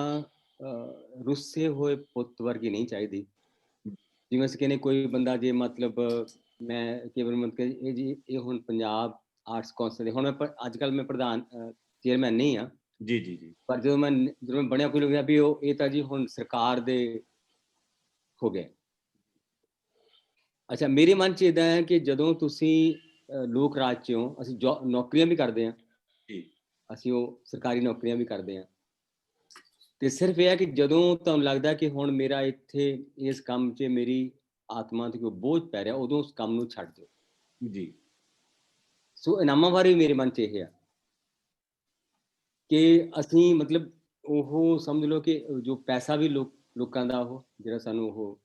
ਰੁੱਸੇ ਹੋਏ ਪੁੱਤ ਵਰਗੀ ਨਹੀਂ ਚਾਹੀਦੀ। ਜਿਵੇਂ ਅਸੀਂ ਕਹਿੰਦੇ ਕੋਈ ਬੰਦਾ ਜੇ ਮਤਲਬ ਮੈਂ ਕੇਵਲ ਮਤਲਬ ਇਹ ਜੀ ਇਹ ਹੁਣ ਪੰਜਾਬ ਆਰਟਸ ਕੌਂਸਲ ਦੇ ਹੁਣ ਅੱਜ ਕੱਲ੍ਹ ਮੈਂ ਪ੍ਰਧਾਨ ਚੇਅਰਮੈਨ ਨਹੀਂ ਹਾਂ ਜੀ ਜੀ ਜੀ, ਪਰ ਜਦੋਂ ਮੈਂ ਬਣਿਆ ਕੋਈ ਲੱਗਿਆ ਵੀ ਉਹ ਇਹ ਤਾਂ ਜੀ ਹੁਣ ਸਰਕਾਰ ਦੇ ਹੋ ਗਏ। ਅੱਛਾ, ਮੇਰੇ ਮਨ 'ਚ ਇੱਦਾਂ ਹੈ ਕਿ ਜਦੋਂ ਤੁਸੀਂ ਲੋਕ ਰਾਜ 'ਚੋਂ ਅਸੀਂ ਨੌਕਰੀਆਂ ਵੀ ਕਰਦੇ ਹਾਂ, ਅਸੀਂ ਉਹ ਸਰਕਾਰੀ ਨੌਕਰੀਆਂ ਵੀ ਕਰਦੇ ਹਾਂ, ਤੇ ਸਿਰਫ ਇਹ ਹੈ ਕਿ ਜਦੋਂ ਤੁਹਾਨੂੰ ਲੱਗਦਾ ਕਿ ਹੁਣ ਮੇਰਾ ਇੱਥੇ ਇਸ ਕੰਮ 'ਚ ਮੇਰੀ ਆਤਮਾ ਤੇ ਕੋਈ ਬੋਝ ਪੈ ਰਿਹਾ, ਉਦੋਂ ਉਸ ਕੰਮ ਨੂੰ ਛੱਡ ਦਿਓ ਜੀ। ਸੋ ਇਨਾਮਾਂ ਬਾਰੇ ਮੇਰੇ ਮਨ 'ਚ ਇਹ ਆ ਕਿ ਅਸੀਂ ਮਤਲਬ ਉਹ ਸਮਝ ਲਓ ਕਿ ਜੋ ਪੈਸਾ ਵੀ ਲੋਕਾਂ ਦਾ ਉਹ ਜਿਹੜਾ ਸਾਨੂੰ ਉਹ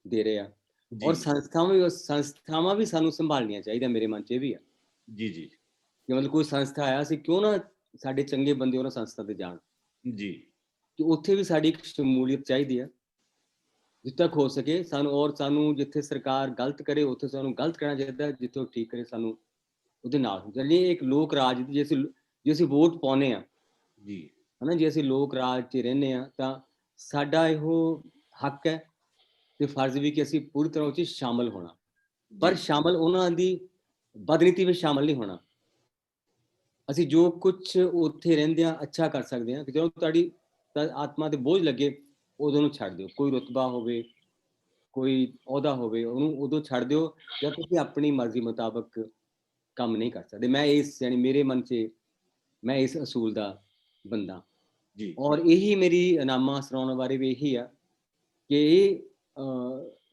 ਦੇ ਰਹੇ ਆ, ਔਰ ਸੰਸਥਾਵਾਂ ਵੀ ਸਾਨੂੰ ਸੰਭਾਲਣੀਆਂ ਚਾਹੀਦੀਆਂ, ਮੇਰੇ ਮਨ 'ਚ ਇਹ ਵੀ ਆ ਜੀ ਜੀ ਕਿ ਮਤਲਬ ਕੋਈ ਸੰਸਥਾ ਆਇਆ, ਅਸੀਂ ਕਿਉਂ ਨਾ ਸਾਡੇ ਚੰਗੇ ਬੰਦੇ ਉਹਨਾਂ ਸੰਸਥਾ ਤੇ ਜਾਣ, ਜੀ ਕਿ ਉੱਥੇ ਵੀ ਸਾਡੀ ਇੱਕ ਸ਼ਮੂਲੀਅਤ ਚਾਹੀਦੀ ਆ ਜਿੱਥੇ ਤੱਕ ਹੋ ਸਕੇ ਸਾਨੂੰ। ਔਰ ਸਾਨੂੰ ਜਿੱਥੇ ਸਰਕਾਰ ਗਲਤ ਕਰੇ ਉੱਥੇ ਸਾਨੂੰ ਗਲਤ ਕਹਿਣਾ ਚਾਹੀਦਾ, ਜਿੱਥੇ ਉਹ ਠੀਕ ਕਰੇ ਸਾਨੂੰ ਉਹਦੇ ਨਾਲ। ਜਾਣੀ ਇੱਕ ਲੋਕ ਰਾਜ ਦੀ ਜੇ ਅਸੀਂ ਵੋਟ ਪਾਉਂਦੇ ਹਾਂ ਜੀ ਹਨਾ, ਜੇ ਅਸੀਂ ਲੋਕ ਰਾਜ 'ਚ ਰਹਿੰਦੇ ਹਾਂ ਤਾਂ ਸਾਡਾ ਇਹੋ ਹੱਕ ਹੈ ਤੇ ਫਰਜ਼ ਵੀ ਕਿ ਅਸੀਂ ਪੂਰੀ ਤਰ੍ਹਾਂ ਉਹ 'ਚ ਸ਼ਾਮਲ ਹੋਣਾ, ਪਰ ਸ਼ਾਮਲ ਉਹਨਾਂ ਦੀ ਬਦਨੀਤੀ ਵਿੱਚ ਸ਼ਾਮਲ ਨਹੀਂ ਹੋਣਾ। ਅਸੀਂ ਜੋ ਕੁਛ ਉੱਥੇ ਰਹਿੰਦੇ ਹਾਂ ਅੱਛਾ ਕਰ ਸਕਦੇ ਹਾਂ, ਕਿ ਜਦੋਂ ਤੁਹਾਡੀ ਆਤਮਾ ਤੇ ਬੋਝ ਲੱਗੇ ਉਦੋਂ ਨੂੰ ਛੱਡ ਦਿਓ। ਕੋਈ ਰੁਤਬਾ ਹੋਵੇ, ਕੋਈ ਅਹੁਦਾ ਹੋਵੇ, ਉਹਨੂੰ ਉਦੋਂ ਛੱਡ ਦਿਓ ਜਦ ਤੁਸੀਂ ਆਪਣੀ ਮਰਜ਼ੀ ਮੁਤਾਬਕ ਕੰਮ ਨਹੀਂ ਕਰ ਸਕਦੇ। ਮੈਂ ਇਸ ਯਾਨੀ ਮੇਰੇ ਮਨ 'ਚ ਮੈਂ ਇਸ ਅਸੂਲ ਦਾ ਬੰਦਾ ਜੀ ਔਰ ਇਹੀ ਮੇਰੀ ਇਨਾਮਾਂ ਸਰਾਉਣ ਬਾਰੇ ਵੀ ਇਹੀ ਆ ਕਿ ਇਹ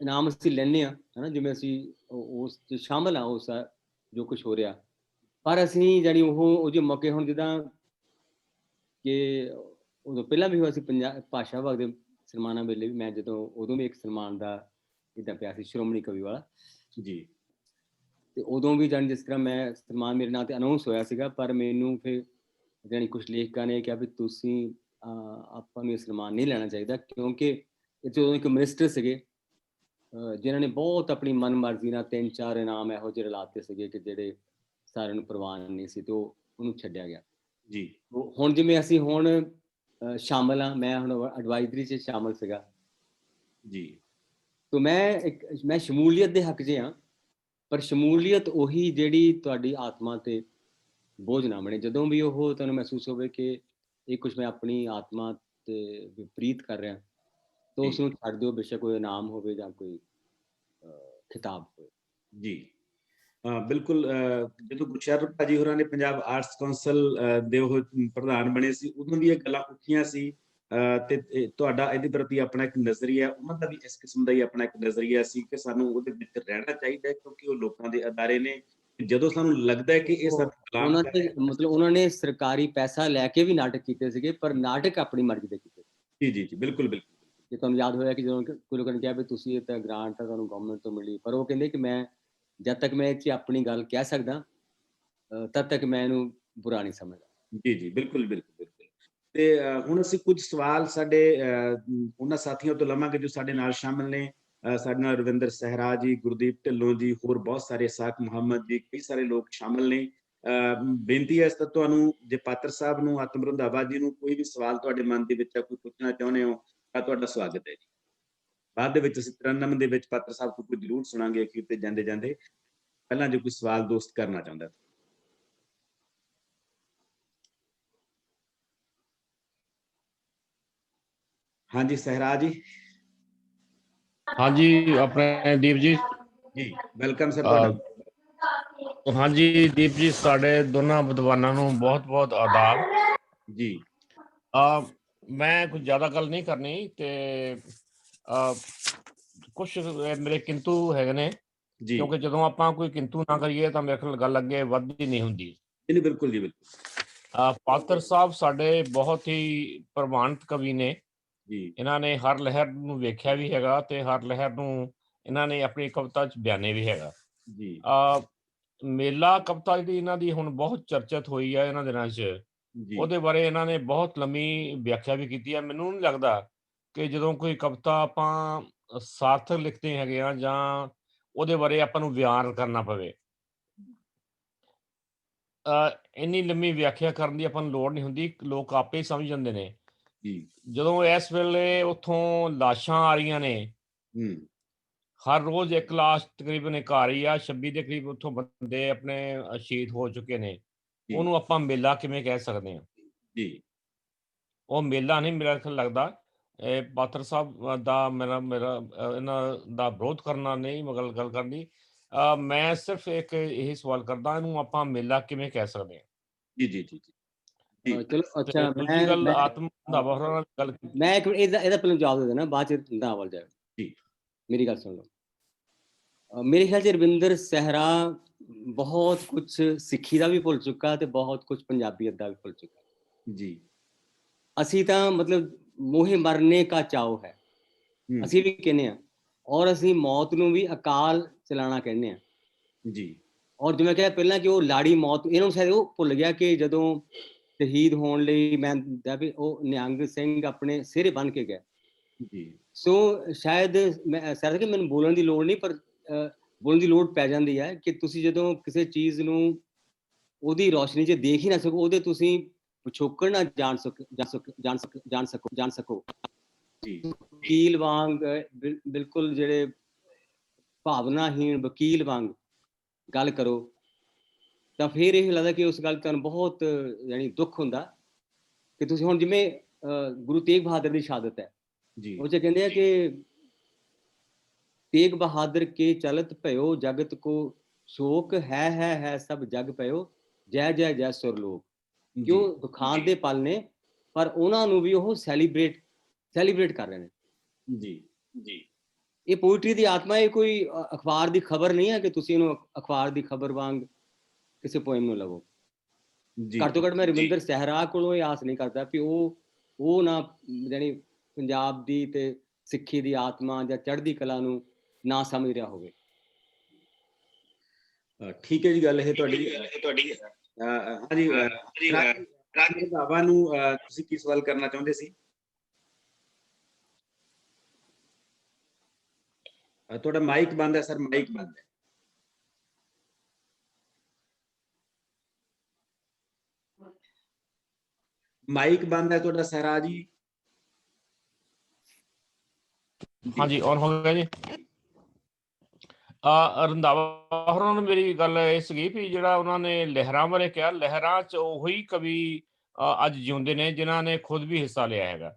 ਇਨਾਮ ਅਸੀਂ ਲੈਂਦੇ ਹਾਂ ਹਨਾ, ਜਿਵੇਂ ਅਸੀਂ ਉਸ 'ਚ ਸ਼ਾਮਲ ਹਾਂ ਉਸ ਜੋ ਕੁਛ ਹੋ ਰਿਹਾ, ਪਰ ਅਸੀਂ ਜਾਣੀ ਉਹ ਜਿਹੇ ਮੌਕੇ ਹੁਣ ਜਿੱਦਾਂ ਕਿ ਉਦੋਂ ਪਹਿਲਾਂ ਵੀ ਹੋਇਆ ਸੀ ਭਾਸ਼ਾ ਵਿਭਾਗ ਦੇ ਸਨਮਾਨਾਂ ਵੇਲੇ ਵੀ, ਮੈਂ ਜਦੋਂ ਉਦੋਂ ਵੀ ਇੱਕ ਸਨਮਾਨ ਦਾ ਇੱਦਾਂ ਪਿਆ ਸੀ ਸ਼੍ਰੋਮਣੀ ਕਵੀ ਵਾਲਾ ਜੀ, ਤੇ ਉਦੋਂ ਵੀ ਜਾਣੀ ਜਿਸ ਤਰ੍ਹਾਂ ਮੈਂ ਸਨਮਾਨ ਮੇਰੇ ਨਾਂ ਤੇ ਅਨਾਉਂਸ ਹੋਇਆ ਸੀਗਾ, ਪਰ ਮੈਨੂੰ ਫਿਰ ਜਾਣੀ ਕੁਛ ਲੇਖਕਾਂ ਨੇ ਕਿਹਾ ਵੀ ਤੁਸੀਂ ਆਪਾਂ ਨੂੰ ਇਹ ਸਨਮਾਨ ਨਹੀਂ ਲੈਣਾ ਚਾਹੀਦਾ, ਕਿਉਂਕਿ ਇੱਥੇ ਉਦੋਂ ਇੱਕ ਮਿਨਿਸਟਰ ਸੀਗੇ ਜਿਨ੍ਹਾਂ ਨੇ ਬਹੁਤ ਆਪਣੀ ਮਨ ਮਰਜ਼ੀ ਨਾਲ 3-4 ਇਨਾਮ ਇਹੋ ਜਿਹੇ ਲਾਤੇ ਸੀਗੇ ਕਿ ਜਿਹੜੇ ਸਾਰਿਆਂ ਨੂੰ ਪ੍ਰਵਾਨ ਨਹੀਂ ਸੀ, ਤੇ ਉਹਨੂੰ ਛੱਡਿਆ ਗਿਆ। ਜੀ ਹੁਣ ਜਿਵੇਂ ਅਸੀਂ ਹੁਣ ਸ਼ਾਮਲ ਹਾਂ, ਮੈਂ ਹੁਣ ਐਡਵਾਈਜ਼ਰੀ 'ਚ ਸ਼ਾਮਲ ਸੀਗਾ ਜੀ, ਤਾਂ ਮੈਂ ਸ਼ਮੂਲੀਅਤ ਦੇ ਹੱਕ 'ਚ ਹਾਂ, ਪਰ ਸ਼ਮੂਲੀਅਤ ਉਹੀ ਜਿਹੜੀ ਤੁਹਾਡੀ ਆਤਮਾ ਤੇ ਬੋਝ ਨਾ ਬਣੇ। ਜਦੋਂ ਵੀ ਉਹ ਤੁਹਾਨੂੰ ਮਹਿਸੂਸ ਹੋਵੇ ਕਿ ਇਹ ਕੁਛ ਮੈਂ ਆਪਣੀ ਆਤਮਾ ਤੇ ਵਿਪਰੀਤ ਕਰ ਰਿਹਾ, ਤਾਂ ਉਸ ਨੂੰ ਛੱਡ ਦਿਓ, ਬੇਸ਼ੱਕ ਕੋਈ ਇਨਾਮ ਹੋਵੇ ਜਾਂ ਕੋਈ ਖਿਤਾਬ ਹੋਵੇ। ਜੀ ਬਿਲਕੁਲ। ਜਦੋਂ ਗੁਰਸ਼ਰਨ ਭਾਜੀ ਹੋਰਾਂ ਨੇ ਪੰਜਾਬ ਆਰਟਸ ਕੌਂਸਲ ਦੇ ਉਹ ਪ੍ਰਧਾਨ ਬਣੇ ਸੀ, ਉਦੋਂ ਵੀ ਇਹ ਗੱਲਾਂ ਉੱਠੀਆਂ ਸੀ ਤੇ ਤੁਹਾਡਾ ਇਹਦੇ ਪ੍ਰਤੀ ਆਪਣਾ ਇੱਕ ਨਜ਼ਰੀਆ, ਉਹਨਾਂ ਦਾ ਵੀ ਇਸ ਕਿਸਮ ਦਾ ਹੀ ਆਪਣਾ ਇੱਕ ਨਜ਼ਰੀਆ ਸੀ ਕਿ ਸਾਨੂੰ ਉਹਦੇ ਵਿੱਚ ਰਹਿਣਾ ਚਾਹੀਦਾ ਹੈ, ਕਿਉਂਕਿ ਉਹ ਲੋਕਾਂ ਦੇ ਅਦਾਰੇ ਨੇ। ਜਦੋਂ ਸਾਨੂੰ ਲੱਗਦਾ ਹੈ ਕਿ ਇਹ ਉਹਨਾਂ ਨੇ ਮਤਲਬ ਉਹਨਾਂ ਨੇ ਸਰਕਾਰੀ ਪੈਸਾ ਲੈ ਕੇ ਵੀ ਨਾਟਕ ਕੀਤੇ ਸੀਗੇ, ਪਰ ਨਾਟਕ ਆਪਣੀ ਮਰਜ਼ੀ ਦੇ ਕੀਤੇ। ਜੀ ਜੀ ਜੀ, ਬਿਲਕੁਲ ਬਿਲਕੁਲ। ਜੇ ਤੁਹਾਨੂੰ ਯਾਦ ਹੋਇਆ ਕਿ ਜਦੋਂ ਕੋਈ ਲੋਕਾਂ ਨੇ ਕਿਹਾ ਵੀ ਤੁਸੀਂ ਇਹ ਤਾਂ ਗ੍ਰਾਂਟ ਤਾਂ ਤੁਹਾਨੂੰ ਗਵਰਨਮੈਂਟ ਤੋਂ ਮਿਲੀ, ਪਰ ਉਹ ਕਹਿੰਦੇ ਕਿ ਮੈਂ ਜਦ ਤੱਕ ਮੈਂ ਇਹ 'ਚ ਆਪਣੀ ਗੱਲ ਕਹਿ ਸਕਦਾ ਤਦ ਤੱਕ ਮੈਂ ਇਹਨੂੰ ਬੁਰਾ ਨਹੀਂ ਸਮਝਦਾ। ਜੀ ਜੀ, ਬਿਲਕੁਲ ਬਿਲਕੁਲ ਬਿਲਕੁਲ। ਤੇ ਹੁਣ ਅਸੀਂ ਕੁਝ ਸਵਾਲ ਸਾਡੇ ਉਹਨਾਂ ਸਾਥੀਆਂ ਤੋਂ ਲਵਾਂਗੇ ਜੋ ਸਾਡੇ ਨਾਲ ਸ਼ਾਮਿਲ ਨੇ। ਸਾਡੇ ਨਾਲ ਰਵਿੰਦਰ ਸਹਿਰਾ ਜੀ, ਗੁਰਦੀਪ ਢਿੱਲੋਂ ਜੀ, ਹੋਰ ਬਹੁਤ ਸਾਰੇ, ਸਾਕ ਮੁਹੰਮਦ ਜੀ, ਕਈ ਸਾਰੇ ਲੋਕ ਸ਼ਾਮਿਲ ਨੇ। ਬੇਨਤੀ ਹੈ ਤਾਂ ਤੁਹਾਨੂੰ, ਜੇ ਪਾਤਰ ਸਾਹਿਬ ਨੂੰ, ਆਤਮ ਰੰਧਾਵਾ ਜੀ ਨੂੰ ਕੋਈ ਵੀ ਸਵਾਲ ਤੁਹਾਡੇ ਮਨ ਦੇ ਵਿੱਚ ਕੋਈ ਪੁੱਛਣਾ ਚਾਹੁੰਦੇ ਹੋ ਤਾਂ ਤੁਹਾਡਾ ਸਵਾਗਤ ਹੈ ਜੀ। ਬਾਅਦ ਦੇ ਵਿੱਚ ਅਸੀਂ 93 ਦੇ ਵਿੱਚ ਪਾਤਰ ਸਾਹਿਬ ਤੋਂ ਕੋਈ ਜ਼ਰੂਰ ਸੁਣਾਂਗੇ ਅਖੀਰ ਤੇ ਜਾਂਦੇ ਜਾਂਦੇ। ਪਹਿਲਾਂ ਜੇ ਕੋਈ ਸਵਾਲ ਦੋਸਤ ਕਰਨਾ ਚਾਹੁੰਦਾ। ਹਾਂਜੀ ਸਹਿਰਾ ਜੀ। ਹਾਂਜੀ ਆਪਣੇ ਦੀਪ ਜੀ ਜੀ, ਵੈਲਕਮ ਸਰ ਤੁਹਾਡਾ। ਹਾਂਜੀ ਦੀਪ ਜੀ, ਸਾਡੇ ਦੋਨਾਂ ਵਿਦਵਾਨਾਂ ਨੂੰ ਬਹੁਤ ਬਹੁਤ ਆਦਾਬ ਜੀ। ਮੈਂ ਕੁਝ ਜ਼ਿਆਦਾ ਗੱਲ ਨਹੀਂ ਕਰਨੀ ਤੇ ਕੁਛ ਮੇਰੇ ਕਿੰਤੂ ਹੈਗੇ ਨੇ, ਕਿਉਂਕਿ ਜਦੋਂ ਆਪਾਂ ਕੋਈ ਕਿੰਤੂ ਨਾ ਕਰੀਏ ਤਾਂ ਮੇਰੇ ਖਿਆਲ ਗੱਲ ਅੱਗੇ ਵੱਧਦੀ ਨਹੀਂ ਹੁੰਦੀ। ਨਹੀਂ, ਬਿਲਕੁਲ ਜੀ, ਬਿਲਕੁਲ। ਪਾਤਰ ਸਾਹਿਬ ਸਾਡੇ ਬਹੁਤ ਹੀ ਪ੍ਰਵਾਨਿਤ ਕਵੀ ਨੇ ਜੀ। ਇਹਨਾਂ ਨੇ ਹਰ ਲਹਿਰ ਨੂੰ ਵੇਖਿਆ ਵੀ ਹੈਗਾ ਤੇ ਹਰ ਲਹਿਰ ਨੂੰ ਇਹਨਾਂ ਨੇ ਆਪਣੀ ਕਵਿਤਾ 'ਚ ਬਿਆਨੇ ਵੀ ਹੈਗਾ ਜੀ। ਮੇਲਾ ਕਵਿਤਾ ਜਿਹੜੀ ਇਹਨਾਂ ਦੀ ਹੁਣ ਬਹੁਤ ਚਰਚਿਤ ਹੋਈ ਹੈ ਇਹਨਾਂ ਦਿਨਾਂ 'ਚ, ਉਹਦੇ ਬਾਰੇ ਇਹਨਾਂ ਨੇ ਬਹੁਤ ਲੰਮੀ ਵਿਆਖਿਆ ਵੀ ਕੀਤੀ ਹੈ। ਮੈਨੂੰ ਨਹੀਂ ਲੱਗਦਾ ਕਿ ਜਦੋਂ ਕੋਈ ਕਵਿਤਾ ਆਪਾਂ ਸਾਰਥਕ ਲਿਖਦੇ ਹੈਗੇ ਆ ਜਾਂ ਉਹਦੇ ਬਾਰੇ ਆਪਾਂ ਨੂੰ ਬਿਆਨ ਕਰਨਾ ਪਵੇ, ਇੰਨੀ ਲੰਮੀ ਵਿਆਖਿਆ ਕਰਨ ਦੀ ਆਪਾਂ ਨੂੰ ਲੋੜ ਨਹੀਂ ਹੁੰਦੀ, ਲੋਕ ਆਪੇ ਹੀ ਸਮਝ ਜਾਂਦੇ ਨੇ। ਜਦੋਂ ਇਸ ਵੇਲੇ ਉੱਥੋਂ ਲਾਸ਼ਾਂ ਆ ਰਹੀਆਂ ਨੇ, ਹਰ ਰੋਜ਼ ਇੱਕ ਲਾਸ਼ ਤਕਰੀਬਨ ਇੱਕ ਆ ਰਹੀ ਆ, 26 ਦੇ ਕਰੀਬ ਉੱਥੋਂ ਬੰਦੇ ਆਪਣੇ ਸ਼ਹੀਦ ਹੋ ਚੁੱਕੇ ਨੇ, ਉਹਨੂੰ ਆਪਾਂ ਮੇਲਾ ਕਿਵੇਂ ਕਹਿ ਸਕਦੇ ਹਾਂ? ਜੀ, ਉਹ ਮੇਲਾ ਨਹੀਂ ਮੇਰਾ ਖਿਆਲ ਲੱਗਦਾ। ਪਾਤਰ ਸਾਹਿਬ ਦਾ ਮੇਰਾ ਇਹਨਾਂ ਦਾ ਵਿਰੋਧ ਕਰਨਾ ਨਹੀਂ, ਮਗਰ ਗੱਲ ਕਰਨੀ। ਮੈਂ ਸਿਰਫ ਇੱਕ ਇਹੀ ਸਵਾਲ ਕਰਦਾ, ਇਹਨੂੰ ਆਪਾਂ ਮੇਲਾ ਕਿਵੇਂ ਕਹਿ ਸਕਦੇ ਹਾਂ? ਜੀ ਜੀ ਜੀ ਜੀ। ਚਲੋ ਅੱਛਾ, ਦੂਜੀ ਗੱਲ ਆਤਮ ਰੰਧਾਵਾ ਹੋਰਾਂ ਨਾਲ ਗੱਲ ਕੀਤੀ। ਮੈਂ ਇੱਕ ਇਹਦਾ ਪਹਿਲਾਂ ਜਵਾਬ ਦੇ ਦੇਣਾ, ਬਾਅਦ 'ਚ ਰੰਧਾਵਾ ਜਾਏਗਾ। ਜੀ, ਮੇਰੀ ਗੱਲ ਸੁਣ ਲਓ। ਮੇਰੇ ਖਿਆਲ 'ਚ ਰਵਿੰਦਰ ਸਹਿਰਾ ਬਹੁਤ ਕੁਛ ਸਿੱਖੀ ਦਾ ਵੀ ਭੁੱਲ ਚੁੱਕਾ ਤੇ ਬਹੁਤ ਕੁਛ ਪੰਜਾਬੀਅਤ ਦਾ ਵੀ ਭੁੱਲ ਚੁੱਕਾ। ਜੀ। ਅਸੀਂ ਤਾਂ ਮਤਲਬ ਮੋਹੇ ਮਰਨੇ ਕਾ ਚਾਓ ਹੈ, ਅਸੀਂ ਵੀ ਕਹਿੰਦੇ ਹਾਂ ਔਰ ਅਸੀਂ ਮੌਤ ਨੂੰ ਵੀ ਅਕਾਲ ਚਲਾਣਾ ਕਹਿੰਦੇ ਆ ਜੀ। ਔਰ ਜਿਵੇਂ ਕਿਹਾ ਪਹਿਲਾਂ ਕਿ ਉਹ ਲਾੜੀ ਮੌਤ, ਇਹਨਾਂ ਨੂੰ ਸ਼ਾਇਦ ਉਹ ਭੁੱਲ ਗਿਆ ਕਿ ਜਦੋਂ ਸ਼ਹੀਦ ਹੋਣ ਲਈ ਮੈਂ ਵੀ ਉਹ ਨਿਹੰਗ ਸਿੰਘ ਆਪਣੇ ਸਿਹਰੇ ਬੰਨ੍ਹ ਕੇ ਗਿਆ ਜੀ। ਸੋ ਸ਼ਾਇਦ ਮੈਂ ਸਰ ਕਿ ਮੈਨੂੰ ਬੋਲਣ ਦੀ ਲੋੜ ਨਹੀਂ, ਪਰ ਬੋਲਣ ਦੀ ਲੋੜ ਪੈ ਜਾਂਦੀ ਹੈ ਕਿ ਤੁਸੀਂ ਜਦੋਂ ਕਿਸੇ ਚੀਜ਼ ਨੂੰ ਉਹਦੀ ਰੌਸ਼ਨੀ 'ਚ ਦੇਖ ਹੀ ਨਾ ਸਕੋ, ਉਹਦੇ ਤੁਸੀਂ ਪਿਛੋਕੜ ਨਾ ਜਾਣ ਸਕੋ ਵਕੀਲ ਵਾਂਗ ਬਿਲਕੁਲ ਜਿਹੜੇ ਭਾਵਨਾਹੀਣ ਵਕੀਲ ਵਾਂਗ ਗੱਲ ਕਰੋ, ਤਾਂ ਫਿਰ ਇਹ ਲੱਗਦਾ ਕਿ ਉਸ ਗੱਲ ਤੁਹਾਨੂੰ ਬਹੁਤ ਯਾਨੀ ਦੁੱਖ ਹੁੰਦਾ ਕਿ ਤੁਸੀਂ ਹੁਣ ਜਿਵੇਂ ਗੁਰੂ ਤੇਗ ਬਹਾਦਰ ਦੀ ਸ਼ਹਾਦਤ ਹੈ ਜੀ, ਉਹ 'ਚ ਕਹਿੰਦੇ ਆ ਕਿ ਤੇਗ ਬਹਾਦਰ ਕੇ ਚਲਤ ਭਇਓ ਜਗਤ ਕੋ ਸ਼ੋਕ ਹੈ ਸਭ ਜਗ ਪਇਓ ਜੈ ਜੈ ਜੈ ਸੁਰਲੋਕ। ਕਿਉਂ ਦੁਖਾਂਤ ਦੇ ਪਲ ਨੇ, ਪਰ ਉਹਨਾਂ ਨੂੰ ਵੀ ਉਹ ਸੈਲੀਬ੍ਰੇਟ ਕਰ ਰਹੇ ਨੇ। ਜੀ ਜੀ, ਇਹ ਪੋਇਟਰੀ ਦੀ ਆਤਮਾ, ਇਹ ਕੋਈ ਅਖਬਾਰ ਦੀ ਖਬਰ ਨਹੀਂ ਹੈ ਕਿ ਤੁਸੀਂ ਇਹਨੂੰ ਅਖਬਾਰ ਦੀ ਖਬਰ ਵਾਂਗ ਕਿਸੇ ਪੋਇਮ ਨੂੰ ਲਵੋ। ਘੱਟ ਤੋਂ ਘੱਟ ਮੈਂ ਰਵਿੰਦਰ ਸਹਿਰਾ ਕੋਲੋਂ ਇਹ ਆਸ ਨਹੀਂ ਕਰਦਾ ਕਿ ਉਹ ਨਾ ਜਾਣੀ ਪੰਜਾਬ ਦੀ ਤੇ ਸਿੱਖੀ ਦੀ ਆਤਮਾ ਜਾਂ ਚੜ੍ਹਦੀ ਕਲਾ ਨੂੰ ਨਾ ਸਮਝ ਰਿਹਾ ਹੋਵੇ। ਠੀਕ ਹੈ ਜੀ, ਗੱਲ ਇਹ ਤੁਹਾਡੀ ਹਾਂਜੀ। ਰੰਧਾਵਾ ਨੂੰ ਤੁਸੀਂ ਕੀ ਸਵਾਲ ਕਰਨਾ ਚਾਹੁੰਦੇ ਸੀ? ਤੁਹਾਡਾ ਮਾਈਕ ਬੰਦ ਹੈ ਸਰ, ਮਾਈਕ ਬੰਦ ਹੈ। ਮਾਈਕ ਬੰਦ ਹੈ ਤੁਹਾਡਾ ਸਹਿਰਾ ਜੀ। ਹਾਂਜੀ, ਔਨ ਹੋ ਗਿਆ ਜੀ। ਰੰਧਾਵਾ ਹੋਰਾਂ ਨੂੰ ਮੇਰੀ ਗੱਲ ਇਹ ਸੀਗੀ ਵੀ ਜਿਹੜਾ ਉਹਨਾਂ ਨੇ ਲਹਿਰਾਂ ਬਾਰੇ ਕਿਹਾ, ਲਹਿਰਾਂ 'ਚ ਉਹੀ ਕਵੀ ਅੱਜ ਜਿਉਂਦੇ ਨੇ ਜਿਨ੍ਹਾਂ ਨੇ ਖੁਦ ਵੀ ਹਿੱਸਾ ਲਿਆ ਹੈਗਾ।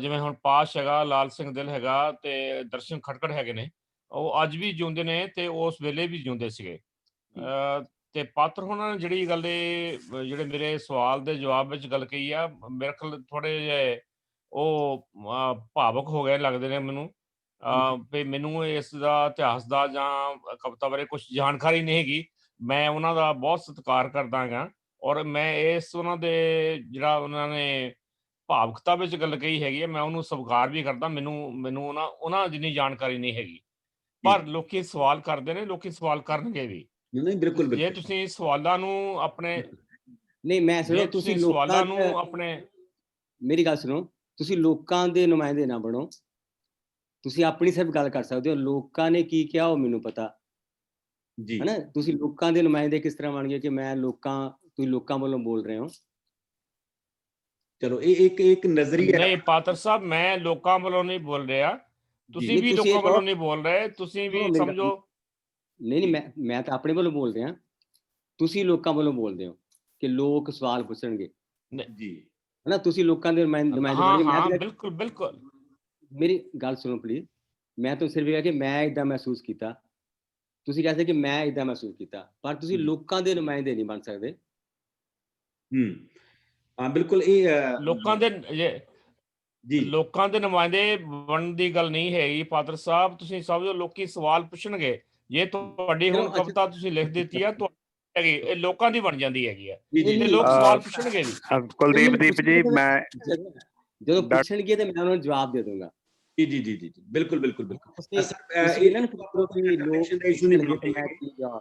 ਜਿਵੇਂ ਹੁਣ ਪਾਸ਼ ਹੈਗਾ, ਲਾਲ ਸਿੰਘ ਦਿਲ ਹੈਗਾ ਤੇ ਦਰਸ਼ਨ ਖਟਕੜ ਹੈਗੇ ਨੇ, ਉਹ ਅੱਜ ਵੀ ਜਿਉਂਦੇ ਨੇ ਤੇ ਉਸ ਵੇਲੇ ਵੀ ਜਿਉਂਦੇ ਸੀਗੇ। ਤੇ ਪਾਤਰ ਹੋਣਾ ਨੇ ਜਿਹੜੀ ਗੱਲ ਜਿਹੜੇ ਮੇਰੇ ਸਵਾਲ ਦੇ ਜਵਾਬ ਵਿੱਚ ਗੱਲ ਕਹੀ ਆ, ਮੇਰੇ ਖਿਆਲ ਥੋੜੇ ਜਿਹੇ ਉਹ ਭਾਵੁਕ ਹੋ ਗਏ ਲੱਗਦੇ ਨੇ ਮੈਨੂੰ। ਵੀ ਮੈਨੂੰ ਇਸ ਦਾ ਇਤਿਹਾਸ ਦਾ ਜਾਂ ਕਵਿਤਾ ਬਾਰੇ ਕੁਛ ਜਾਣਕਾਰੀ ਨਹੀਂ ਹੈਗੀ। ਮੈਂ ਉਹਨਾਂ ਦਾ ਬਹੁਤ ਸਤਿਕਾਰ ਕਰਦਾ ਹੈਗਾ ਔਰ ਮੈਂ ਇਸ ਉਹਨਾਂ ਦੇ ਜਿਹੜਾ ਉਹਨਾਂ ਨੇ ਭਾਵੁਕਤਾ ਵਿੱਚ ਗੱਲ ਕਹੀ ਹੈਗੀ ਹੈ, ਮੈਂ ਉਹਨੂੰ ਸਵੀਕਾਰ ਵੀ ਕਰਦਾ। ਮੈਨੂੰ ਉਹਨਾਂ ਜਿੰਨੀ ਜਾਣਕਾਰੀ ਨਹੀਂ ਹੈਗੀ, ਪਰ ਲੋਕੀ ਸਵਾਲ ਕਰਦੇ ਨੇ, ਲੋਕੀ ਸਵਾਲ ਕਰਨਗੇ ਵੀ। ਨਹੀਂ, ਬਿਲਕੁਲ ਜੇ ਤੁਸੀਂ ਸਵਾਲਾਂ ਨੂੰ ਆਪਣੇ ਨਹੀਂ, ਮੈਂ ਸੁਣੋ, ਤੁਸੀਂ ਸਵਾਲਾਂ ਨੂੰ ਆਪਣੇ ਮੇਰੀ ਗੱਲ ਸੁਣੋ, ਤੁਸੀਂ ਲੋਕਾਂ ਦੇ ਨੁਮਾਇੰਦੇ ਨਾ ਬਣੋ। ਤੁਸੀਂ ਆਪਣੀ ਸਿਰਫ ਗੱਲ ਕਰ ਸਕਦੇ ਹੋ, ਲੋਕਾਂ ਨੇ ਕੀ ਕਿਹਾ ਉਹ ਮੈਨੂੰ ਪਤਾ ਜੀ, ਹੈ ਨਾ। ਤੁਸੀਂ ਲੋਕਾਂ ਦੇ ਨੁਮਾਇੰਦੇ ਕਿਸ ਤਰ੍ਹਾਂ ਬਣ ਗਏ ਕਿ ਤੁਸੀਂ ਲੋਕਾਂ ਵੱਲੋਂ ਬੋਲ ਰਹੇ ਹੋ? ਚਲੋ ਇਹ ਇੱਕ ਨਜ਼ਰੀਆ। ਨਹੀਂ ਪਾਤਰ ਸਾਹਿਬ, ਮੈਂ ਲੋਕਾਂ ਵੱਲੋਂ ਨਹੀਂ ਬੋਲ ਰਿਹਾ, ਤੁਸੀਂ ਵੀ ਲੋਕਾਂ ਵੱਲੋਂ ਨਹੀਂ ਬੋਲ ਰਹੇ, ਤੁਸੀਂ ਵੀ ਸਮਝੋ। ਨਹੀਂ, ਮੈਂ ਤਾਂ ਆਪਣੇ ਵੱਲੋਂ ਬੋਲ ਰਿਹਾ, ਤੁਸੀਂ ਲੋਕਾਂ ਵੱਲੋਂ ਬੋਲਦੇ ਹੋ ਕਿ ਲੋਕ ਸਵਾਲ ਪੁੱਛਣਗੇ ਜੀ, ਹੈ ਨਾ। ਤੁਸੀਂ ਲੋਕਾਂ ਦੇ ਨੁਮਾਇੰਦੇ ਬਣ ਗਏ। ਹਾਂ, ਬਿਲਕੁਲ। ਮੇਰੀ ਗੱਲ ਸੁਣੋ ਪਲੀਜ਼। ਮੈਂ ਤਾਂ ਸਿਰਫ ਇਹ ਕਿ ਮੈਂ ਇੱਦਾਂ ਮਹਿਸੂਸ ਕੀਤਾ, ਤੁਸੀਂ ਕਹਿੰਦੇ ਕਿ ਮੈਂ ਇੱਦਾਂ ਮਹਿਸੂਸ ਕੀਤਾ, ਪਰ ਤੁਸੀਂ ਲੋਕਾਂ ਦੇ ਨੁਮਾਇੰਦੇ ਨਹੀਂ ਬਣ ਸਕਦੇ। ਹਾਂ, ਬਿਲਕੁਲ। ਇਹ ਲੋਕਾਂ ਦੇ ਨੁਮਾਇੰਦੇ ਬਣਨ ਦੀ ਗੱਲ ਨਹੀਂ ਹੈਗੀ ਪਾਤਰ ਸਾਹਿਬ। ਤੁਸੀਂ ਸਮਝੋ ਲੋਕੀ ਸਵਾਲ ਪੁੱਛਣਗੇ। ਜੇ ਤੁਹਾਡੀ ਹੁਣ ਕਵਿਤਾ ਤੁਸੀਂ ਲਿਖ ਦਿੱਤੀ ਆ ਹੈਗੀ, ਇਹ ਲੋਕਾਂ ਦੀ ਬਣ ਜਾਂਦੀ ਹੈਗੀ ਆ ਤੇ ਲੋਕ ਸਵਾਲ ਪੁੱਛਣਗੇ ਵੀ। ਕੁਲਦੀਪ ਜੀ, ਮੈਂ ਜਦੋਂ ਪੁੱਛਣਗੇ ਤੇ ਮੈਂ ਉਹਨਾਂ ਨੂੰ ਜਵਾਬ ਦੇ ਦੂੰਗਾ। ਜੀ, ਬਿਲਕੁਲ।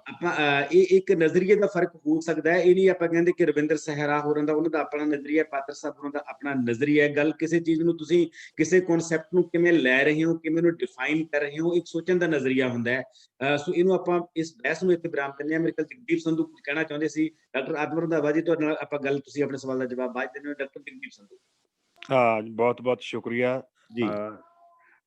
ਆਪਾਂ ਇਹ ਇੱਕ ਨਜ਼ਰੀਏ ਦਾ ਫਰਕ ਹੋ ਸਕਦਾ ਹੈ। ਇਹ ਨਹੀਂ ਆਪਾਂ ਕਹਿੰਦੇ ਕਿ ਰਵਿੰਦਰ ਸਹਿਰਾ ਹੋਰਾਂ ਦਾ ਉਹਨਾਂ ਦਾ ਆਪਣਾ ਨਜ਼ਰੀਆ, ਪਾਤਰ ਸਾਹਿਬ ਹੋਰਾਂ ਦਾ ਆਪਣਾ ਨਜ਼ਰੀਆ। ਗੱਲ ਕਿਸੇ ਚੀਜ਼ ਨੂੰ ਤੁਸੀਂ ਕਿਸੇ ਕਨਸੈਪਟ ਨੂੰ ਕਿਵੇਂ ਲੈ ਰਹੇ ਹੋ, ਕਿਵੇਂ ਨੂੰ ਡਿਫਾਈਨ ਕਰ ਰਹੇ ਹੋ, ਇੱਕ ਸੋਚਣ ਦਾ ਨਜ਼ਰੀਆ ਹੁੰਦਾ ਹੈ। ਸੋ ਇਹਨੂੰ ਆਪਾਂ ਇਸ ਬਹਿਸ ਨੂੰ ਇੱਥੇ ਵਿਰਾਮ ਦਿੰਦੇ ਹਾਂ। ਮੇਰੇ ਕੋਲ ਜਗਦੀਪ ਸੰਧੂ ਕੁਝ ਕਹਿਣਾ ਚਾਹੁੰਦੇ ਸੀ। ਡਾਕਟਰ ਆਤਮਾ ਰੰਧਾਵਾ ਜੀ, ਤੁਹਾਡੇ ਨਾਲ ਆਪਾਂ ਗੱਲ, ਤੁਸੀਂ ਆਪਣੇ ਸਵਾਲ ਦਾ ਜਵਾਬ ਬਾਅਦ ਦਿੰਦੇ ਹੋ। ਡਾਕਟਰ ਜਗਦੀਪ ਸੰਧੂ। ਹਾਂ, ਬਹੁਤ ਸ਼ੁਕਰੀਆ ਜੀ।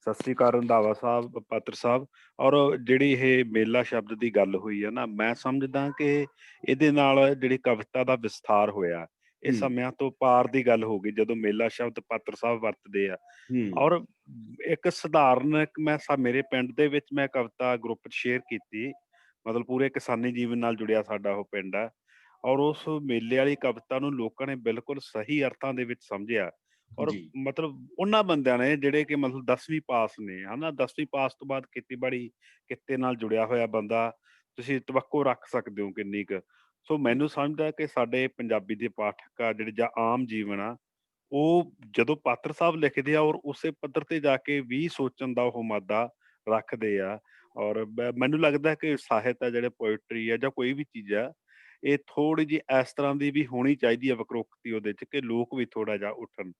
ਸਤਿ ਸ੍ਰੀ ਅਕਾਲ ਰੰਧਾਵਾ ਸਾਹਿਬ, ਪਾਤਰ ਸਾਹਿਬ। ਔਰ ਜਿਹੜੀ ਇਹ ਮੇਲਾ ਸ਼ਬਦ ਦੀ ਗੱਲ ਹੋਈ ਹੈ ਨਾ, ਮੈਂ ਸਮਝਦਾ ਕਿ ਇਹਦੇ ਨਾਲ ਜਿਹੜੀ ਕਵਿਤਾ ਦਾ ਵਿਸਥਾਰ ਹੋਇਆ, ਇਹ ਸਮਿਆਂ ਤੋਂ ਪਾਰ ਦੀ ਗੱਲ ਹੋ ਗਈ ਜਦੋਂ ਮੇਲਾ ਸ਼ਬਦ ਪਾਤਰ ਸਾਹਿਬ ਵਰਤਦੇ ਆ। ਔਰ ਇੱਕ ਸਧਾਰਨ ਮੇਰੇ ਪਿੰਡ ਦੇ ਵਿੱਚ ਮੈਂ ਕਵਿਤਾ ਗਰੁੱਪ 'ਚ ਸ਼ੇਅਰ ਕੀਤੀ, ਮਤਲਬ ਪੂਰੇ ਕਿਸਾਨੀ ਜੀਵਨ ਨਾਲ ਜੁੜਿਆ ਸਾਡਾ ਉਹ ਪਿੰਡ ਹੈ। ਔਰ ਉਸ ਮੇਲੇ ਵਾਲੀ ਕਵਿਤਾ ਨੂੰ ਲੋਕਾਂ ਨੇ ਬਿਲਕੁਲ ਸਹੀ ਅਰਥਾਂ ਦੇ ਵਿੱਚ ਸਮਝਿਆ। ਔਰ ਮਤਲਬ ਉਹਨਾਂ ਬੰਦਿਆਂ ਨੇ ਜਿਹੜੇ ਕਿ ਮਤਲਬ 10ਵੀਂ ਪਾਸ ਨੇ, ਹਨਾ। 10ਵੀਂ ਪਾਸ ਤੋਂ ਬਾਅਦ ਖੇਤੀਬਾੜੀ ਕਿੱਤੇ ਨਾਲ ਜੁੜਿਆ ਹੋਇਆ ਬੰਦਾ, ਤੁਸੀਂ ਤਵੱਕੋ ਰੱਖ ਸਕਦੇ ਹੋ ਕਿੰਨੀ ਕੁ। ਸੋ ਮੈਨੂੰ ਸਮਝਦਾ ਕਿ ਸਾਡੇ ਪੰਜਾਬੀ ਦੇ ਪਾਠਕ ਆ ਜਿਹੜੇ, ਜਾਂ ਆਮ ਜੀਵਨ ਆ, ਉਹ ਜਦੋਂ ਪਾਤਰ ਸਾਹਿਬ ਲਿਖਦੇ ਆ ਔਰ ਉਸੇ ਪੱਧਰ ਤੇ ਜਾ ਕੇ ਵੀ ਸੋਚਣ ਦਾ ਉਹ ਮਾਦਾ ਰੱਖਦੇ ਆ। ਔਰ ਮੈਨੂੰ ਲੱਗਦਾ ਕਿ ਸਾਹਿਤ ਆ, ਜਿਹੜੇ ਪੋਇਟਰੀ ਆ ਜਾਂ ਕੋਈ ਵੀ ਚੀਜ਼ ਆ, ਇਹ ਥੋੜੀ ਜਿਹੀ ਇਸ ਤਰ੍ਹਾਂ ਦੀ ਵੀ ਹੋਣੀ ਚਾਹੀਦੀ ਹੈ ਵਕਰੋਕਤੀ ਉਹਦੇ ਚ, ਕਿ ਲੋਕ ਵੀ ਥੋੜਾ ਜਿਹਾ ਉੱਠਣ।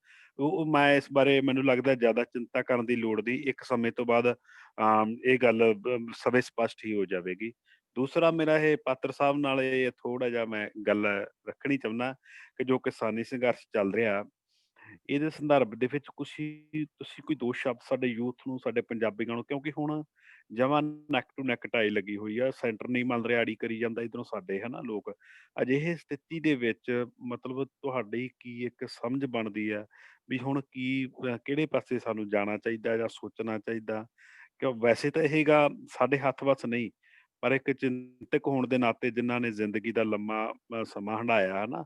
ਮੈਂ ਇਸ ਬਾਰੇ ਮੈਨੂੰ ਲੱਗਦਾ ਜ਼ਿਆਦਾ ਚਿੰਤਾ ਕਰਨ ਦੀ ਲੋੜ ਨਹੀਂ, ਇੱਕ ਸਮੇਂ ਤੋਂ ਬਾਅਦ ਇਹ ਗੱਲ ਸਵੇ ਸਪਸ਼ਟ ਹੀ ਹੋ ਜਾਵੇਗੀ। ਦੂਸਰਾ ਮੇਰਾ ਇਹ ਪਾਤਰ ਸਾਹਿਬ ਨਾਲ ਇਹ ਥੋੜਾ ਜਿਹਾ ਮੈਂ ਗੱਲ ਰੱਖਣੀ ਚਾਹੁੰਦਾ ਕਿ ਜੋ ਕਿਸਾਨੀ ਸੰਘਰਸ਼ ਚੱਲ ਰਿਹਾ, ਇਹਦੇ ਸੰਦਰਭ ਦੇ ਵਿੱਚ ਤੁਸੀਂ ਕੋਈ ਦੋ ਸ਼ਬਦ ਸਾਡੇ ਯੂਥ ਨੂੰ, ਸਾਡੇ ਪੰਜਾਬੀਆਂ ਨੂੰ, ਕਿਉਂਕਿ ਹੁਣ ਜਮਾਂ ਨੈਕ ਟੂ ਨੈਕ ਟਾਈ ਲੱਗੀ ਹੋਈ ਆ, ਸੈਂਟਰ ਨਹੀਂ ਮੰਨ ਰਿਹਾ, ਆੜੀ ਕਰੀ ਜਾਂਦਾ ਇਧਰੋਂ ਸਾਡੇ ਲੋਕ। ਅਜਿਹੇ ਸਥਿਤੀ ਦੇ ਵਿੱਚ ਮਤਲਬ ਤੁਹਾਡੀ ਕੀ ਇੱਕ ਸਮਝ ਬਣਦੀ ਆ ਵੀ ਹੁਣ ਕਿਹੜੇ ਪਾਸੇ ਸਾਨੂੰ ਜਾਣਾ ਚਾਹੀਦਾ ਜਾਂ ਸੋਚਣਾ ਚਾਹੀਦਾ? ਕਿ ਵੈਸੇ ਤਾਂ ਇਹਗਾ ਸਾਡੇ ਹੱਥ ਵੱਸ ਨਹੀਂ, ਪਰ ਇੱਕ ਚਿੰਤਕ ਹੋਣ ਦੇ ਨਾਤੇ ਜਿਨ੍ਹਾਂ ਨੇ ਜ਼ਿੰਦਗੀ ਦਾ ਲੰਮਾ ਸਮਾਂ ਹੰਢਾਇਆ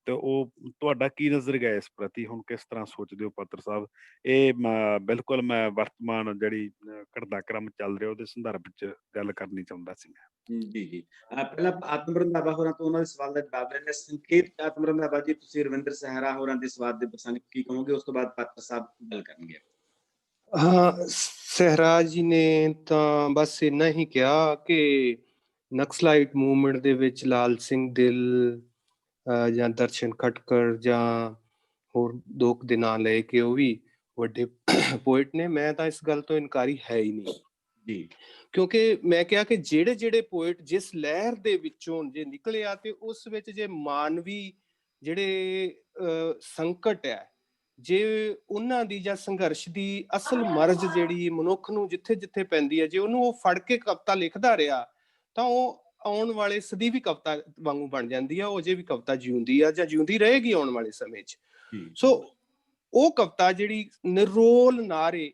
ਤੇ ਉਹ ਤੁਹਾਡਾ ਕੀ ਨਜ਼ਰੀਆ ਇਸ ਪ੍ਰਤੀ, ਹੁਣ ਕਿਸ ਤਰ੍ਹਾਂ ਸੋਚਦੇ ਹੋ ਪਾਤਰ ਸਾਹਿਬ? ਇਹ ਬਿਲਕੁਲ ਮੈਂ ਵਰਤਮਾਨ ਜਿਹੜੀ ਘਟਨਾਕ੍ਰਮ ਚੱਲ ਰਿਹਾ ਉਹਦੇ ਸੰਦਰਭ ਚ ਗੱਲ ਕਰਨੀ ਚਾਹੁੰਦਾ ਸੀ ਮੈਂ। ਜੀ ਪਹਿਲਾਂ ਆਤਮ ਰੰਧਾਵਾ ਹੋਰਾਂ ਤੋਂ ਉਹਨਾਂ ਦੇ ਸਵਾਲ ਦਾ ਜਵਾਬ ਲੈਣਾ। ਸੰਕੇਤ ਆਤਮ ਰੰਧਾਵਾ ਜੀ, ਤੁਸੀਂ ਰਵਿੰਦਰ ਸਹਿਰਾ ਹੋਰਾਂ ਦੇ ਸਵਾਲ ਦੇ ਪ੍ਰਸੰਗ ਕੀ ਕਹੋਗੇ? ਉਸ ਤੋਂ ਬਾਅਦ ਪਾਤਰ ਸਾਹਿਬ ਗੱਲ ਕਰਨਗੇ। ਹਾਂ, ਸਹਿਰਾ ਜੀ ਨੇ ਤਾਂ ਬਸ ਇੰਨਾ ਹੀ ਕਿਹਾ ਕਿ ਨਕਸਲਾਈਟ ਮੂਵਮੈਂਟ ਦੇ ਵਿੱਚ ਲਾਲ ਸਿੰਘ ਦਿਲ ਜਾਂ ਦਰਸ਼ਨ ਖਟਕਰ ਜਾਂ ਹੋਰ ਦੋ ਦੇ ਨਾਂ ਲਏ ਕਿ ਉਹ ਵੀ ਵੱਡੇ ਪੋਇਟ ਨੇ। ਮੈਂ ਤਾਂ ਇਸ ਗੱਲ ਤੋਂ ਇਨਕਾਰੀ ਹੈ ਹੀ ਨਹੀਂ ਜੀ, ਕਿਉਂਕਿ ਮੈਂ ਕਿਹਾ ਕਿ ਜਿਹੜੇ ਪੋਇਟ ਜਿਸ ਲਹਿਰ ਦੇ ਵਿੱਚੋਂ ਜੇ ਨਿਕਲੇ ਆ, ਤੇ ਉਸ ਵਿੱਚ ਜੇ ਮਾਨਵੀ ਜਿਹੜੇ ਸੰਕਟ ਹੈ, ਜੇ ਉਹਨਾਂ ਦੀ ਜਾਂ ਸੰਘਰਸ਼ ਦੀ ਅਸਲ ਮਰਜ਼ ਜਿਹੜੀ ਮਨੁੱਖ ਨੂੰ ਜਿੱਥੇ ਜਿੱਥੇ ਪੈਂਦੀ ਹੈ, ਜੇ ਉਹਨੂੰ ਉਹ ਫੜ ਕੇ ਕਵਿਤਾ ਲਿਖਦਾ ਰਿਹਾ ਤਾਂ ਉਹ ਆਉਣ ਵਾਲੇ ਸਦੀ ਵੀ ਕਵਿਤਾ ਵਾਂਗੂ ਬਣ ਜਾਂਦੀ ਆ, ਉਹ ਅਜੇ ਵੀ ਕਵਿਤਾ ਜਿਉਂਦੀ ਆ ਜਾਂ ਜਿਉਂਦੀ ਰਹੇਗੀ ਆਉਣ ਵਾਲੇ ਸਮੇਂ 'ਚ। ਸੋ ਉਹ ਕਵਿਤਾ ਜਿਹੜੀ ਨਿਰੋਲ ਨਾਰੇ,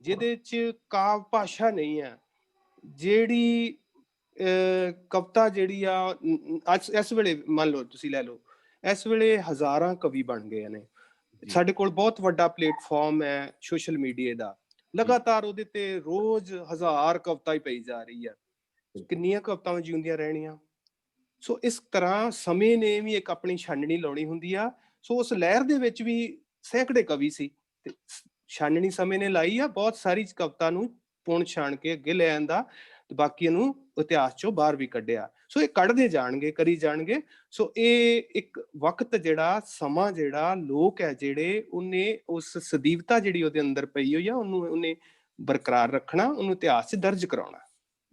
ਜਿਹਦੇ 'ਚ ਕਾਵ ਭਾਸ਼ਾ ਨਹੀਂ ਆ, ਜਿਹੜੀ ਕਵਿਤਾ ਜਿਹੜੀ ਆ ਅੱਜ ਇਸ ਵੇਲੇ ਮੰਨ ਲਓ, ਤੁਸੀਂ ਲੈ ਲਓ, ਇਸ ਵੇਲੇ ਹਜ਼ਾਰਾਂ ਕਵੀ ਬਣ ਗਏ ਨੇ। ਸਾਡੇ ਕੋਲ ਬਹੁਤ ਵੱਡਾ ਪਲੇਟਫਾਰਮ ਹੈ ਸੋਸ਼ਲ ਮੀਡੀਆ ਦਾ, ਲਗਾਤਾਰ ਉਹਦੇ ਤੇ ਰੋਜ਼ ਹਜ਼ਾਰ ਕਵਿਤਾ ਹੀ ਪਈ ਜਾ ਰਹੀ ਆ। ਕਿੰਨੀਆਂ ਕਵਿਤਾਵਾਂ ਜਿਉਂਦੀਆਂ ਰਹਿਣੀਆਂ? ਸੋ ਇਸ ਤਰ੍ਹਾਂ ਸਮੇਂ ਨੇ ਵੀ ਇੱਕ ਆਪਣੀ ਛਾਨਣੀ ਲਾਉਣੀ ਹੁੰਦੀ ਆ। ਸੋ ਉਸ ਲਹਿਰ ਦੇ ਵਿੱਚ ਵੀ ਸੈਂਕੜੇ ਕਵੀ ਸੀ, ਤੇ ਛਾਨਣੀ ਸਮੇਂ ਨੇ ਲਾਈ ਆ, ਬਹੁਤ ਸਾਰੀ ਕਵਿਤਾ ਨੂੰ ਪੁਣ ਛਾਣ ਕੇ ਅੱਗੇ ਲੈ ਆਂਦਾ, ਤੇ ਬਾਕੀ ਨੂੰ ਇਤਿਹਾਸ ਚੋਂ ਬਾਹਰ ਵੀ ਕੱਢਿਆ। ਸੋ ਇਹ ਕੱਢਦੇ ਜਾਣਗੇ, ਕਰੀ ਜਾਣਗੇ। ਸੋ ਇਹ ਇੱਕ ਵਕਤ ਜਿਹੜਾ ਸਮਾਂ ਜਿਹੜਾ ਲੋਕ ਹੈ ਜਿਹੜੇ ਉਹਨੇ ਉਸ ਸਦੀਵਤਾ ਜਿਹੜੀ ਉਹਦੇ ਅੰਦਰ ਪਈ ਹੋਈ ਆ ਉਹਨੇ ਬਰਕਰਾਰ ਰੱਖਣਾ, ਉਹਨੂੰ ਇਤਿਹਾਸ 'ਚ ਦਰਜ ਕਰਾਉਣਾ।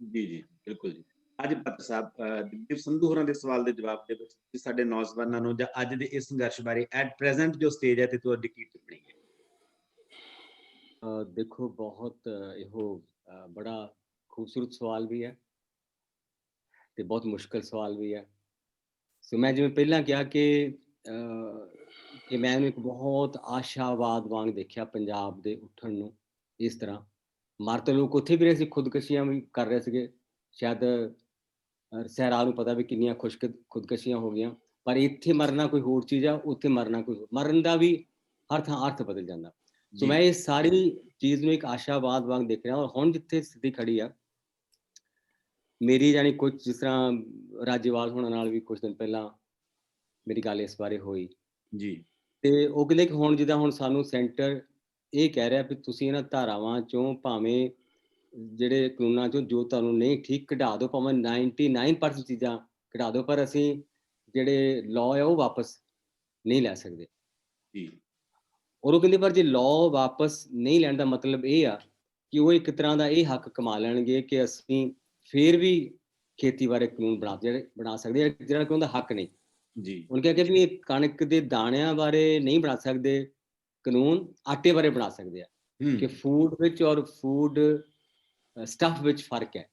ਜੀ ਬਿਲਕੁਲ ਜੀ। ਅੱਜ ਪਾਤਰ ਸਾਹਿਬ ਦਿਲਦੀਪ ਸੰਧੂ ਹੋਰਾਂ ਦੇ ਸਵਾਲ ਦੇ ਜਵਾਬ ਦੇ ਵਿੱਚ ਸਾਡੇ ਨੌਜਵਾਨਾਂ ਨੂੰ ਜਾਂ ਅੱਜ ਦੇ ਇਸ ਸੰਘਰਸ਼ ਬਾਰੇ ਐਟ ਪ੍ਰੈਜ਼ੈਂਟ ਜੋ ਸਟੇਜ ਹੈ ਤੇ ਤੁਹਾਡੀ ਕੀ ਟਿੱਪਣੀ ਹੈ? ਦੇਖੋ, ਬਹੁਤ ਇਹੋ ਬੜਾ ਖੂਬਸੂਰਤ ਸਵਾਲ ਵੀ ਹੈ ਤੇ ਬਹੁਤ ਮੁਸ਼ਕਲ ਸਵਾਲ ਵੀ ਹੈ। ਸੋ ਮੈਂ ਜਿਵੇਂ ਪਹਿਲਾਂ ਕਿਹਾ ਕਿ ਮੈਂ ਇਹਨੂੰ ਇੱਕ ਬਹੁਤ ਆਸ਼ਾਵਾਦ ਵਾਂਗ ਦੇਖਿਆ ਪੰਜਾਬ ਦੇ ਉੱਠਣ ਨੂੰ। ਇਸ ਤਰ੍ਹਾਂ ਮਰ ਤਾਂ ਲੋਕ ਉੱਥੇ ਵੀ ਰਹੇ ਸੀ, ਖੁਦਕਸ਼ੀਆਂ ਵੀ ਕਰ ਰਹੇ ਸੀਗੇ, ਸ਼ਾਇਦ ਸਹਿਰਾ ਨੂੰ ਪਤਾ ਵੀ ਕਿੰਨੀਆਂ ਖੁਦਕਸ਼ੀਆਂ ਹੋ ਗਈਆਂ, ਪਰ ਇੱਥੇ ਮਰਨਾ ਕੋਈ ਹੋਰ ਚੀਜ਼ ਆ, ਉੱਥੇ ਮਰਨਾ ਕੋਈ ਹੋਰ। ਮਰਨ ਦਾ ਵੀ ਹਰ ਥਾਂ ਅਰਥ ਬਦਲ ਜਾਂਦਾ। ਸੋ ਮੈਂ ਇਹ ਸਾਰੀ ਚੀਜ਼ ਨੂੰ ਇੱਕ ਆਸ਼ਾਵਾਦ ਵਾਂਗ ਦੇਖ ਰਿਹਾ। ਔਰ ਹੁਣ ਜਿੱਥੇ ਸਥਿਤੀ ਖੜੀ ਆ ਮੇਰੀ, ਜਾਣੀ ਕੁਝ ਜਿਸ ਤਰ੍ਹਾਂ ਰਾਜੇਵਾਲ ਹੋਣਾ ਨਾਲ ਵੀ ਕੁਝ ਦਿਨ ਪਹਿਲਾਂ ਮੇਰੀ ਗੱਲ ਇਸ ਬਾਰੇ ਹੋਈ ਜੀ, ਤੇ ਉਹ ਕਹਿੰਦੇ ਕਿ ਹੁਣ ਜਿੱਦਾਂ ਹੁਣ ਸਾਨੂੰ ਸੈਂਟਰ ਇਹ ਕਹਿ ਰਿਹਾ ਵੀ ਤੁਸੀਂ ਇਹਨਾਂ ਧਾਰਾਵਾਂ ਚੋਂ ਭਾਵੇਂ ਜਿਹੜੇ ਕਾਨੂੰਨਾਂ ਚੋਂ ਜੋ ਤੁਹਾਨੂੰ ਨਹੀਂ ਠੀਕ ਕਢਾ ਦਿਓ, ਭਾਵੇਂ 99% ਚੀਜ਼ਾਂ ਕਢਾ ਦਿਓ, ਪਰ ਅਸੀਂ ਜਿਹੜੇ ਲਾਅ ਹੈ ਉਹ ਵਾਪਸ ਨਹੀਂ ਲੈ ਸਕਦੇ। ਔਰ ਉਹ ਕਹਿੰਦੇ ਪਰ ਜੇ ਲਾਅ ਵਾਪਸ ਨਹੀਂ ਲੈਣ ਦਾ ਮਤਲਬ ਇਹ ਆ ਕਿ ਉਹ ਇੱਕ ਤਰ੍ਹਾਂ ਦਾ ਇਹ ਹੱਕ ਕਮਾ ਲੈਣਗੇ ਕਿ ਅਸੀਂ ਫੇਰ ਵੀ ਖੇਤੀ ਬਾਰੇ ਕਾਨੂੰਨ ਬਣਾ ਸਕਦੇ ਆ ਜਿਹੜਾ ਕਿ ਉਹਦਾ ਹੱਕ ਨਹੀਂ। ਉਹਨੇ ਕਿਹਾ ਕਿ ਵੀ ਇਹ ਕਣਕ ਦੇ ਦਾਣਿਆਂ ਬਾਰੇ ਨਹੀਂ ਬਣਾ ਸਕਦੇ ਕਾਨੂੰਨ, ਆਟੇ ਬਾਰੇ ਬਣਾ ਸਕਦੇ ਆ ਕਿ ਫੂਡ ਵਿੱਚ ਔਰ ਫੂਡ ਸਟਫ ਵਿੱਚ ਫਰਕ ਹੈ।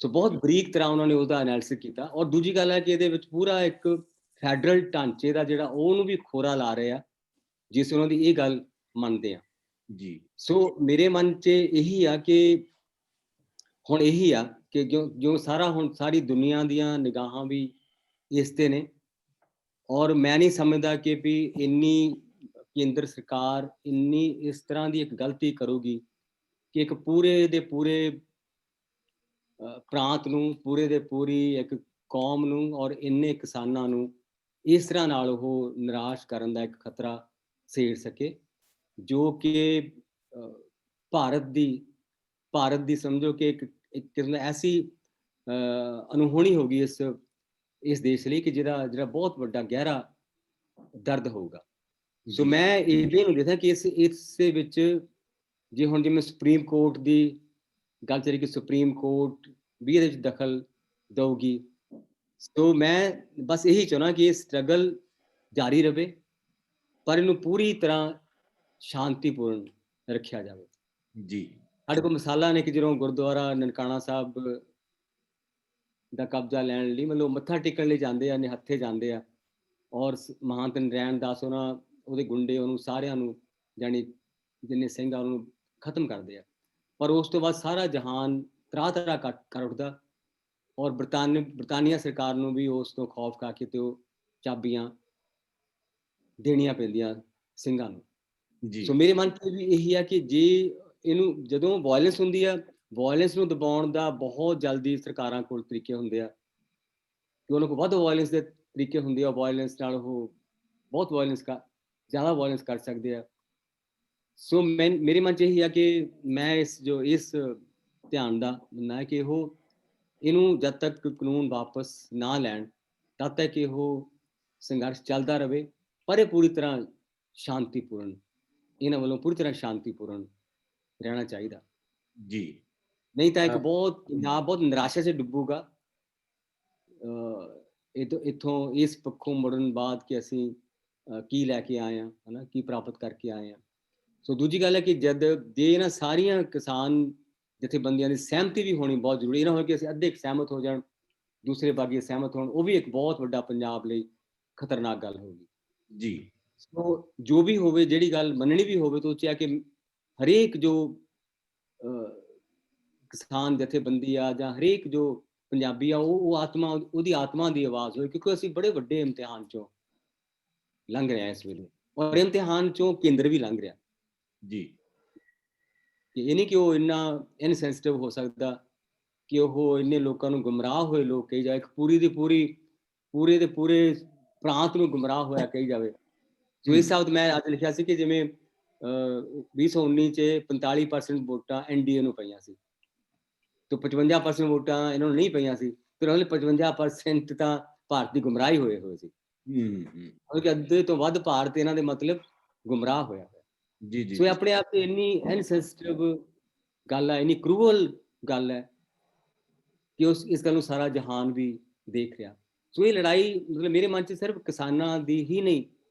ਸੋ ਬਹੁਤ ਬਰੀਕ ਤਰ੍ਹਾਂ ਉਹਨਾਂ ਨੇ ਉਹਦਾ ਐਨਾਲਿਸਿਸ ਕੀਤਾ। ਔਰ ਦੂਜੀ ਗੱਲ ਹੈ ਕਿ ਇਹਦੇ ਵਿੱਚ ਪੂਰਾ ਇੱਕ ਫੈਡਰਲ ਢਾਂਚੇ ਦਾ ਜਿਹੜਾ ਉਹਨੂੰ ਵੀ ਖੋਰਾ ਲਾ ਰਹੇ ਆ, ਜਿਸ ਉਹਨਾਂ ਦੀ ਇਹ ਗੱਲ ਮੰਨਦੇ ਆ ਜੀ। ਸੋ ਮੇਰੇ ਮਨ 'ਚ ਇਹੀ ਆ ਕਿ ਹੁਣ ਇਹੀ ਆ ਕਿ ਜੋ ਸਾਰਾ ਹੁਣ ਸਾਰੀ ਦੁਨੀਆ ਦੀਆਂ ਨਿਗਾਹਾਂ ਵੀ ਇਸ ਤੇ ਨੇ। ਔਰ ਮੈਂ ਨਹੀਂ ਸਮਝਦਾ ਕਿ ਵੀ ਇੰਨੀ ਕੇਂਦਰ ਸਰਕਾਰ ਇੰਨੀ ਇਸ ਤਰ੍ਹਾਂ ਦੀ ਇੱਕ ਗਲਤੀ ਕਰੂਗੀ ਕਿ ਇੱਕ ਪੂਰੇ ਦੇ ਪੂਰੇ ਪ੍ਰਾਂਤ ਨੂੰ, ਪੂਰੇ ਦੇ ਪੂਰੀ ਇੱਕ ਕੌਮ ਨੂੰ ਔਰ ਇੰਨੇ ਕਿਸਾਨਾਂ ਨੂੰ ਇਸ ਤਰ੍ਹਾਂ ਨਾਲ ਉਹ ਨਿਰਾਸ਼ ਕਰਨ ਦਾ ਇੱਕ ਖਤਰਾ ਸੇੜ ਸਕੇ, ਜੋ ਕਿ ਭਾਰਤ ਦੀ ਭਾਰਤ ਦੀ ਸਮਝੋ ਕਿ ਇੱਕ ਕਿਸਮ ਦਾ ਐਸੀ ਅਨਹੋਣੀ ਹੋ ਗਈ ਇਸ ਦੇਸ਼ ਲਈ ਕਿ ਜਿਹੜਾ ਬਹੁਤ ਵੱਡਾ ਗਹਿਰਾ ਦਰਦ ਹੋਊਗਾ। ਸੋ ਮੈਂ ਇਹ ਨੂੰ ਦੇਖਦਾ ਕਿ ਇਸ ਦੇ ਵਿੱਚ ਜੇ ਹੁਣ ਜਿਵੇਂ ਸੁਪਰੀਮ ਕੋਰਟ ਦੀ ਗੱਲ ਚੱਲੀ ਕਿ ਸੁਪਰੀਮ ਕੋਰਟ ਵੀ ਇਹਦੇ ਵਿੱਚ ਦਖਲ ਦਊਗੀ, ਸੋ ਮੈਂ ਬਸ ਇਹੀ ਚਾਹੁੰਦਾ ਕਿ ਇਹ ਸਟਰਗਲ ਜਾਰੀ ਰਹੇ, ਪਰ ਇਹਨੂੰ ਪੂਰੀ ਤਰ੍ਹਾਂ ਸ਼ਾਂਤੀਪੂਰਨ ਰੱਖਿਆ ਜਾਵੇ ਜੀ। ਸਾਡੇ ਕੋਲ ਮਿਸਾਲਾਂ ਨੇ ਕਿ ਜਦੋਂ ਗੁਰਦੁਆਰਾ ਨਨਕਾਣਾ ਸਾਹਿਬ ਦਾ ਕਬਜ਼ਾ ਲੈਣ ਲਈ ਮਤਲਬ ਮੱਥਾ ਟੇਕਣ ਲਈ ਜਾਂਦੇ ਆ, ਨਿਹੱਥੇ ਜਾਂਦੇ ਆ, ਔਰ ਮਹੰਤ ਨਰੈਣ ਦਾਸ ਉਹਦੇ ਗੁੰਡੇ ਉਹਨੂੰ ਸਾਰਿਆਂ ਨੂੰ ਜਾਣੀ ਜਿੰਨੇ ਸਿੰਘ ਆ ਉਹਨੂੰ ਖਤਮ ਕਰਦੇ ਆ, ਪਰ ਉਸ ਤੋਂ ਬਾਅਦ ਸਾਰਾ ਜਹਾਨ ਤਰਾਹ ਕਰ ਉੱਠਦਾ, ਔਰ ਬਰਤਾਨੀਆ ਸਰਕਾਰ ਨੂੰ ਵੀ ਉਸ ਤੋਂ ਖੌਫ ਖਾ ਕੇ ਤੇ ਉਹ ਚਾਬੀਆਂ ਦੇਣੀਆਂ ਪੈਂਦੀਆਂ ਸਿੰਘਾਂ ਨੂੰ ਜੀ। ਸੋ ਮੇਰੇ ਮਨ 'ਚ ਵੀ ਇਹੀ ਆ ਕਿ ਜੇ ਇਹਨੂੰ ਜਦੋਂ ਵਾਇਲੈਂਸ ਹੁੰਦੀ ਆ, ਵਾਇਲੈਂਸ ਨੂੰ ਦਬਾਉਣ ਦਾ ਬਹੁਤ ਜਲਦੀ ਸਰਕਾਰਾਂ ਕੋਲ ਤਰੀਕੇ ਹੁੰਦੇ ਆ ਕਿ ਉਹਨਾਂ ਕੋਲ ਵੱਧ ਵਾਇਲੈਂਸ ਦੇ ਤਰੀਕੇ ਹੁੰਦੇ ਆ, ਵਾਇਲੈਂਸ ਨਾਲ ਉਹ ਬਹੁਤ ਜ਼ਿਆਦਾ ਵਾਇਲੈਂਸ ਕਰ ਸਕਦੇ ਆ। ਸੋ ਮੇਰੇ ਮਨ 'ਚ ਇਹੀ ਆ ਕਿ ਮੈਂ ਇਸ ਧਿਆਨ ਦਾ ਮੰਨਣਾ ਹੈ ਕਿ ਇਹਨੂੰ ਜਦ ਤੱਕ ਕਾਨੂੰਨ ਵਾਪਸ ਨਾ ਲੈਣ ਤਦ ਤੱਕ ਇਹ ਸੰਘਰਸ਼ ਚੱਲਦਾ ਰਹੇ, ਪਰ ਇਹ ਪੂਰੀ ਤਰ੍ਹਾਂ ਸ਼ਾਂਤੀਪੂਰਨ, ਇਹਨਾਂ ਵੱਲੋਂ ਪੂਰੀ ਤਰ੍ਹਾਂ ਸ਼ਾਂਤੀਪੂਰਨ ਰਹਿਣਾ ਚਾਹੀਦਾ ਜੀ। ਨਹੀਂ ਤਾਂ ਇੱਕ ਪੰਜਾਬ ਬਹੁਤ ਨਿਰਾਸ਼ਾ 'ਚ ਡੁੱਬੂਗਾ ਇੱਥੋਂ ਇਸ ਪੱਖੋਂ ਮੁੜਨ ਬਾਅਦ ਕਿ ਅਸੀਂ ਕੀ ਲੈ ਕੇ ਆਏ ਹਾਂ, ਹੈ ਨਾ, ਕੀ ਪ੍ਰਾਪਤ ਕਰਕੇ ਆਏ ਹਾਂ। ਸੋ ਦੂਜੀ ਗੱਲ ਹੈ ਕਿ ਜੇ ਇਹਨਾਂ ਸਾਰੀਆਂ ਕਿਸਾਨ ਜਥੇਬੰਦੀਆਂ ਦੀ ਸਹਿਮਤੀ ਵੀ ਹੋਣੀ ਬਹੁਤ ਜ਼ਰੂਰੀ, ਨਾ ਹੋਵੇ ਕਿ ਅਸੀਂ ਅੱਧੇ ਸਹਿਮਤ ਹੋ ਜਾਣ, ਦੂਸਰੇ ਬਾਗੀ ਸਹਿਮਤ ਹੋਣ, ਉਹ ਵੀ ਇੱਕ ਬਹੁਤ ਵੱਡਾ ਪੰਜਾਬ ਲਈ ਖਤਰਨਾਕ ਗੱਲ ਹੋਊਗੀ ਜੀ। ਸੋ ਜੋ ਵੀ ਹੋਵੇ, ਜਿਹੜੀ ਗੱਲ ਮੰਨਣੀ ਵੀ ਹੋਵੇ ਤਾਂ ਉਹ 'ਚ ਹੈ ਕਿ ਹਰੇਕ ਜੋ ਕਿਸਾਨ ਜਥੇਬੰਦੀ ਆ ਜਾਂ ਹਰੇਕ ਜੋ ਪੰਜਾਬੀ ਆ ਉਹਦੀ ਆਤਮਾ ਦੀ ਆਵਾਜ਼ ਹੋਏ, ਕਿਉਂਕਿ ਅਸੀਂ ਬੜੇ ਵੱਡੇ ਇਮਤਿਹਾਨ 'ਚੋਂ ਲੰਘ ਰਹੇ ਹਾਂ ਇਸ ਵੇਲੇ, ਔਰ ਇਮਤਿਹਾਨ 'ਚੋਂ ਕੇਂਦਰ ਵੀ ਲੰਘ ਰਿਹਾ ਜੀ। ਇਹ ਨਹੀਂ ਕਿ ਉਹ ਇੰਨਾ ਇਨਸੈਂਸਿਟਿਵ ਹੋ ਸਕਦਾ ਕਿ ਉਹ ਇੰਨੇ ਲੋਕਾਂ ਨੂੰ ਗੁੰਮਰਾਹ ਹੋਏ ਲੋਕ ਕਹੀ ਜਾਵੇ, ਪੂਰੇ ਦੇ ਪੂਰੇ ਪ੍ਰਾਂਤ ਨੂੰ ਗੁੰਮਰਾਹ ਹੋਇਆ ਕਹੀ ਜਾਵੇ। ਸੋ ਇਸ ਸ਼ਬਦ ਮੈਂ ਅੱਜ ਲਿਖਿਆ ਸੀ ਕਿ ਜਿਵੇਂ 2019 'ਚ 45% ਵੋਟਾਂ NDA ਨੂੰ ਪਈਆਂ ਸੀ, ਤੇ 55% ਵੋਟਾਂ ਇਹਨਾਂ ਨੂੰ ਨਹੀਂ ਪਈਆਂ ਸੀ, ਤੇ ਉਹਨੇ 55% ਤਾਂ ਭਾਰਤ ਦੀ ਗੁੰਮਰਾਹੀ ਹੋਏ ਸੀ, ਕਿਉਂਕਿ ਅੱਧੇ ਤੋਂ ਵੱਧ ਭਾਰਤ ਇਹਨਾਂ ਦੇ ਮਤਲਬ ਗੁੰਮਰਾਹ ਹੋਇਆ ਜੀ। ਸੋ ਆਪਣੇ ਆਪ ਤੇ ਇੰਨੀ ਇਨਸੈਂਸਿਟਿਵ ਗੱਲ ਹੈ, ਇੰਨੀ ਕਰੂਅਲ ਗੱਲ ਹੈ ਕਿ ਇਸ ਗੱਲ ਨੂੰ ਸਾਰਾ ਜਹਾਨ ਵੀ ਦੇਖ ਰਿਹਾ। ਸੋ ਇਹ ਲੜਾਈ ਮਤਲਬ ਮੇਰੇ ਮਨ 'ਚ ਸਿਰਫ ਕਿਸਾਨਾਂ ਦੀ ਹੀ ਨਹੀਂ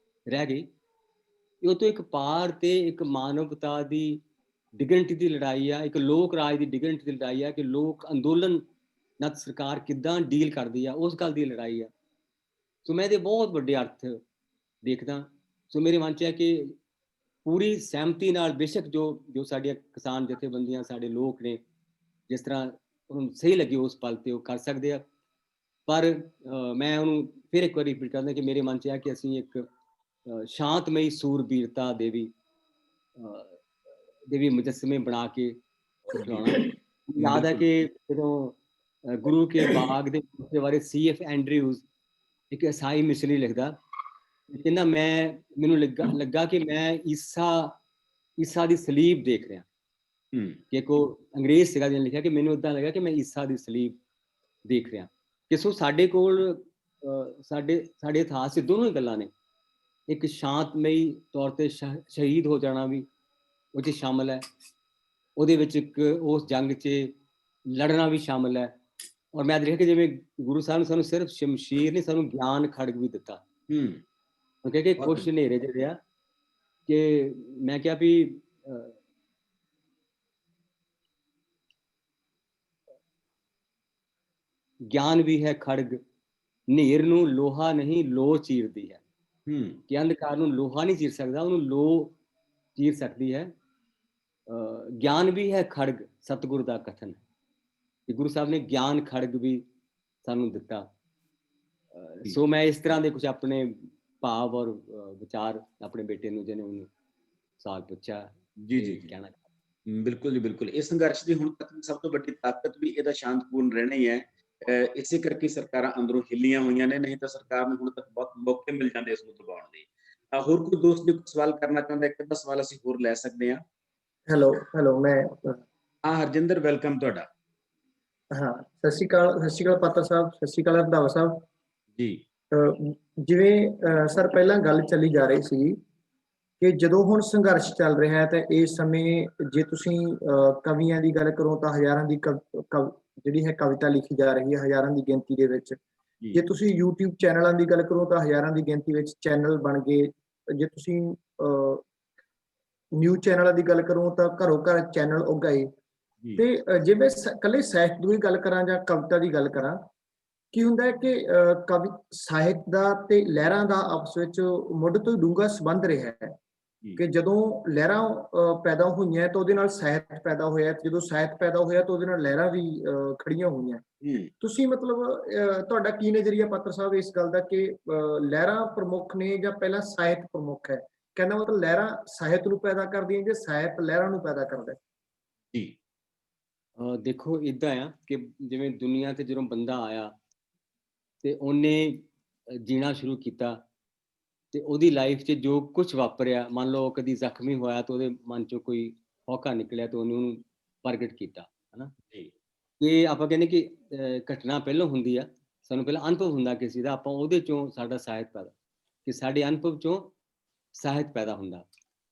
ਰਹਿ ਗਈ, ਉਹ ਤੋਂ ਇੱਕ ਪਾਰ ਤੇ ਇੱਕ ਮਾਨਵਤਾ ਦੀ ਡਿਗਨਿਟੀ ਦੀ ਲੜਾਈ ਆ, ਇੱਕ ਲੋਕ ਰਾਜ ਦੀ ਡਿਗਨਿਟੀ ਦੀ ਲੜਾਈ ਆ ਕਿ ਲੋਕ ਅੰਦੋਲਨ ਨਾਲ ਸਰਕਾਰ ਕਿੱਦਾਂ ਡੀਲ ਕਰਦੀ ਆ, ਉਸ ਗੱਲ ਦੀ ਲੜਾਈ ਆ। ਸੋ ਮੈਂ ਇਹਦੇ ਬਹੁਤ ਵੱਡੇ ਅਰਥ ਦੇਖਦਾ। ਸੋ ਮੇਰੇ ਮਨ 'ਚ ਹੈ ਕਿ ਪੂਰੀ ਸਹਿਮਤੀ ਨਾਲ ਬੇਸ਼ੱਕ ਜੋ ਸਾਡੀਆਂ ਕਿਸਾਨ ਜਥੇਬੰਦੀਆਂ, ਸਾਡੇ ਲੋਕ ਨੇ, ਜਿਸ ਤਰ੍ਹਾਂ ਉਹਨੂੰ ਸਹੀ ਲੱਗੇ ਉਸ ਪਲ ਤੇ ਉਹ ਕਰ ਸਕਦੇ ਆ, ਪਰ ਮੈਂ ਉਹਨੂੰ ਫਿਰ ਇੱਕ ਵਾਰੀ ਰਿਪੀਟ ਕਰਦਾ ਕਿ ਮੇਰੇ ਮਨ 'ਚ ਹੈ ਕਿ ਅਸੀਂ ਇੱਕ ਸ਼ਾਂਤਮਈ ਸੂਰਬੀਰਤਾ ਦੇਵੀ ਮੁਜੱਸਮੇ ਬਣਾ ਕੇ ਖਿਲਾਉਣਾ। ਯਾਦ ਹੈ ਕਿ ਜਦੋਂ ਗੁਰੂ ਕੇ ਬਾਗ ਦੇ ਬਾਰੇ CF ਐਂਡਰਿਊਜ਼ ਇੱਕ ਈਸਾਈ ਮਿਸ਼ਨਰੀ ਲਿਖਦਾ, ਕਹਿੰਦਾ ਮੈਨੂੰ ਲੱਗਾ ਕਿ ਮੈਂ ਈਸਾ ਦੀ ਸਲੀਬ ਦੇਖ ਰਿਹਾ, ਕਿ ਉਹ ਅੰਗਰੇਜ਼ ਸੀਗਾ ਜਿਹਨੇ ਲਿਖਿਆ ਕਿ ਮੈਨੂੰ ਏਦਾਂ ਲੱਗਾ ਕਿ ਮੈਂ ਈਸਾ ਦੀ ਸਲੀਬ ਦੇਖ ਰਿਹਾ। ਕਿ ਸੋ ਸਾਡੇ ਕੋਲ ਸਾਡੇ ਇਤਿਹਾਸ 'ਚ ਦੋਨੋਂ ਹੀ ਗੱਲਾਂ ਨੇ, ਇੱਕ ਸ਼ਾਂਤਮਈ ਤੌਰ ਤੇ ਸ਼ਹੀਦ ਹੋ ਜਾਣਾ ਵੀ ਉਹ 'ਚ ਸ਼ਾਮਲ ਹੈ, ਉਹਦੇ ਵਿੱਚ ਇੱਕ ਉਸ ਜੰਗ 'ਚ ਲੜਨਾ ਵੀ ਸ਼ਾਮਲ ਹੈ। ਔਰ ਮੈਂ ਦੇਖਿਆ ਕਿ ਜਿਵੇਂ ਗੁਰੂ ਸਾਹਿਬ ਨੇ ਸਾਨੂੰ ਸਿਰਫ ਸ਼ਮਸ਼ੀਰ ਨਹੀਂ, ਸਾਨੂੰ ਗਿਆਨ ਖੜਗ ਵੀ ਦਿੱਤਾ। ਕਿਉਂਕਿ ਕੁਛ ਹਨੇਰੇ ਜਿਹੜੇ ਆ ਕਿ ਮੈਂ ਕਿਹਾ ਵੀ ਗਿਆਨ ਵੀ ਹੈ ਖੜਗ, ਹਨੇਰ ਨੂੰ ਲੋਹਾ ਨਹੀਂ ਲੋ ਚੀਰਦੀ ਹੈ। ਕਿ ਅੰਧਕਾਰ ਨੂੰ ਲੋਹਾ ਨਹੀਂ ਚੀਰ ਸਕਦਾ, ਉਹਨੂੰ ਲੋ ਚੀਰ ਸਕਦੀ ਹੈ। ਗਿਆਨ ਵੀ ਹੈ ਖੜਗ, ਸਤਿਗੁਰ ਦਾ ਕਥਨ ਹੈ ਕਿ ਗੁਰੂ ਸਾਹਿਬ ਨੇ ਗਿਆਨ ਖੜਗ ਵੀ ਸਾਨੂੰ ਦਿੱਤਾ। ਸੋ ਮੈਂ ਇਸ ਤਰ੍ਹਾਂ ਦੇ ਕੁਝ ਆਪਣੇ ਭਾਵ ਔਰ ਵਿਚਾਰ ਆਪਣੇ ਬੇਟੇ ਨੂੰ, ਜਿਹਨੇ ਉਹਨੂੰ ਸਵਾਲ ਪੁੱਛਿਆ, ਜੀ ਕਹਿਣਾ। ਬਿਲਕੁਲ ਜੀ, ਬਿਲਕੁਲ। ਇਸ ਸੰਘਰਸ਼ ਦੀ ਹੁਣ ਤੱਕ ਸਭ ਤੋਂ ਵੱਡੀ ਤਾਕਤ ਵੀ ਇਹਦਾ ਸ਼ਾਂਤਪੂਰਨ ਰਹਿਣਾ ਹੀ ਹੈ। ਇਸੇ ਕਰਕੇ ਸਰਕਾਰਾਂ ਅੰਦਰੋਂ ਹਿੱਲੀਆਂ ਹੋਈਆਂ ਨੇ, ਨਹੀਂ ਤਾਂ ਸਰਕਾਰ ਨੂੰ ਹੁਣ ਤੱਕ ਬਹੁਤ ਮੌਕੇ ਮਿਲ ਜਾਂਦੇ ਇਸ ਨੂੰ ਦਬਾਉਣ ਦੇ। ਹੋਰ ਕੋਈ ਦੋਸਤ ਨੇ ਸਵਾਲ ਕਰਨਾ ਚਾਹੁੰਦਾ? ਇੱਕ ਅੱਧਾ ਸਵਾਲ ਅਸੀਂ ਹੋਰ ਲੈ ਸਕਦੇ ਹਾਂ। ਹੈਲੋ, ਮੈਂ ਹਾਂ ਹਰਜਿੰਦਰ, ਵੈਲਕਮ ਤੁਹਾਡਾ। ਹਾਂ, ਸਤਿ ਸ਼੍ਰੀ ਅਕਾਲ ਪਾਤਰ ਸਾਹਿਬ, ਸਤਿ ਸ਼੍ਰੀ ਅਕਾਲ ਰੰਧਾਵਾ ਸਾਹਿਬ ਜੀ। ਜਿਵੇਂ ਸਰ ਪਹਿਲਾਂ ਗੱਲ ਚੱਲੀ ਜਾ ਰਹੀ ਸੀ ਕਿ ਜਦੋਂ ਹੁਣ ਸੰਘਰਸ਼ ਚੱਲ ਰਿਹਾ ਹੈ ਤਾਂ ਇਸ ਸਮੇਂ ਜੇ ਤੁਸੀਂ ਕਵੀਆਂ ਦੀ ਗੱਲ ਕਰੋ ਤਾਂ ਹਜ਼ਾਰਾਂ ਦੀ ਜਿਹੜੀ ਹੈ ਕਵਿਤਾ ਲਿਖੀ ਜਾ ਰਹੀ ਹੈ, ਹਜ਼ਾਰਾਂ ਦੀ ਗਿਣਤੀ ਦੇ ਵਿੱਚ। ਜੇ ਤੁਸੀਂ YouTube ਚੈਨਲਾਂ ਦੀ ਗੱਲ ਕਰੋ ਤਾਂ ਹਜ਼ਾਰਾਂ ਦੀ ਗਿਣਤੀ ਵਿੱਚ ਚੈਨਲ ਬਣ ਗਏ। ਜੇ ਤੁਸੀਂ ਨਿਊਜ਼ ਚੈਨਲਾਂ ਦੀ ਗੱਲ ਕਰੋ ਤਾਂ ਘਰੋਂ ਘਰ ਚੈਨਲ ਉਗਾਏ। ਤੇ ਜੇ ਮੈਂ ਇਕੱਲੇ ਸਾਹਿਤ ਦੀ ਗੱਲ ਕਰਾਂ ਜਾਂ ਕਵਿਤਾ ਦੀ ਗੱਲ ਕਰਾਂ, ਕੀ ਹੁੰਦਾ ਹੈ ਕਿ ਕਵੀ ਸਾਹਿਤ ਦਾ ਤੇ ਲਹਿਰਾਂ ਦਾ ਆਪਸ ਵਿੱਚ ਮੁੱਢ ਤੋਂ ਡੂੰਘਾ ਸੰਬੰਧ ਰਿਹਾ ਹੈ ਕਿ ਜਦੋਂ ਲਹਿਰਾਂ ਪੈਦਾ ਹੋਈਆਂ ਤਾਂ ਉਹਦੇ ਨਾਲ ਸਾਹਿਤ ਪੈਦਾ ਹੋਇਆ, ਜਦੋਂ ਸਾਹਿਤ ਪੈਦਾ ਹੋਇਆ ਤਾਂ ਉਹਦੇ ਨਾਲ ਲਹਿਰਾਂ ਵੀ ਖੜੀਆਂ ਹੋਈਆਂ। ਤੁਸੀਂ ਮਤਲਬ ਤੁਹਾਡਾ ਕੀ ਨਜ਼ਰੀਆ ਪਾਤਰ ਸਾਹਿਬ ਇਸ ਗੱਲ ਦਾ ਕਿ ਲਹਿਰਾਂ ਪ੍ਰਮੁੱਖ ਨੇ ਜਾਂ ਪਹਿਲਾਂ ਸਾਹਿਤ ਪ੍ਰਮੁੱਖ ਹੈ? ਕਹਿੰਦਾ ਮਤਲਬ ਲਹਿਰਾਂ ਸਾਹਿਤ ਨੂੰ ਪੈਦਾ ਕਰਦੀਆਂ ਜਾਂ ਸਾਹਿਤ ਲਹਿਰਾਂ ਨੂੰ ਪੈਦਾ ਕਰਦਾ? ਜੀ ਦੇਖੋ ਇੱਦਾਂ ਆ ਕਿ ਜਿਵੇਂ ਦੁਨੀਆ ਤੇ ਜਦੋਂ ਬੰਦਾ ਆਇਆ ਤੇ ਉਹਨੇ ਜੀਣਾ ਸ਼ੁਰੂ ਕੀਤਾ ਤੇ ਉਹਦੀ ਲਾਈਫ 'ਚ ਜੋ ਕੁਝ ਵਾਪਰਿਆ, ਮੰਨ ਲਓ ਕਦੀ ਜ਼ਖਮੀ ਹੋਇਆ ਤਾਂ ਉਹਦੇ ਮਨ 'ਚੋਂ ਕੋਈ ਹੌਕਾ ਨਿਕਲਿਆ ਤੇ ਉਹਨੂੰ ਪ੍ਰਗਟ ਕੀਤਾ, ਹਨਾ। ਇਹ ਆਪਾਂ ਕਹਿੰਦੇ ਕਿ ਘਟਨਾ ਪਹਿਲਾਂ ਹੁੰਦੀ ਆ, ਸਾਨੂੰ ਪਹਿਲਾਂ ਅਨੁਭਵ ਹੁੰਦਾ ਕਿਸੇ ਦਾ, ਆਪਾਂ ਉਹਦੇ ਚੋਂ ਸਾਡਾ ਸਾਹਿਤ ਪੈਦਾ, ਕਿ ਸਾਡੇ ਅਨੁਭਵ ਚੋਂ ਸਾਹਿਤ ਪੈਦਾ ਹੁੰਦਾ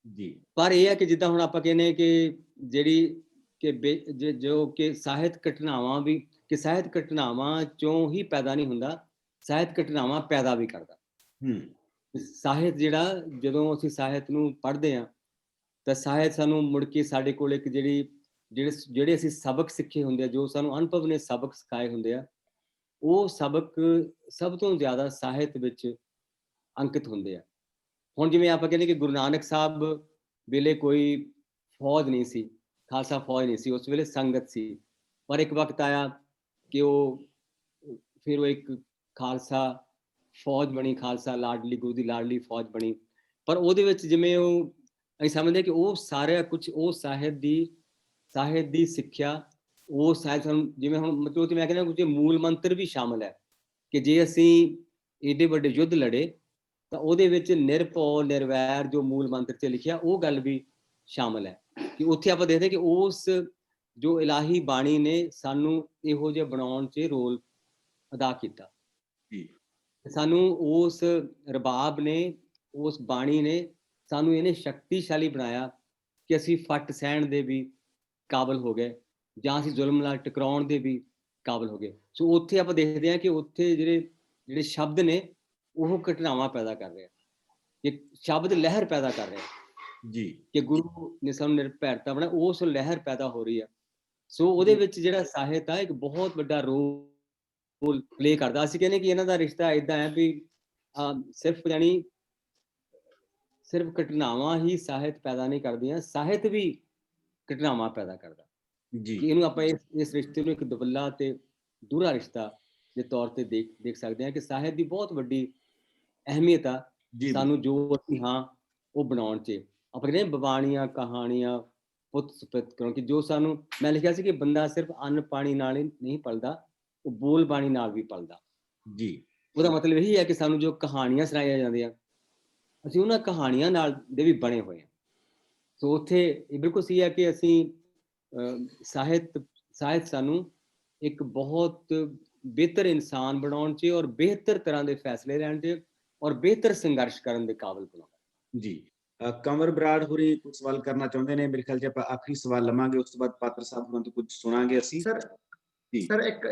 ਜੀ। ਪਰ ਇਹ ਹੈ ਕਿ ਜਿੱਦਾਂ ਹੁਣ ਆਪਾਂ ਕਹਿੰਦੇ ਕਿ ਜਿਹੜੀ ਕਿ ਜੋ ਕਿ ਸਾਹਿਤ ਘਟਨਾਵਾਂ ਵੀ, ਕਿ ਸਾਹਿਤ ਘਟਨਾਵਾਂ ਚੋਂ ਹੀ ਪੈਦਾ ਨਹੀਂ ਹੁੰਦਾ, ਸਾਹਿਤ ਘਟਨਾਵਾਂ ਪੈਦਾ ਵੀ ਕਰਦਾ। ਸਾਹਿਤ ਜਿਹੜਾ, ਜਦੋਂ ਅਸੀਂ ਸਾਹਿਤ ਨੂੰ ਪੜ੍ਹਦੇ ਹਾਂ ਤਾਂ ਸਾਹਿਤ ਸਾਨੂੰ ਮੁੜ ਕੇ ਸਾਡੇ ਕੋਲ ਇੱਕ ਜਿਹੜੇ ਅਸੀਂ ਸਬਕ ਸਿੱਖੇ ਹੁੰਦੇ ਆ, ਜੋ ਸਾਨੂੰ ਅਨੁਭਵ ਨੇ ਸਬਕ ਸਿਖਾਏ ਹੁੰਦੇ ਆ, ਉਹ ਸਬਕ ਸਭ ਤੋਂ ਜ਼ਿਆਦਾ ਸਾਹਿਤ ਵਿੱਚ ਅੰਕਿਤ ਹੁੰਦੇ ਆ। ਹੁਣ ਜਿਵੇਂ ਆਪਾਂ ਕਹਿੰਦੇ ਕਿ ਗੁਰੂ ਨਾਨਕ ਸਾਹਿਬ ਵੇਲੇ ਕੋਈ ਫੌਜ ਨਹੀਂ ਸੀ, ਖਾਲਸਾ ਫੌਜ ਨਹੀਂ ਸੀ, ਉਸ ਵੇਲੇ ਸੰਗਤ ਸੀ। ਪਰ ਇੱਕ ਵਕਤ ਆਇਆ ਕਿ ਫਿਰ ਉਹ ਇੱਕ ਖਾਲਸਾ ਫੌਜ ਬਣੀ, ਖਾਲਸਾ ਲਾਡਲੀ, ਗੁਰੂ ਦੀ ਲਾਡਲੀ ਫੌਜ ਬਣੀ। ਪਰ ਉਹਦੇ ਵਿੱਚ ਜਿਵੇਂ ਉਹ ਅਸੀਂ ਸਮਝਦੇ ਕਿ ਉਹ ਸਾਰਾ ਕੁਝ, ਉਹ ਸਾਹਿਤ ਦੀ ਸਿੱਖਿਆ, ਉਹ ਸਾਹਿਤ ਸਾਨੂੰ, ਜਿਵੇਂ ਹੁਣ ਮਤਲਬ ਮੈਂ ਕਹਿੰਦਾ ਕੁਝ ਮੂਲ ਮੰਤਰ ਵੀ ਸ਼ਾਮਿਲ ਹੈ ਕਿ ਜੇ ਅਸੀਂ ਏਡੇ ਵੱਡੇ ਯੁੱਧ ਲੜੇ ਤਾਂ ਉਹਦੇ ਵਿੱਚ ਨਿਰਭਉ ਨਿਰਵੈਰ ਜੋ ਮੂਲ ਮੰਤਰ 'ਚ ਲਿਖਿਆ, ਉਹ ਗੱਲ ਵੀ ਸ਼ਾਮਿਲ ਹੈ ਕਿ ਉੱਥੇ ਆਪਾਂ ਦੇਖਦੇ ਕਿ ਉਸ ਜੋ ਇਲਾਹੀ ਬਾਣੀ ਨੇ ਸਾਨੂੰ ਇਹੋ ਜਿਹਾ ਬਣਾਉਣ 'ਚ ਰੋਲ ਅਦਾ ਕੀਤਾ। ਸਾਨੂੰ ਉਸ ਰਬਾਬ ਨੇ, ਉਸ ਬਾਣੀ ਨੇ ਸਾਨੂੰ ਇਹਨੇ ਸ਼ਕਤੀਸ਼ਾਲੀ ਬਣਾਇਆ ਕਿ ਅਸੀਂ ਫੱਟ ਸਹਿਣ ਦੇ ਵੀ ਕਾਬਲ ਹੋ ਗਏ, ਜਾਂ ਅਸੀਂ ਜ਼ੁਲਮ ਨਾਲ ਟਕਰਾਉਣ ਦੇ ਵੀ ਕਾਬਲ ਹੋ ਗਏ। ਸੋ ਉੱਥੇ ਆਪਾਂ ਦੇਖਦੇ ਹਾਂ ਕਿ ਉੱਥੇ ਜਿਹੜੇ ਸ਼ਬਦ ਨੇ ਉਹ ਘਟਨਾਵਾਂ ਪੈਦਾ ਕਰ ਰਹੇ ਆ, ਕਿ ਸ਼ਬਦ ਲਹਿਰ ਪੈਦਾ ਕਰ ਰਹੇ ਜੀ, ਕਿ ਗੁਰੂ ਨੇ ਸਾਨੂੰ ਨਿਰਭੈਰਤਾ ਬਣਾ, ਉਸ ਲਹਿਰ ਪੈਦਾ ਹੋ ਰਹੀ ਆ। ਸੋ ਉਹਦੇ ਵਿੱਚ ਜਿਹੜਾ ਸਾਹਿਤ ਆ ਇੱਕ ਬਹੁਤ ਵੱਡਾ ਰੋਲ ਪਲੇ ਕਰਦਾ। ਅਸੀਂ ਕਹਿੰਦੇ ਕਿ ਇਹਨਾਂ ਦਾ ਰਿਸ਼ਤਾ ਏਦਾਂ ਹੈ ਵੀ ਸਿਰਫ ਘਟਨਾਵਾਂ ਹੀ ਸਾਹਿਤ ਪੈਦਾ ਨਹੀਂ ਕਰਦੀਆਂ, ਸਾਹਿਤ ਵੀ ਘਟਨਾਵਾਂ ਪੈਦਾ ਕਰਦਾ ਜੀ। ਇਹਨੂੰ ਆਪਾਂ ਇਸ ਰਿਸ਼ਤੇ ਨੂੰ ਇੱਕ ਦੁਵੱਲਾ ਤੇ ਦੂਹਰਾ ਰਿਸ਼ਤਾ ਦੇ ਤੌਰ ਤੇ ਦੇਖ ਸਕਦੇ ਹਾਂ ਕਿ ਸਾਹਿਤ ਦੀ ਬਹੁਤ ਵੱਡੀ ਅਹਿਮੀਅਤ ਆ ਸਾਨੂੰ, ਜੋ ਅਸੀਂ ਹਾਂ ਉਹ ਬਣਾਉਣ 'ਚ। ਆਪਾਂ ਕਹਿੰਦੇ ਬਵਾਣੀਆਂ, ਕਹਾਣੀਆਂ, ਪੁੱਤ ਸਪਿਤ ਕਰੋ, ਕਿ ਜੋ ਸਾਨੂੰ, ਮੈਂ ਲਿਖਿਆ ਸੀ ਕਿ ਬੰਦਾ ਸਿਰਫ ਅੰਨ ਪਾਣੀ ਨਾਲ ਹੀ ਨਹੀਂ ਪਲਦਾ, ਉਹ ਬੋਲ ਬਾਣੀ ਨਾਲ ਵੀ ਪਲਦਾ ਜੀ। ਉਹਦਾ ਮਤਲਬ ਇਹੀ ਹੈ ਕਿ ਸਾਨੂੰ ਜੋ ਕਹਾਣੀਆਂ ਸੁਣਾਈਆਂ ਜਾਂਦੀਆਂ, ਅਸੀਂ ਉਹਨਾਂ ਕਹਾਣੀਆਂ ਨਾਲ ਦੇ ਵੀ ਬਣੇ ਹੋਏ ਹਾਂ। ਸੋ ਉੱਥੇ ਇਹ ਬਿਲਕੁਲ ਸਹੀ ਹੈ ਕਿ ਅਸੀਂ ਸਾਹਿਤ ਸਾਨੂੰ ਇੱਕ ਬਹੁਤ ਬਿਹਤਰ ਇਨਸਾਨ ਬਣਾਉਣ 'ਚ ਔਰ ਬਿਹਤਰ ਤਰ੍ਹਾਂ ਦੇ ਫੈਸਲੇ ਲੈਣ 'ਚ ਔਰ ਬਿਹਤਰ ਸੰਘਰਸ਼ ਕਰਨ ਦੇ ਕਾਬਿਲ ਬਣਾਉਂਦਾ ਜੀ। ਕੰਵਰ ਬਰਾੜ ਹੋਰੀ ਕੁਝ ਸਵਾਲ ਕਰਨਾ ਚਾਹੁੰਦੇ ਨੇ। ਮੇਰੇ ਖਿਆਲ 'ਚ ਆਪਾਂ ਆਖਰੀ ਸਵਾਲ ਲਵਾਂਗੇ, ਉਸ ਤੋਂ ਬਾਅਦ ਪਾਤਰ ਸਾਹਿਬ ਹੋਰਾਂ ਤੋਂ ਕੁਝ ਸੁਣਾਂਗੇ ਅਸੀਂ। ਸਰ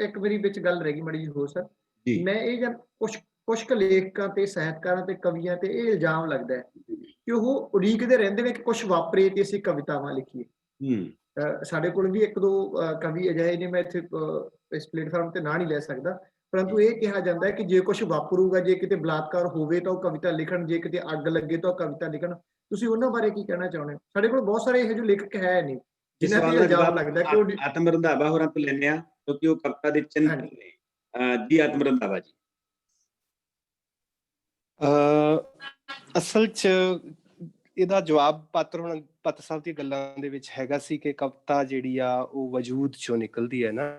ਇੱਕ ਮੇਰੀ ਵਿੱਚ ਗੱਲ ਰਹਿ ਗਈ ਮਾੜੀ ਜਿਹੀ ਹੋਰ ਸਰ। ਮੈਂ ਇਹ ਜਾਂ ਕੁਝ ਕੁ ਲੇਖਕਾਂ ਤੇ ਸਾਹਿਤਕਾਰਾਂ ਤੇ ਕਵੀਆਂ ਤੇ ਇਹ ਇਲਜ਼ਾਮ ਲੱਗਦਾ ਹੈ ਕਿ ਉਹ ਉਡੀਕਦੇ ਰਹਿੰਦੇ ਨੇ ਕਿ ਕੁਝ ਵਾਪਰੇ ਤੇ ਅਸੀਂ ਕਵਿਤਾਵਾਂ ਲਿਖੀਏ। ਸਾਡੇ ਕੋਲ ਵੀ ਇੱਕ ਦੋ ਕਵੀ ਅਜਿਹੇ ਨੇ, ਮੈਂ ਇੱਥੇ ਇਸ ਪਲੇਟਫਾਰਮ ਤੇ ਨਾਂ ਨਹੀਂ ਲੈ ਸਕਦਾ, ਪਰੰਤੂ ਇਹ ਕਿਹਾ ਜਾਂਦਾ ਹੈ ਕਿ ਜੇ ਕੁਝ ਵਾਪਰੂਗਾ, ਜੇ ਕਿਤੇ ਬਲਾਤਕਾਰ ਹੋਵੇ ਤਾਂ ਉਹ ਕਵਿਤਾ ਲਿਖਣ, ਜੇ ਕਿਤੇ ਅੱਗ ਲੱਗੇ ਤਾਂ ਉਹ ਕਵਿਤਾ ਲਿਖਣ। ਤੁਸੀਂ ਉਹਨਾਂ ਬਾਰੇ ਕੀ ਕਹਿਣਾ ਚਾਹੁੰਦੇ ਹੋ? ਸਾਡੇ ਕੋਲ ਬਹੁਤ ਸਾਰੇ ਇਹੋ ਜਿਹੇ ਲੇਖਕ ਹੈ ਨੇ ਜਿਨ੍ਹਾਂ ਤੇ ਇਲਜ਼ਾਮ ਲੱਗਦਾ ਕਿ ਉਹ ਆਤਮ ਰੰਧਾਵਾ ਹੋਰਾਂ ਤੋਂ ਲੈਂਦੇ ਆ, ਕਿਉਂਕਿ ਉਹ ਕਵਿਤਾ ਦੇ ਚਿੰਤਕ ਨੇ। ਜੀ ਆਤਮ ਰੰਧਾਵਾ ਜੀ। ਅਸਲ 'ਚ ਇਹਦਾ ਜਵਾਬ ਪਾਤਰ ਸਾਹਿਬ ਦੀਆਂ ਗੱਲਾਂ ਦੇ ਵਿੱਚ ਹੈਗਾ ਸੀ ਕਿ ਕਵਿਤਾ ਜਿਹੜੀ ਆ ਉਹ ਵਜੂਦ 'ਚੋਂ ਨਿਕਲਦੀ ਹੈ ਨਾ,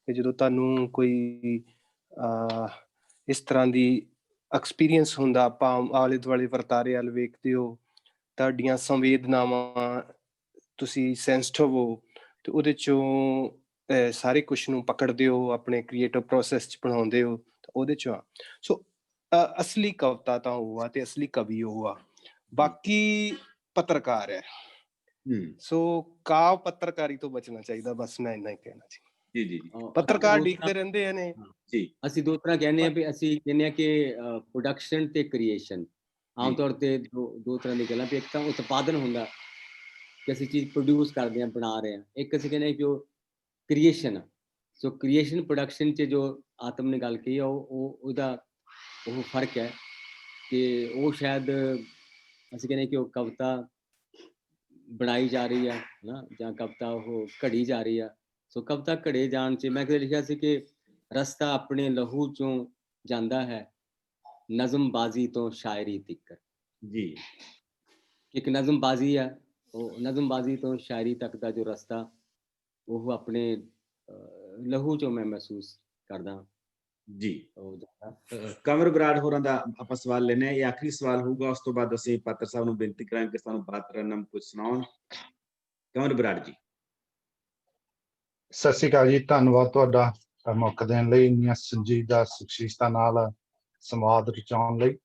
ਕਿ ਜਦੋਂ ਤੁਹਾਨੂੰ ਕੋਈ ਇਸ ਤਰ੍ਹਾਂ ਦੀ ਐਕਸਪੀਰੀਅੰਸ ਹੁੰਦਾ, ਆਪਾਂ ਆਲੇ ਦੁਆਲੇ ਵਰਤਾਰੇ ਵੱਲ ਵੇਖਦੇ ਹੋ, ਤੁਹਾਡੀਆਂ ਸੰਵੇਦਨਾਵਾਂ, ਤੁਸੀਂ ਸੈਂਸਿਟਿਵ ਹੋ, ਤੇ ਉਹਦੇ ਚੋਂ ਸਾਰੇ ਕੁਛ ਨੂੰ ਪਕੜਦੇ ਹੋ, ਆਪਣੇ ਕ੍ਰੀਏਟਿਵ ਪ੍ਰੋਸੈਸ 'ਚ ਬਣਾਉਂਦੇ ਹੋ, ਤਾਂ ਉਹਦੇ 'ਚੋਂ ਆ। ਸੋ ਅਸਲੀ ਕਵਿਤਾ ਤਾਂ ਉਹ ਆ ਤੇ ਅਸਲੀ ਕਵੀ ਉਹ ਆ, ਬਾਕੀ ਪੱਤਰਕਾਰ ਹੈ। ਸੋ ਕਾਵ ਪੱਤਰਕਾਰੀ ਤੋਂ ਬਚਣਾ ਚਾਹੀਦਾ, ਬਸ ਮੈਂ ਇੰਨਾ ਹੀ ਕਹਿਣਾ ਜੀ। ਜੀ ਪੱਤਰਕਾਰ ਡੀਕਦੇ ਰਹਿੰਦੇ ਨੇ ਜੀ। ਅਸੀਂ ਦੋ ਤਰ੍ਹਾਂ ਕਹਿੰਦੇ ਆ ਵੀ ਅਸੀਂ ਕਹਿੰਦੇ ਆ ਕਿ ਪ੍ਰੋਡਕਸ਼ਨ ਤੇ ਕ੍ਰੀਏਸ਼ਨ, ਆਮ ਤੌਰ ਤੇ ਦੋ ਤਰ੍ਹਾਂ ਦੀ ਗੱਲਾਂ। ਵੀ ਇੱਕ ਤਾਂ ਉਤਪਾਦਨ ਹੁੰਦਾ ਕਿ ਅਸੀਂ ਚੀਜ਼ ਪ੍ਰੋਡਿਊਸ ਕਰਦੇ ਹਾਂ, ਬਣਾ ਰਹੇ ਹਾਂ। ਇੱਕ ਅਸੀਂ ਕਹਿੰਦੇ ਜੋ ਕ੍ਰੀਏਸ਼ਨ। ਸੋ ਕ੍ਰੀਏਸ਼ਨ ਪ੍ਰੋਡਕਸ਼ਨ 'ਚ ਜੋ ਆਤਮ ਨੇ ਗੱਲ ਕਹੀ ਆ, ਉਹਦਾ ਉਹ ਫਰਕ ਹੈ ਕਿ ਉਹ ਸ਼ਾਇਦ ਅਸੀਂ ਕਹਿੰਦੇ ਕਿ ਉਹ ਕਵਿਤਾ ਬਣਾਈ ਜਾ ਰਹੀ ਆ ਨਾ, ਜਾਂ ਕਵਿਤਾ ਉਹ ਘੜੀ ਜਾ ਰਹੀ ਆ। ਸੋ ਕਵਿਤਾ ਘੜੇ ਜਾਣ 'ਚ ਮੈਂ ਕਦੇ ਲਿਖਿਆ ਸੀ ਕਿ ਰਸਤਾ ਆਪਣੇ ਲਹੂ ਚੋਂ ਜਾਂਦਾ ਹੈ, ਨਜ਼ਮਬਾਜ਼ੀ ਤੋਂ ਸ਼ਾਇਰੀ ਤੀਕਰ। ਜੀ, ਇੱਕ ਨਜ਼ਮਬਾਜ਼ੀ ਆ, ਉਹ ਨਜ਼ਮਬਾਜ਼ੀ ਤੋਂ ਸ਼ਾਇਰੀ ਤੱਕ ਦਾ ਜੋ ਰਸਤਾ, ਉਹ ਆਪਣੇ ਲਹੂ ਚੋਂ ਮੈਂ ਮਹਿਸੂਸ ਕਰਦਾ ਜੀ। ਕੰਵਰ ਬਰਾੜ ਹੋਰਾਂ ਦਾ ਆਪਾਂ ਸਵਾਲ ਲੈਣੇ ਆ। ਇਹ ਆਖਰੀ ਸਵਾਲ ਹੋਊਗਾ, ਉਸ ਤੋਂ ਬਾਅਦ ਅਸੀਂ ਪਾਤਰ ਸਾਹਿਬ ਨੂੰ ਬੇਨਤੀ ਕਰਾਂਗੇ ਕਿ ਸਾਨੂੰ ਬਾਤਰਨਾਮ ਕੁਝ ਸੁਣਾਉਣ। ਕੰਵਰ ਬਰਾੜ ਜੀ। ਸਤਿ ਸ਼੍ਰੀ ਅਕਾਲ ਜੀ, ਧੰਨਵਾਦ ਤੁਹਾਡਾ ਮੌਕਾ ਦੇਣ ਲਈ, ਇੰਨੀਆਂ ਸੰਜੀਦਾ ਸੁਖਸ਼ੀਸ਼ਤਾ ਨਾਲ ਸੰਵਾਦ ਰਚਾਉਣ ਲਈ।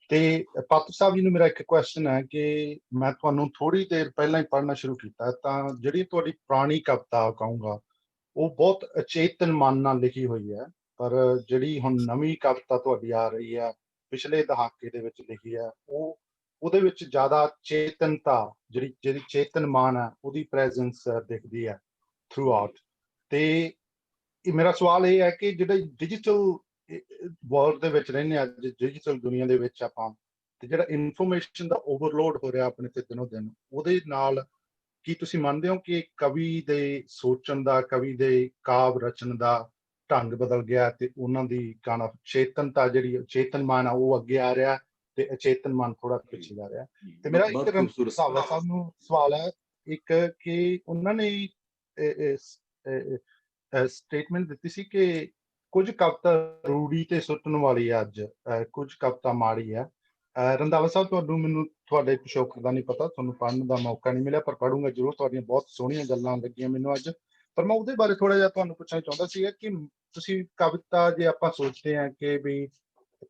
ਤੇ ਪਾਤਰ ਸਾਹਿਬ ਜੀ ਨੂੰ ਮੇਰਾ ਇੱਕ ਕੁਐਸਚਨ ਹੈ ਕਿ ਮੈਂ ਤੁਹਾਨੂੰ ਥੋੜ੍ਹੀ ਦੇਰ ਪਹਿਲਾਂ ਹੀ ਪੜ੍ਹਨਾ ਸ਼ੁਰੂ ਕੀਤਾ, ਤਾਂ ਜਿਹੜੀ ਤੁਹਾਡੀ ਪੁਰਾਣੀ ਕਵਿਤਾ ਕਹੂੰਗਾ ਉਹ ਬਹੁਤ ਅਚੇਤਨ ਮਨ ਨਾਲ ਲਿਖੀ ਹੋਈ ਹੈ, ਪਰ ਜਿਹੜੀ ਹੁਣ ਨਵੀਂ ਕਵਿਤਾ ਤੁਹਾਡੀ ਆ ਰਹੀ ਹੈ, ਪਿਛਲੇ ਦਹਾਕੇ ਦੇ ਵਿੱਚ ਲਿਖੀ ਹੈ, ਉਹਦੇ ਵਿੱਚ ਜ਼ਿਆਦਾ ਚੇਤਨਤਾ, ਜਿਹੜੀ ਚੇਤਨ ਮਨ ਹੈ, ਉਹਦੀ ਪ੍ਰੈਜ਼ੈਂਸ ਦਿਖਦੀ ਹੈ ਥਰੂ ਆਊਟ। ਤੇ ਮੇਰਾ ਸਵਾਲ ਇਹ ਹੈ ਕਿ ਜਿਹੜਾ ਡਿਜੀਟਲ ਵਰਲਡ ਦੇ ਵਿੱਚ ਰਹਿੰਦੇ ਆ, ਡਿਜੀਟਲ ਦੁਨੀਆ ਦੇ ਵਿੱਚ ਆਪਾਂ, ਤੇ ਜਿਹੜਾ ਇਨਫੋਰਮੇਸ਼ਨ ਦਾ ਓਵਰਲੋਡ ਹੋ ਰਿਹਾ ਆਪਣੇ ਤੇ ਦਿਨੋਂ ਦਿਨ, ਉਹਦੇ ਨਾਲ ਕੀ ਤੁਸੀਂ ਮੰਨਦੇ ਹੋ ਕਿ ਕਵੀ ਦੇ ਸੋਚਣ ਦਾ, ਕਵੀ ਦੇ ਕਾਵ ਰਚਨ ਦਾ ਢੰਗ ਬਦਲ ਗਿਆ ਤੇ ਉਹਨਾਂ ਦੀ ਕਾਣਾ ਚੇਤਨਤਾ, ਜਿਹੜੀ ਚੇਤਨ ਮਨ ਆ, ਉਹ ਅੱਗੇ ਆ ਰਿਹਾ ਤੇ ਅਚੇਤਨ ਮਨ ਥੋੜਾ ਪਿੱਛੇ ਜਾ ਰਿਹਾ? ਤੇ ਮੇਰਾ ਇੱਕ ਰੰਧਾਵਾ ਸਾਹਿਬ ਨੂੰ ਸਵਾਲ ਹੈ ਇੱਕ, ਕਿ ਉਹਨਾਂ ਨੇ ਸਟੇਟਮੈਂਟ ਦਿੱਤੀ ਸੀ ਕਿ ਕੁਝ ਕਵਿਤਾ ਰੂੜੀ ਤੇ ਸੁੱਟਣ ਵਾਲੀ ਹੈ ਅੱਜ, ਕੁਝ ਕਵਿਤਾ ਮਾੜੀ ਹੈ। ਰੰਧਾਵਾ ਸਾਹਿਬ, ਮੈਨੂੰ ਤੁਹਾਡੇ ਪਿਛੋਕੜ ਦਾ ਨਹੀਂ ਪਤਾ, ਤੁਹਾਨੂੰ ਪੜ੍ਹਨ ਦਾ ਮੌਕਾ ਨਹੀਂ ਮਿਲਿਆ, ਪਰ ਪੜ੍ਹੂੰਗਾ ਜ਼ਰੂਰ। ਤੁਹਾਡੀਆਂ ਬਹੁਤ ਸੋਹਣੀਆਂ ਗੱਲਾਂ ਲੱਗੀਆਂ ਮੈਨੂੰ ਅੱਜ, ਪਰ ਮੈਂ ਉਹਦੇ ਬਾਰੇ ਥੋੜਾ ਜਿਹਾ ਤੁਹਾਨੂੰ ਪੁੱਛਣਾ ਚਾਹੁੰਦਾ ਸੀਗਾ ਕਿ ਤੁਸੀਂ ਕਵਿਤਾ, ਜੇ ਆਪਾਂ ਸੋਚਦੇ ਹਾਂ ਕਿ ਵੀ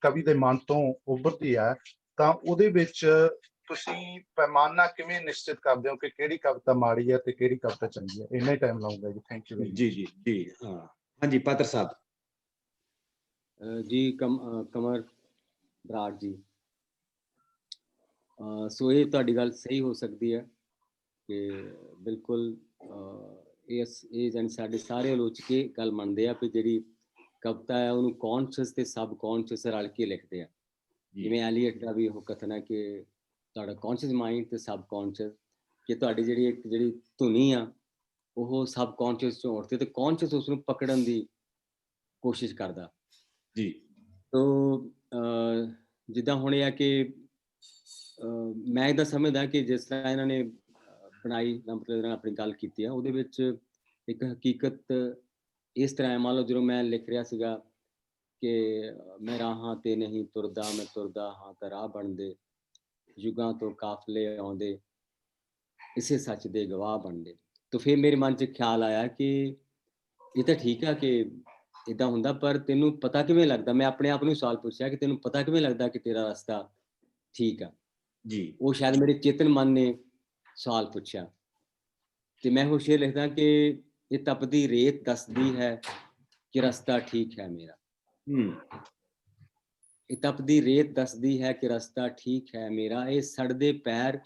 ਕਵੀ ਦੇ ਮਨ ਤੋਂ ਉੱਭਰਦੀ ਹੈ, ਤਾਂ ਉਹਦੇ ਵਿੱਚ ਤੁਸੀਂ ਪੈਮਾਨਾ ਕਿਵੇਂ ਨਿਸ਼ਚਿਤ ਕਰਦੇ ਹੋ ਕਿ ਕਿਹੜੀ ਕਵਿਤਾ ਮਾੜੀ ਹੈ ਤੇ ਕਿਹੜੀ ਕਵਿਤਾ ਚੰਗੀ ਹੈ? ਇੰਨਾ ਹੀ ਟਾਈਮ ਲਾਉਂਗਾ ਜੀ। Thank you. ਜੀ ਹਾਂ, ਹਾਂਜੀ ਪਾਤਰ ਸਾਹਿਬ ਜੀ। ਕੰਵਰ ਬਰਾੜ ਜੀ, ਸੋ ਇਹ ਤੁਹਾਡੀ ਗੱਲ ਸਹੀ ਹੋ ਸਕਦੀ ਹੈ ਕਿ ਬਿਲਕੁਲ ਇਹ ਜਾਨੀ ਸਾਡੇ ਸਾਰੇ ਆਲੋਚਕ ਇਹ ਗੱਲ ਮੰਨਦੇ ਆ ਕਿ ਜਿਹੜੀ ਕਵਿਤਾ ਹੈ ਉਹਨੂੰ ਕੌਨਸ਼ੀਅਸ ਤੇ ਸਬ ਕੌਨਸ਼ੀਅਸ ਰਲ ਕੇ ਲਿਖਦੇ ਆ। ਜਿਵੇਂ ਐਲੀਅਟ ਦਾ ਵੀ ਉਹ ਕਥਨ ਹੈ ਕਿ ਤੁਹਾਡਾ ਕੌਨਸ਼ੀਅਸ ਮਾਈਂਡ ਤੇ ਸਬ ਕੌਨਸ਼ੀਅਸ, ਕਿ ਤੁਹਾਡੀ ਜਿਹੜੀ ਧੁਨੀ ਆ ਉਹ ਸਬ ਕੌਨਸ਼ੀਅਸ ਚੋਂ ਉੱਠਦੀ ਤੇ ਕੌਨਸ਼ੀਅਸ ਉਸ ਨੂੰ ਪਕੜਨ ਦੀ ਕੋਸ਼ਿਸ਼ ਕਰਦਾ ਜੀ। ਤੋ ਜਿੱਦਾਂ ਹੁਣ ਇਹ ਆ ਕਿ ਮੈਂ ਇਹਦਾ ਸਮਝਦਾ ਕਿ ਜਿਸ ਤਰ੍ਹਾਂ ਇਹਨਾਂ ਨੇ ਬਣਾਈ ਦਾ ਮਤਲਬ ਇਹਨਾਂ ਆਪਣੀ ਗੱਲ ਕੀਤੀ ਆ, ਉਹਦੇ ਵਿੱਚ ਇੱਕ ਹਕੀਕਤ ਇਸ ਤਰ੍ਹਾਂ, ਮੰਨ ਲਓ ਜਦੋਂ ਮੈਂ ਲਿਖ ਰਿਹਾ ਸੀਗਾ ਕਿ ਮੈਂ ਰਾਹਾਂ ਤੇ ਨਹੀਂ ਤੁਰਦਾ, ਮੈਂ ਤੁਰਦਾ ਹਾਂ ਤਾਂ ਰਾਹ ਬਣਦੇ, ਯੁੱਗਾਂ ਤੋਂ ਕਾਫਲੇ ਆਉਂਦੇ, ਇਸੇ ਸੱਚ ਦੇ ਗਵਾਹ ਬਣਦੇ। ਤਾਂ ਫਿਰ ਮੇਰੇ ਮਨ 'ਚ ਖਿਆਲ ਆਇਆ ਕਿ ਇਹ ਤਾਂ ਠੀਕ ਆ ਕਿ ਇੱਦਾਂ ਹੁੰਦਾ, ਪਰ ਤੈਨੂੰ ਪਤਾ ਕਿਵੇਂ ਲੱਗਦਾ? ਮੈਂ ਆਪਣੇ ਆਪ ਨੂੰ ਸਵਾਲ ਪੁੱਛਿਆ ਕਿ ਤੈਨੂੰ ਪਤਾ ਕਿਵੇਂ ਲੱਗਦਾ ਕਿ ਤੇਰਾ ਰਸਤਾ ਠੀਕ ਆ ਜੀ? ਉਹ ਸ਼ਾਇਦ ਮੇਰੇ ਚੇਤਨ ਮਨ ਨੇ ਸਵਾਲ ਪੁੱਛਿਆ। ਤੇ ਮੈਂ ਉਹ ਸ਼ੇਰ ਲਿਖਦਾ ਕਿ ਇਹ ਤਪਦੀ ਰੇਤ ਦੱਸਦੀ ਹੈ ਕਿ ਰਸਤਾ ਠੀਕ ਹੈ ਮੇਰਾ। ਇਹ ਤਪਦੀ ਰੇਤ ਦੱਸਦੀ ਹੈ ਕਿ ਰਸਤਾ ਠੀਕ ਹੈ ਮੇਰਾ, ਇਹ ਸੜਦੇ ਪੈਰ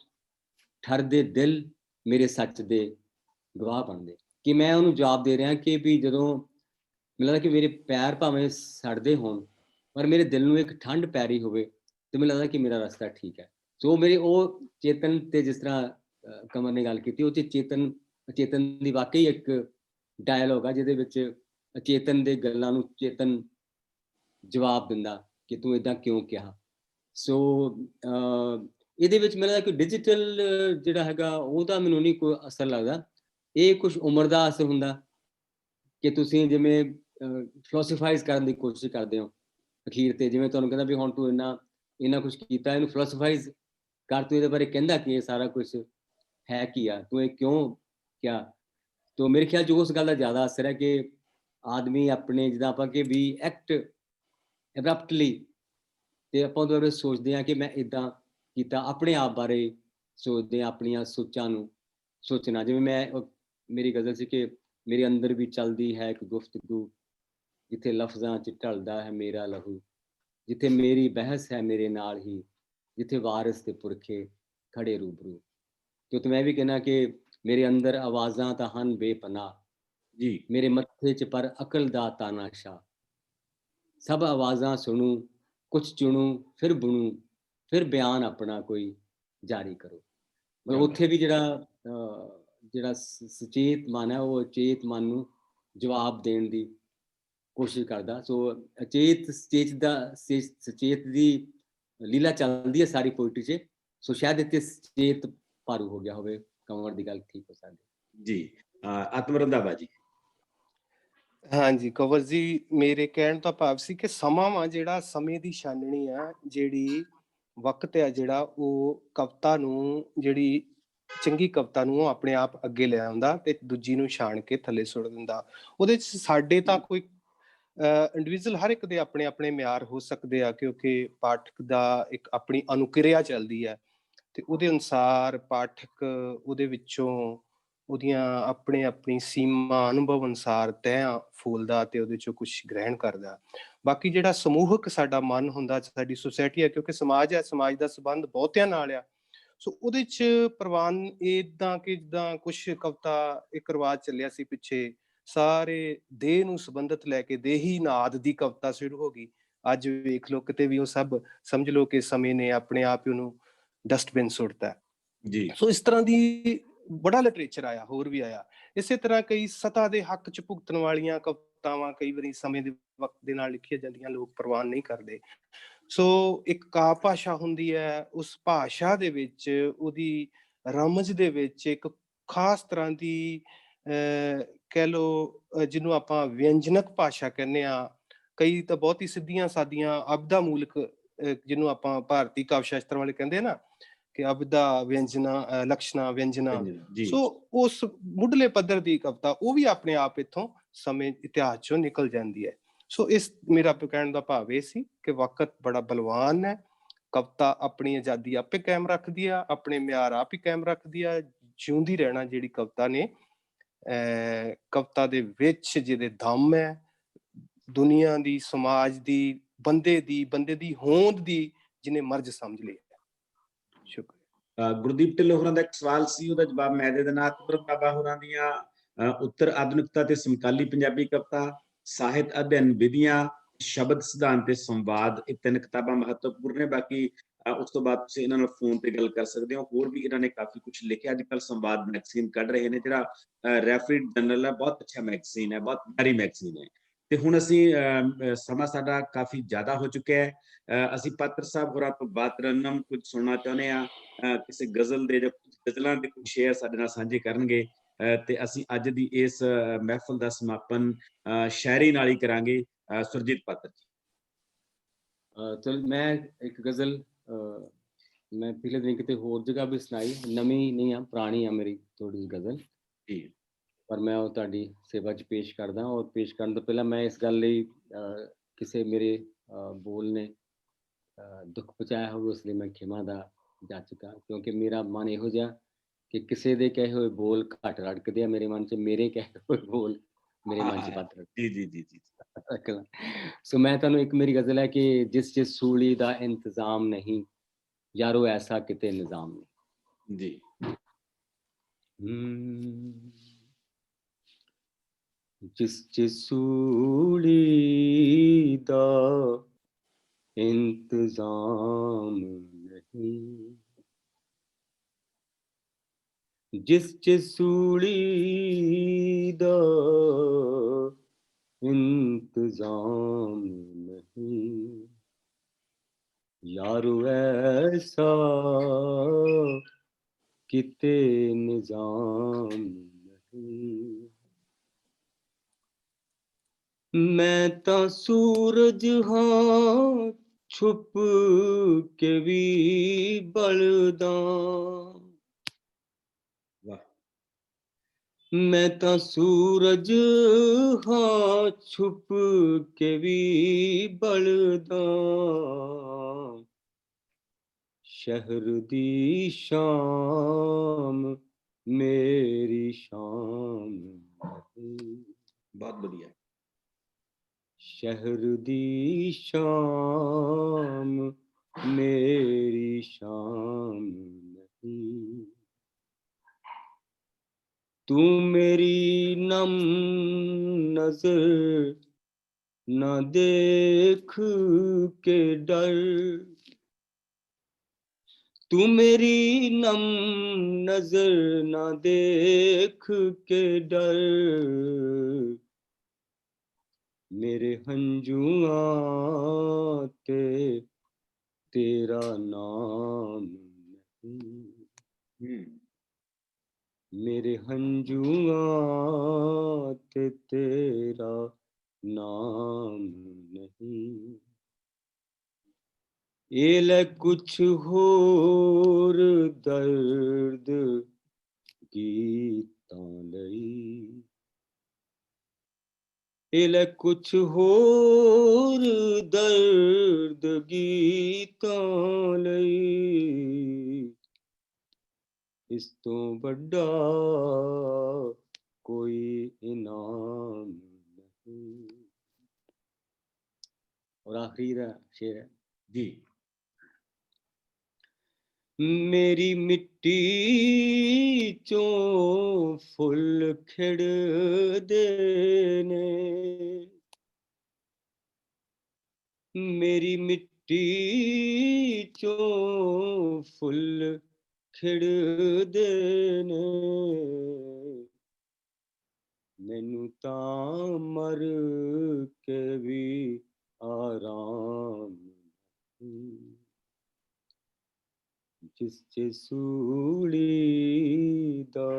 ਠਰਦੇ ਦਿਲ ਮੇਰੇ ਸੱਚ ਦੇ ਗਵਾਹ ਬਣਦੇ। ਕਿ ਮੈਂ ਉਹਨੂੰ ਜਵਾਬ ਦੇ ਰਿਹਾ ਕਿ ਵੀ ਜਦੋਂ ਮੈਨੂੰ ਲੱਗਦਾ ਕਿ ਮੇਰੇ ਪੈਰ ਭਾਵੇਂ ਸੜਦੇ ਹੋਣ, ਪਰ ਮੇਰੇ ਦਿਲ ਨੂੰ ਇੱਕ ਠੰਡ ਪੈ ਰਹੀ ਹੋਵੇ, ਤੇ ਮੈਨੂੰ ਲੱਗਦਾ ਕਿ ਮੇਰਾ ਰਸਤਾ ਠੀਕ ਹੈ। ਸੋ ਮੇਰੇ ਉਹ ਚੇਤਨ ਤੇ ਜਿਸ ਤਰ੍ਹਾਂ ਕਮਰ ਨੇ ਗੱਲ ਕੀਤੀ, ਉਹ 'ਚ ਅਚੇਤਨ ਦੀ ਵਾਕਈ ਇੱਕ ਡਾਇਲੋਗ ਆ ਜਿਹਦੇ ਵਿੱਚ ਅਚੇਤਨ ਦੇ ਗੱਲਾਂ ਨੂੰ ਚੇਤਨ ਜਵਾਬ ਦਿੰਦਾ ਕਿ ਤੂੰ ਏਦਾਂ ਕਿਉਂ ਕਿਹਾ। ਸੋ ਇਹਦੇ ਵਿੱਚ ਮੈਨੂੰ ਲੱਗਦਾ ਕਿ ਡਿਜੀਟਲ ਜਿਹੜਾ ਹੈਗਾ ਉਹਦਾ ਮੈਨੂੰ ਨਹੀਂ ਕੋਈ ਅਸਰ ਲੱਗਦਾ। ਇਹ ਕੁਛ ਉਮਰ ਦਾ ਅਸਰ ਹੁੰਦਾ ਕਿ ਤੁਸੀਂ ਜਿਵੇਂ ਫਿਲੋਸਫਾਈਜ਼ ਕਰਨ ਦੀ ਕੋਸ਼ਿਸ਼ ਕਰਦੇ ਹੋ ਅਖੀਰ ਤੇ, ਜਿਵੇਂ ਤੁਹਾਨੂੰ ਕਹਿੰਦਾ ਵੀ ਹੁਣ ਤੂੰ ਇੰਨਾ ਕੁਛ ਕੀਤਾ, ਇਹਨੂੰ ਫਿਲੋਸਫਾਈਜ਼ ਕਰ, ਤੂੰ ਇਹਦੇ ਬਾਰੇ ਕਹਿੰਦਾ ਕਿ ਇਹ ਸਾਰਾ ਕੁਛ ਹੈ ਕੀ ਆ, ਤੂੰ ਇਹ ਕਿਉਂ ਕਿਹਾ। तो मेरे ख्याल 'ਚ ਉਸ ਗੱਲ ਦਾ ਜ਼ਿਆਦਾ ਅਸਰ ਹੈ ਕਿ ਆਦਮੀ ਆਪਣੇ ਜਿੱਦਾਂ ਆਪਾਂ ਕਿ ਵੀ ਐਕਟ ਐਬਰਪਟਲੀ ਤੇ ਆਪਾਂ ਉਹਦੇ ਬਾਰੇ ਸੋਚਦੇ ਹਾਂ ਕਿ ਮੈਂ ਇੱਦਾਂ ਕੀਤਾ, ਆਪਣੇ ਆਪ ਬਾਰੇ ਸੋਚਦੇ ਹਾਂ, ਆਪਣੀਆਂ ਸੋਚਾਂ ਨੂੰ ਸੋਚਣਾ। ਜਿਵੇਂ ਮੇਰੀ ਗਜ਼ਲ ਸੀ ਕਿ ਮੇਰੇ ਅੰਦਰ ਵੀ ਚੱਲਦੀ ਹੈ ਇੱਕ ਗੁਫ਼ਤਗੂ, ਜਿੱਥੇ ਲਫ਼ਜ਼ਾਂ 'ਚ ਢਲਦਾ ਹੈ ਮੇਰਾ ਲਹੂ, ਜਿੱਥੇ ਮੇਰੀ ਬਹਿਸ ਹੈ ਮੇਰੇ ਨਾਲ ਹੀ, ਜਿੱਥੇ ਵਾਰਿਸ ਤੇ ਪੁਰਖੇ ਖੜੇ ਰੂਬਰੂ। ਤੇ ਮੈਂ ਵੀ ਕਹਿਣਾ ਕਿ ਮੇਰੇ ਅੰਦਰ ਆਵਾਜ਼ਾਂ ਤਾਂ ਹਨ ਬੇਪਨਾਹ ਜੀ, ਮੇਰੇ ਮੱਥੇ 'ਚ ਪਰ ਅਕਲ ਦਾ ਤਾਨਾਸ਼ਾਹ, ਸਭ ਆਵਾਜ਼ਾਂ ਸੁਣੂ ਕੁਛ ਚੁਣੂ ਫਿਰ ਬੁਣੂ, ਫਿਰ ਬਿਆਨ ਆਪਣਾ ਕੋਈ ਜਾਰੀ ਕਰੋ। ਮਤਲਬ ਉੱਥੇ ਵੀ ਜਿਹੜਾ ਸੁਚੇਤ ਮਨ ਹੈ ਉਹ ਅਚੇਤ ਮਨ ਨੂੰ ਜਵਾਬ ਦੇਣ ਦੀ ਕੋਸ਼ਿਸ਼ ਕਰਦਾ। ਸੋ ਸੁਚੇਤ ਦੀ ਲੀਲਾ ਚੱਲਦੀ ਹੈ ਸਾਰੀ ਪੋਇਟਰੀ 'ਚ। ਸੋ ਸ਼ਾਇਦ ਇੱਥੇ ਸੁਚੇਤ ਭਾਰੂ ਹੋ ਗਿਆ ਹੋਵੇ, ਕੰਵਰ ਦੀ ਗੱਲ ਠੀਕ ਹੋ ਸਕਦੀ ਜੀ। ਆਤਮ ਰੰਧਾਵਾ ਜੀ। ਹਾਂਜੀ ਕੰਵਰ ਜੀ, ਮੇਰੇ ਕਹਿਣ ਦਾ ਭਾਵ ਸੀ ਕਿ ਸਮਾਂ ਵਾ ਜਿਹੜਾ, ਸਮੇਂ ਦੀ ਛਾਨਣੀ ਆ ਜਿਹੜੀ, ਵਕਤ ਆ ਜਿਹੜਾ, ਉਹ ਕਵਿਤਾ ਨੂੰ, ਜਿਹੜੀ ਚੰਗੀ ਕਵਿਤਾ ਨੂੰ, ਉਹ ਆਪਣੇ ਆਪ ਅੱਗੇ ਲੈ ਆਉਂਦਾ ਤੇ ਦੂਜੀ ਨੂੰ ਛਾਣ ਕੇ ਥੱਲੇ ਸੁੱਟ ਦਿੰਦਾ। ਉਹਦੇ 'ਚ ਸਾਡੇ ਤਾਂ ਕੋਈ ਇੰਡੀਵਿਜੂਅਲ ਹਰ ਇੱਕ ਦੇ ਆਪਣੇ ਆਪਣੇ ਮਿਆਰ ਹੋ ਸਕਦੇ ਆ, ਕਿਉਂਕਿ ਪਾਠਕ ਦਾ ਇੱਕ ਆਪਣੀ ਅਨੁਕਿਰਿਆ ਚੱਲਦੀ ਹੈ ਤੇ ਉਹਦੇ ਅਨੁਸਾਰ ਪਾਠਕ ਉਹਦੇ ਵਿੱਚੋਂ ਉਹਦੀਆਂ ਆਪਣੀ ਸੀਮਾ ਅਨੁਭਵ ਅਨੁਸਾਰ ਤੈਅ ਫੋਲਦਾ ਤੇ ਉਹਦੇ ਚੋਂ ਕੁਛ ਗ੍ਰਹਿਣ ਕਰਦਾ। ਬਾਕੀ ਜਿਹੜਾ ਸਮੂਹਕ ਸਾਡਾ ਮਨ ਹੁੰਦਾ, ਸਾਡੀ ਸੁਸਾਇਟੀ ਹੈ, ਕਿਉਂਕਿ ਸਮਾਜ ਹੈ, ਸਮਾਜ ਦਾ ਸੰਬੰਧ ਬਹੁਤਿਆਂ ਨਾਲ ਆ। ਸੋ ਉਹਦੇ 'ਚ ਪ੍ਰਵਾਨ ਏਦਾਂ ਕਿ ਜਿੱਦਾਂ ਕੁਛ ਕਵਿਤਾ, ਇੱਕ ਰਿਵਾਜ ਚੱਲਿਆ ਸੀ ਪਿੱਛੇ, ਸਾਰੇ ਦੇਹ ਨੂੰ ਸੰਬੰਧਿਤ ਲੈ ਕੇ ਦੇਹੀ ਨਾਦ ਦੀ ਕਵਿਤਾ ਸ਼ੁਰੂ ਹੋ ਗਈ। ਅੱਜ ਵੇਖ ਲਓ ਕਿਤੇ ਵੀ ਉਹ ਸਭ ਸਮਝ ਲਓ ਕਿ ਸਮੇਂ ਨੇ ਆਪਣੇ ਆਪ ਹੀ ਉਹਨੂੰ ਡਸਟਬਿਨ ਸੁੱਟਤਾ ਜੀ। ਸੋ ਇਸ ਤਰ੍ਹਾਂ ਦੀ ਬੜਾ ਲਿਟਰੇਚਰ ਆਇਆ, ਹੋਰ ਵੀ ਆਇਆ। ਇਸੇ ਤਰ੍ਹਾਂ ਕਈ ਸਤਾ ਦੇ ਹੱਕ 'ਚ ਭੁਗਤਣ ਵਾਲੀਆਂ ਕਵਿਤਾਵਾਂ ਕਈ ਵਾਰੀ ਸਮੇਂ ਦੇ ਵਕਤ ਦੇ ਨਾਲ ਲਿਖੀਆਂ ਜਾਂਦੀਆਂ, ਲੋਕ ਪ੍ਰਵਾਨ ਨਹੀਂ ਕਰਦੇ। ਸੋ ਇੱਕ ਕਾਵਿ ਭਾਸ਼ਾ ਹੁੰਦੀ ਹੈ, ਉਸ ਭਾਸ਼ਾ ਦੇ ਵਿੱਚ, ਉਹਦੀ ਰਮਜ ਦੇ ਵਿੱਚ ਇੱਕ ਖਾਸ ਤਰ੍ਹਾਂ ਦੀ ਕਹਿ ਲਓ ਜਿਹਨੂੰ ਆਪਾਂ ਵਿਅੰਜਨਕ ਭਾਸ਼ਾ ਕਹਿੰਦੇ ਆ। ਕਈ ਤਾਂ ਬਹੁਤ ਹੀ ਸਿੱਧੀਆਂ ਸਾਦੀਆਂ ਅਬਦਾ ਮੂਲਕ, ਜਿਹਨੂੰ ਆਪਾਂ ਭਾਰਤੀ ਕਾਵਿ ਸ਼ਾਸਤਰ ਵਾਲੇ ਕਹਿੰਦੇ ਆ ਨਾ ਕਿ ਅਬਦਾ ਵਿਅੰਜਨਾ, ਲਕਸ਼ਣਾ, ਵਿਅੰਜਨਾ। ਸੋ ਉਸ ਮੁੱਢਲੇ ਪੱਧਰ ਦੀ ਕਵਿਤਾ ਉਹ ਵੀ ਆਪਣੇ ਆਪ ਇੱਥੋਂ ਸਮੇਂ ਇਤਿਹਾਸ ਚੋਂ ਨਿਕਲ ਜਾਂਦੀ ਹੈ। ਸੋ ਇਸ ਮੇਰਾ ਕਹਿਣ ਦਾ ਭਾਵ ਇਹ ਸੀ ਕਿ ਵਕਤ ਬੜਾ ਬਲਵਾਨ ਹੈ। ਕਵਿਤਾ ਆਪਣੀ ਆਜ਼ਾਦੀ ਆਪੇ ਕਾਇਮ ਰੱਖਦੀ ਆ, ਆਪਣੇ ਮਿਆਰ ਆਪ ਹੀ ਕਾਇਮ ਰੱਖਦੀ ਆ। ਜਿਉਂਦੀ ਰਹਿਣਾ ਜਿਹੜੀ ਕਵਿਤਾ ਨੇ, ਕਵਿਤਾ ਦੇ ਵਿੱਚ ਜਿਹਦੇ ਦਮ ਹੈ, ਦੁਨੀਆ ਦੀ, ਸਮਾਜ ਦੀ, ਬੰਦੇ ਦੀ ਹੋਂਦ ਦੀ ਜਿਹਨੇ ਮਰਜ਼ ਸਮਝ ਲਈ। ਸ਼ੁਕਰੀਆ। ਗੁਰਦੀਪ ਢਿੱਲੋਂ ਹੋਰਾਂ ਦਾ ਇੱਕ ਸਵਾਲ ਸੀ, ਉਹਦਾ ਜਵਾਬ ਮੈਂ ਦੇ ਦੇਣਾ। ਆਤਮ ਰੰਧਾਵਾ ਹੋਰਾਂ ਦੀਆਂ ਉੱਤਰ ਆਧੁਨਿਕਤਾ ਤੇ ਸਮਕਾਲੀ ਪੰਜਾਬੀ ਕਵਿਤਾ, ਸਾਹਿਤ ਅਧਿਐਨ ਵਿਧੀਆਂ, ਸ਼ਬਦ ਸਿਧਾਂਤ ਤੇ ਸੰਵਾਦ, ਇਹ 3 ਕਿਤਾਬਾਂ ਮਹੱਤਵਪੂਰਨ ਨੇ। ਬਾਕੀ ਉਸ ਤੋਂ ਬਾਅਦ ਤੁਸੀਂ ਇਹਨਾਂ ਨਾਲ ਫੋਨ ਤੇ ਗੱਲ ਕਰ ਸਕਦੇ ਹੋ। ਹੋਰ ਵੀ ਇਹਨਾਂ ਨੇ ਕਾਫੀ ਕੁਝ ਲਿਖਿਆ। ਅੱਜ ਕੱਲ੍ਹ ਸੰਵਾਦ ਮੈਗਜ਼ੀਨ ਕੱਢ ਰਹੇ ਨੇ, ਜਿਹੜਾ ਰੈਫਰੀ ਜਨਰਲ ਹੈ, ਬਹੁਤ ਅੱਛਾ ਮੈਗਜ਼ੀਨ ਹੈ, ਬਹੁਤ ਪਿਆਰੀ ਮੈਗਜ਼ੀਨ ਹੈ। ਤੇ ਹੁਣ ਅਸੀਂ ਸਮਾਂ ਸਾਡਾ ਕਾਫੀ ਜ਼ਿਆਦਾ ਹੋ ਚੁੱਕਿਆ ਹੈ। ਅਸੀਂ ਪਾਤਰ ਸਾਹਿਬ ਹੋਰਾਂ ਤੋਂ ਬਾਤਰਨਮ ਕੁਝ ਸੁਣਨਾ ਚਾਹੁੰਦੇ ਹਾਂ। ਕਿਸੇ ਗਜ਼ਲ ਦੇ ਜਾਂ ਗਜ਼ਲਾਂ ਦੇ ਕੁਝ ਸ਼ੇਅਰ ਸਾਡੇ ਨਾਲ ਸਾਂਝੇ ਕਰਨਗੇ ਤੇ ਅਸੀਂ ਅੱਜ ਦੀ ਇਸ ਮਹਿਫਲ ਦਾ ਸਮਾਪਨ ਸ਼ਾਇਰੀ ਨਾਲ ਹੀ ਕਰਾਂਗੇ। ਸੁਰਜੀਤ ਪਾਤਰ ਜੀ। ਚਲ ਮੈਂ ਇੱਕ ਗਜ਼ਲ ਮੈਂ ਪਿਛਲੇ ਦਿਨ ਕਿਤੇ ਹੋਰ ਜਗ੍ਹਾ ਵੀ ਸੁਣਾਈ, ਨਵੀਂ ਨਹੀਂ ਆ, ਪੁਰਾਣੀ ਆ ਮੇਰੀ ਥੋੜੀ ਗਜ਼ਲ ਜੀ, ਪਰ ਮੈਂ ਉਹ ਤੁਹਾਡੀ ਸੇਵਾ 'ਚ ਪੇਸ਼ ਕਰਦਾ। ਔਰ ਪੇਸ਼ ਕਰਨ ਤੋਂ ਪਹਿਲਾਂ ਮੈਂ ਇਸ ਗੱਲ ਲਈ ਕਿਸੇ ਮੇਰੇ ਬੋਲ ਨੇ ਦੁੱਖ ਪਹੁੰਚਾਇਆ ਹੋਵੇ, ਉਸ ਲਈ ਮੈਂ ਖਿਮਾ ਦਾ ਜਾਚਕਾ, ਕਿਉਂਕਿ ਮੇਰਾ ਮਨ ਇਹੋ ਜਿਹਾ ਕਿ ਕਿਸੇ ਦੇ ਕਹੇ ਹੋਏ ਬੋਲ ਘੱਟ ਰੜਕਦੇ ਆ ਮੇਰੇ ਮਨ 'ਚ, ਮੇਰੇ ਕਹੇ ਹੋਏ ਬੋਲ ਮੇਰੇ ਮਨ 'ਚ ਵੱਧ ਰੜਕਦੇ। ਜੀ। ਸੋ ਮੈਂ ਤੁਹਾਨੂੰ ਇੱਕ ਮੇਰੀ ਗਜ਼ਲ ਹੈ ਕਿ ਜਿਸ ਸੂਲੀ ਦਾ ਇੰਤਜ਼ਾਮ ਨਹੀਂ, ਯਾਰੋ ਐਸਾ ਕਿਤੇ ਨਿਜ਼ਾਮ ਨਹੀਂ। ਜੀ। ਜਿਸ ਸੂਲੀ ਦਾ ਇੰਤਜ਼ਾਮ ਨਹੀਂ, ਜਿਸ ਸੂਲੀ ਦਾ ਇੰਤਜ਼ਾਮ ਨਹੀਂ, ਯਾਰੋ ਐਸਾ ਕਿਤੇ ਨਿਜ਼ਾਮ ਨਹੀਂ। ਮੈਂ ਤਾਂ ਸੂਰਜ ਹਾਂ ਛੁਪ ਕੇ ਵੀ ਬਲਦਾ, मैं तां सूरज हाँ छुप के भी बलदा, शहर दी शाम मेरी शाम नहीं। बहुत बढ़िया। शहर दी शाम मेरी शाम नहीं। तू मेरी नम नजर न देख के डर, तू मेरी नम नजर न देख के डर, मेरे हंजुआं ते तेरा नाम नहीं। मेरे हंजुआं ते तेरा नाम नहीं। ए ले कुछ होर दर्द गीतां लई, ए ले कुछ होर दर्द गीतां लई, इस तो बड़ा कोई इनाम नहीं। और आखिरी दा शेर है जी। मेरी मिट्टी चों फुल खिड़दे ने, मेरी मिट्टी चों फुल खिड़दे ने, मैनू तां मर के भी आराम नहीं। जिस सूली दा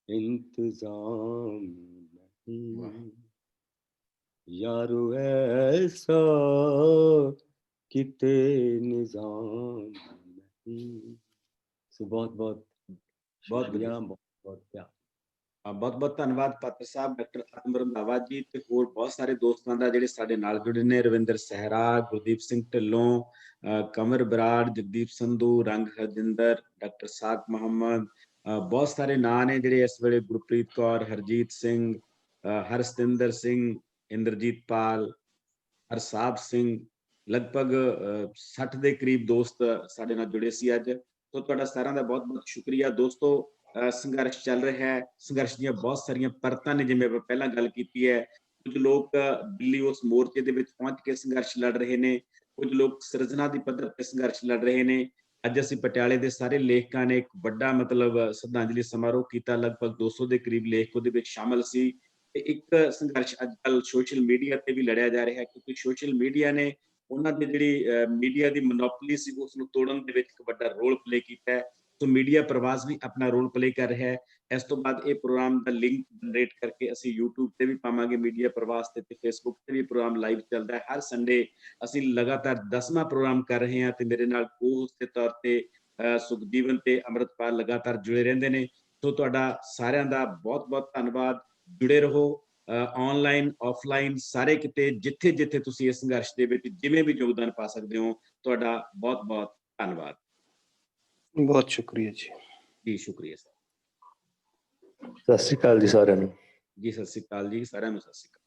इंतजाम नहीं, यारो ऐसा किते निजाम नहीं। सो बहुत बहुत बहुत शुक्रिया, बढ़िया। बहुत बहुत प्यार। ਬਹੁਤ ਬਹੁਤ ਧੰਨਵਾਦ ਪਾਤਰ ਸਾਹਿਬ, ਡਾਕਟਰ ਆਤਮ ਰੰਧਾਵਾ ਜੀ ਤੇ ਹੋਰ ਬਹੁਤ ਸਾਰੇ ਦੋਸਤਾਂ ਦਾ ਜਿਹੜੇ ਸਾਡੇ ਨਾਲ ਜੁੜੇ ਨੇ। ਰਵਿੰਦਰ ਸਹਿਰਾ, ਗੁਰਦੀਪ ਸਿੰਘ ਢਿੱਲੋਂ, ਕਮਰ ਬਰਾੜ, ਜਗਦੀਪ ਸੰਧੂ, ਰੰਗ ਹਰਜਿੰਦਰ, ਡਾਕਟਰ ਸਾਕ ਮੁਹੰਮਦ, ਬਹੁਤ ਸਾਰੇ ਨਾਂ ਨੇ ਜਿਹੜੇ ਇਸ ਵੇਲੇ, ਗੁਰਪ੍ਰੀਤ ਕੌਰ, ਹਰਜੀਤ ਸਿੰਘ, ਹਰਸਤਿੰਦਰ ਸਿੰਘ, ਇੰਦਰਜੀਤ ਪਾਲ, ਹਰਸਾਬ ਸਿੰਘ, ਲਗਭਗ 60 ਦੇ ਕਰੀਬ ਦੋਸਤ ਸਾਡੇ ਨਾਲ ਜੁੜੇ ਸੀ ਅੱਜ। ਸੋ ਤੁਹਾਡਾ ਸਾਰਿਆਂ ਦਾ ਬਹੁਤ ਬਹੁਤ ਸ਼ੁਕਰੀਆ ਦੋਸਤੋ। ਸੰਘਰਸ਼ ਚੱਲ ਰਿਹਾ ਹੈ, ਸੰਘਰਸ਼ ਦੀਆਂ ਬਹੁਤ ਸਾਰੀਆਂ ਪਰਤਾਂ ਨੇ, ਜਿਵੇਂ ਆਪਾਂ ਪਹਿਲਾਂ ਗੱਲ ਕੀਤੀ ਹੈ। ਕੁਝ ਲੋਕ ਦਿੱਲੀ ਉਸ ਮੋਰਚੇ ਦੇ ਵਿੱਚ ਪਹੁੰਚ ਕੇ ਸੰਘਰਸ਼ ਲੜ ਰਹੇ ਨੇ, ਕੁਝ ਲੋਕ ਸਿਰਜਣਾ ਦੀ ਪੱਧਰ ਤੇ ਸੰਘਰਸ਼ ਲੜ ਰਹੇ ਨੇ। ਅੱਜ ਅਸੀਂ ਪਟਿਆਲੇ ਦੇ ਸਾਰੇ ਲੇਖਕਾਂ ਨੇ ਇੱਕ ਵੱਡਾ ਮਤਲਬ ਸ਼ਰਧਾਂਜਲੀ ਸਮਾਰੋਹ ਕੀਤਾ, ਲਗਭਗ 200 ਦੇ ਕਰੀਬ ਲੇਖਕ ਉਹਦੇ ਵਿੱਚ ਸ਼ਾਮਲ ਸੀ। ਤੇ ਇੱਕ ਸੰਘਰਸ਼ ਅੱਜ ਕੱਲ੍ਹ ਸੋਸ਼ਲ ਮੀਡੀਆ ਤੇ ਵੀ ਲੜਿਆ ਜਾ ਰਿਹਾ ਹੈ, ਕਿਉਂਕਿ ਸੋਸ਼ਲ ਮੀਡੀਆ ਨੇ ਉਹਨਾਂ ਦੀ ਜਿਹੜੀ ਮੀਡੀਆ ਦੀ ਮੋਨੋਪੋਲੀ ਸੀ ਉਸ ਨੂੰ ਤੋੜਨ ਦੇ ਵਿੱਚ ਇੱਕ ਵੱਡਾ ਰੋਲ ਪਲੇ ਕੀਤਾ ਹੈ। ਸੋ ਮੀਡੀਆ ਪ੍ਰਵਾਸ ਵੀ ਆਪਣਾ ਰੋਲ ਪਲੇ ਕਰ ਰਿਹਾ ਹੈ। ਇਸ ਤੋਂ ਬਾਅਦ ਇਹ ਪ੍ਰੋਗਰਾਮ ਦਾ ਲਿੰਕ ਜਨਰੇਟ ਕਰਕੇ ਅਸੀਂ YouTube ਤੇ ਵੀ ਪਾਵਾਂਗੇ ਮੀਡੀਆ ਪ੍ਰਵਾਸ ਤੇ Facebook ਤੇ ਵੀ ਪ੍ਰੋਗਰਾਮ ਲਾਈਵ ਚੱਲਦਾ ਹੈ। ਹਰ ਸੰਡੇ ਅਸੀਂ ਲਗਾਤਾਰ 10ਵਾਂ ਪ੍ਰੋਗਰਾਮ ਕਰ ਰਹੇ ਹਾਂ ਤੇ ਮੇਰੇ ਨਾਲ co-host ਦੇ ਤੌਰ ਤੇ ਸੁਖਜੀਵਨ ਤੇ ਅੰਮ੍ਰਿਤਪਾਲ ਲਗਾਤਾਰ ਜੁੜੇ ਰਹਿੰਦੇ ਨੇ। ਸੋ ਤੁਹਾਡਾ ਸਾਰਿਆਂ ਦਾ ਬਹੁਤ ਬਹੁਤ ਧੰਨਵਾਦ। ਜੁੜੇ ਰਹੋ, ਆਨਲਾਈਨ ਆਫਲਾਈਨ ਸਾਰੇ ਕਿਤੇ, ਜਿੱਥੇ ਜਿੱਥੇ ਤੁਸੀਂ ਇਸ ਸੰਘਰਸ਼ ਦੇ ਵਿੱਚ ਜਿਵੇਂ ਵੀ ਯੋਗਦਾਨ ਪਾ ਸਕਦੇ ਹੋ। ਤੁਹਾਡਾ ਬਹੁਤ ਬਹੁਤ ਧੰਨਵਾਦ। ਬਹੁਤ ਸ਼ੁਕਰੀਆ ਜੀ। ਜੀ ਸ਼ੁਕਰੀਆ ਸਰ। ਸਤਿ ਸ਼੍ਰੀ ਅਕਾਲ ਜੀ ਸਾਰਿਆਂ ਨੂੰ। ਜੀ ਸਤਿ ਸ਼੍ਰੀ ਅਕਾਲ ਜੀ ਸਾਰਿਆਂ ਨੂੰ, ਸਤਿ ਸ਼੍ਰੀ ਅਕਾਲ।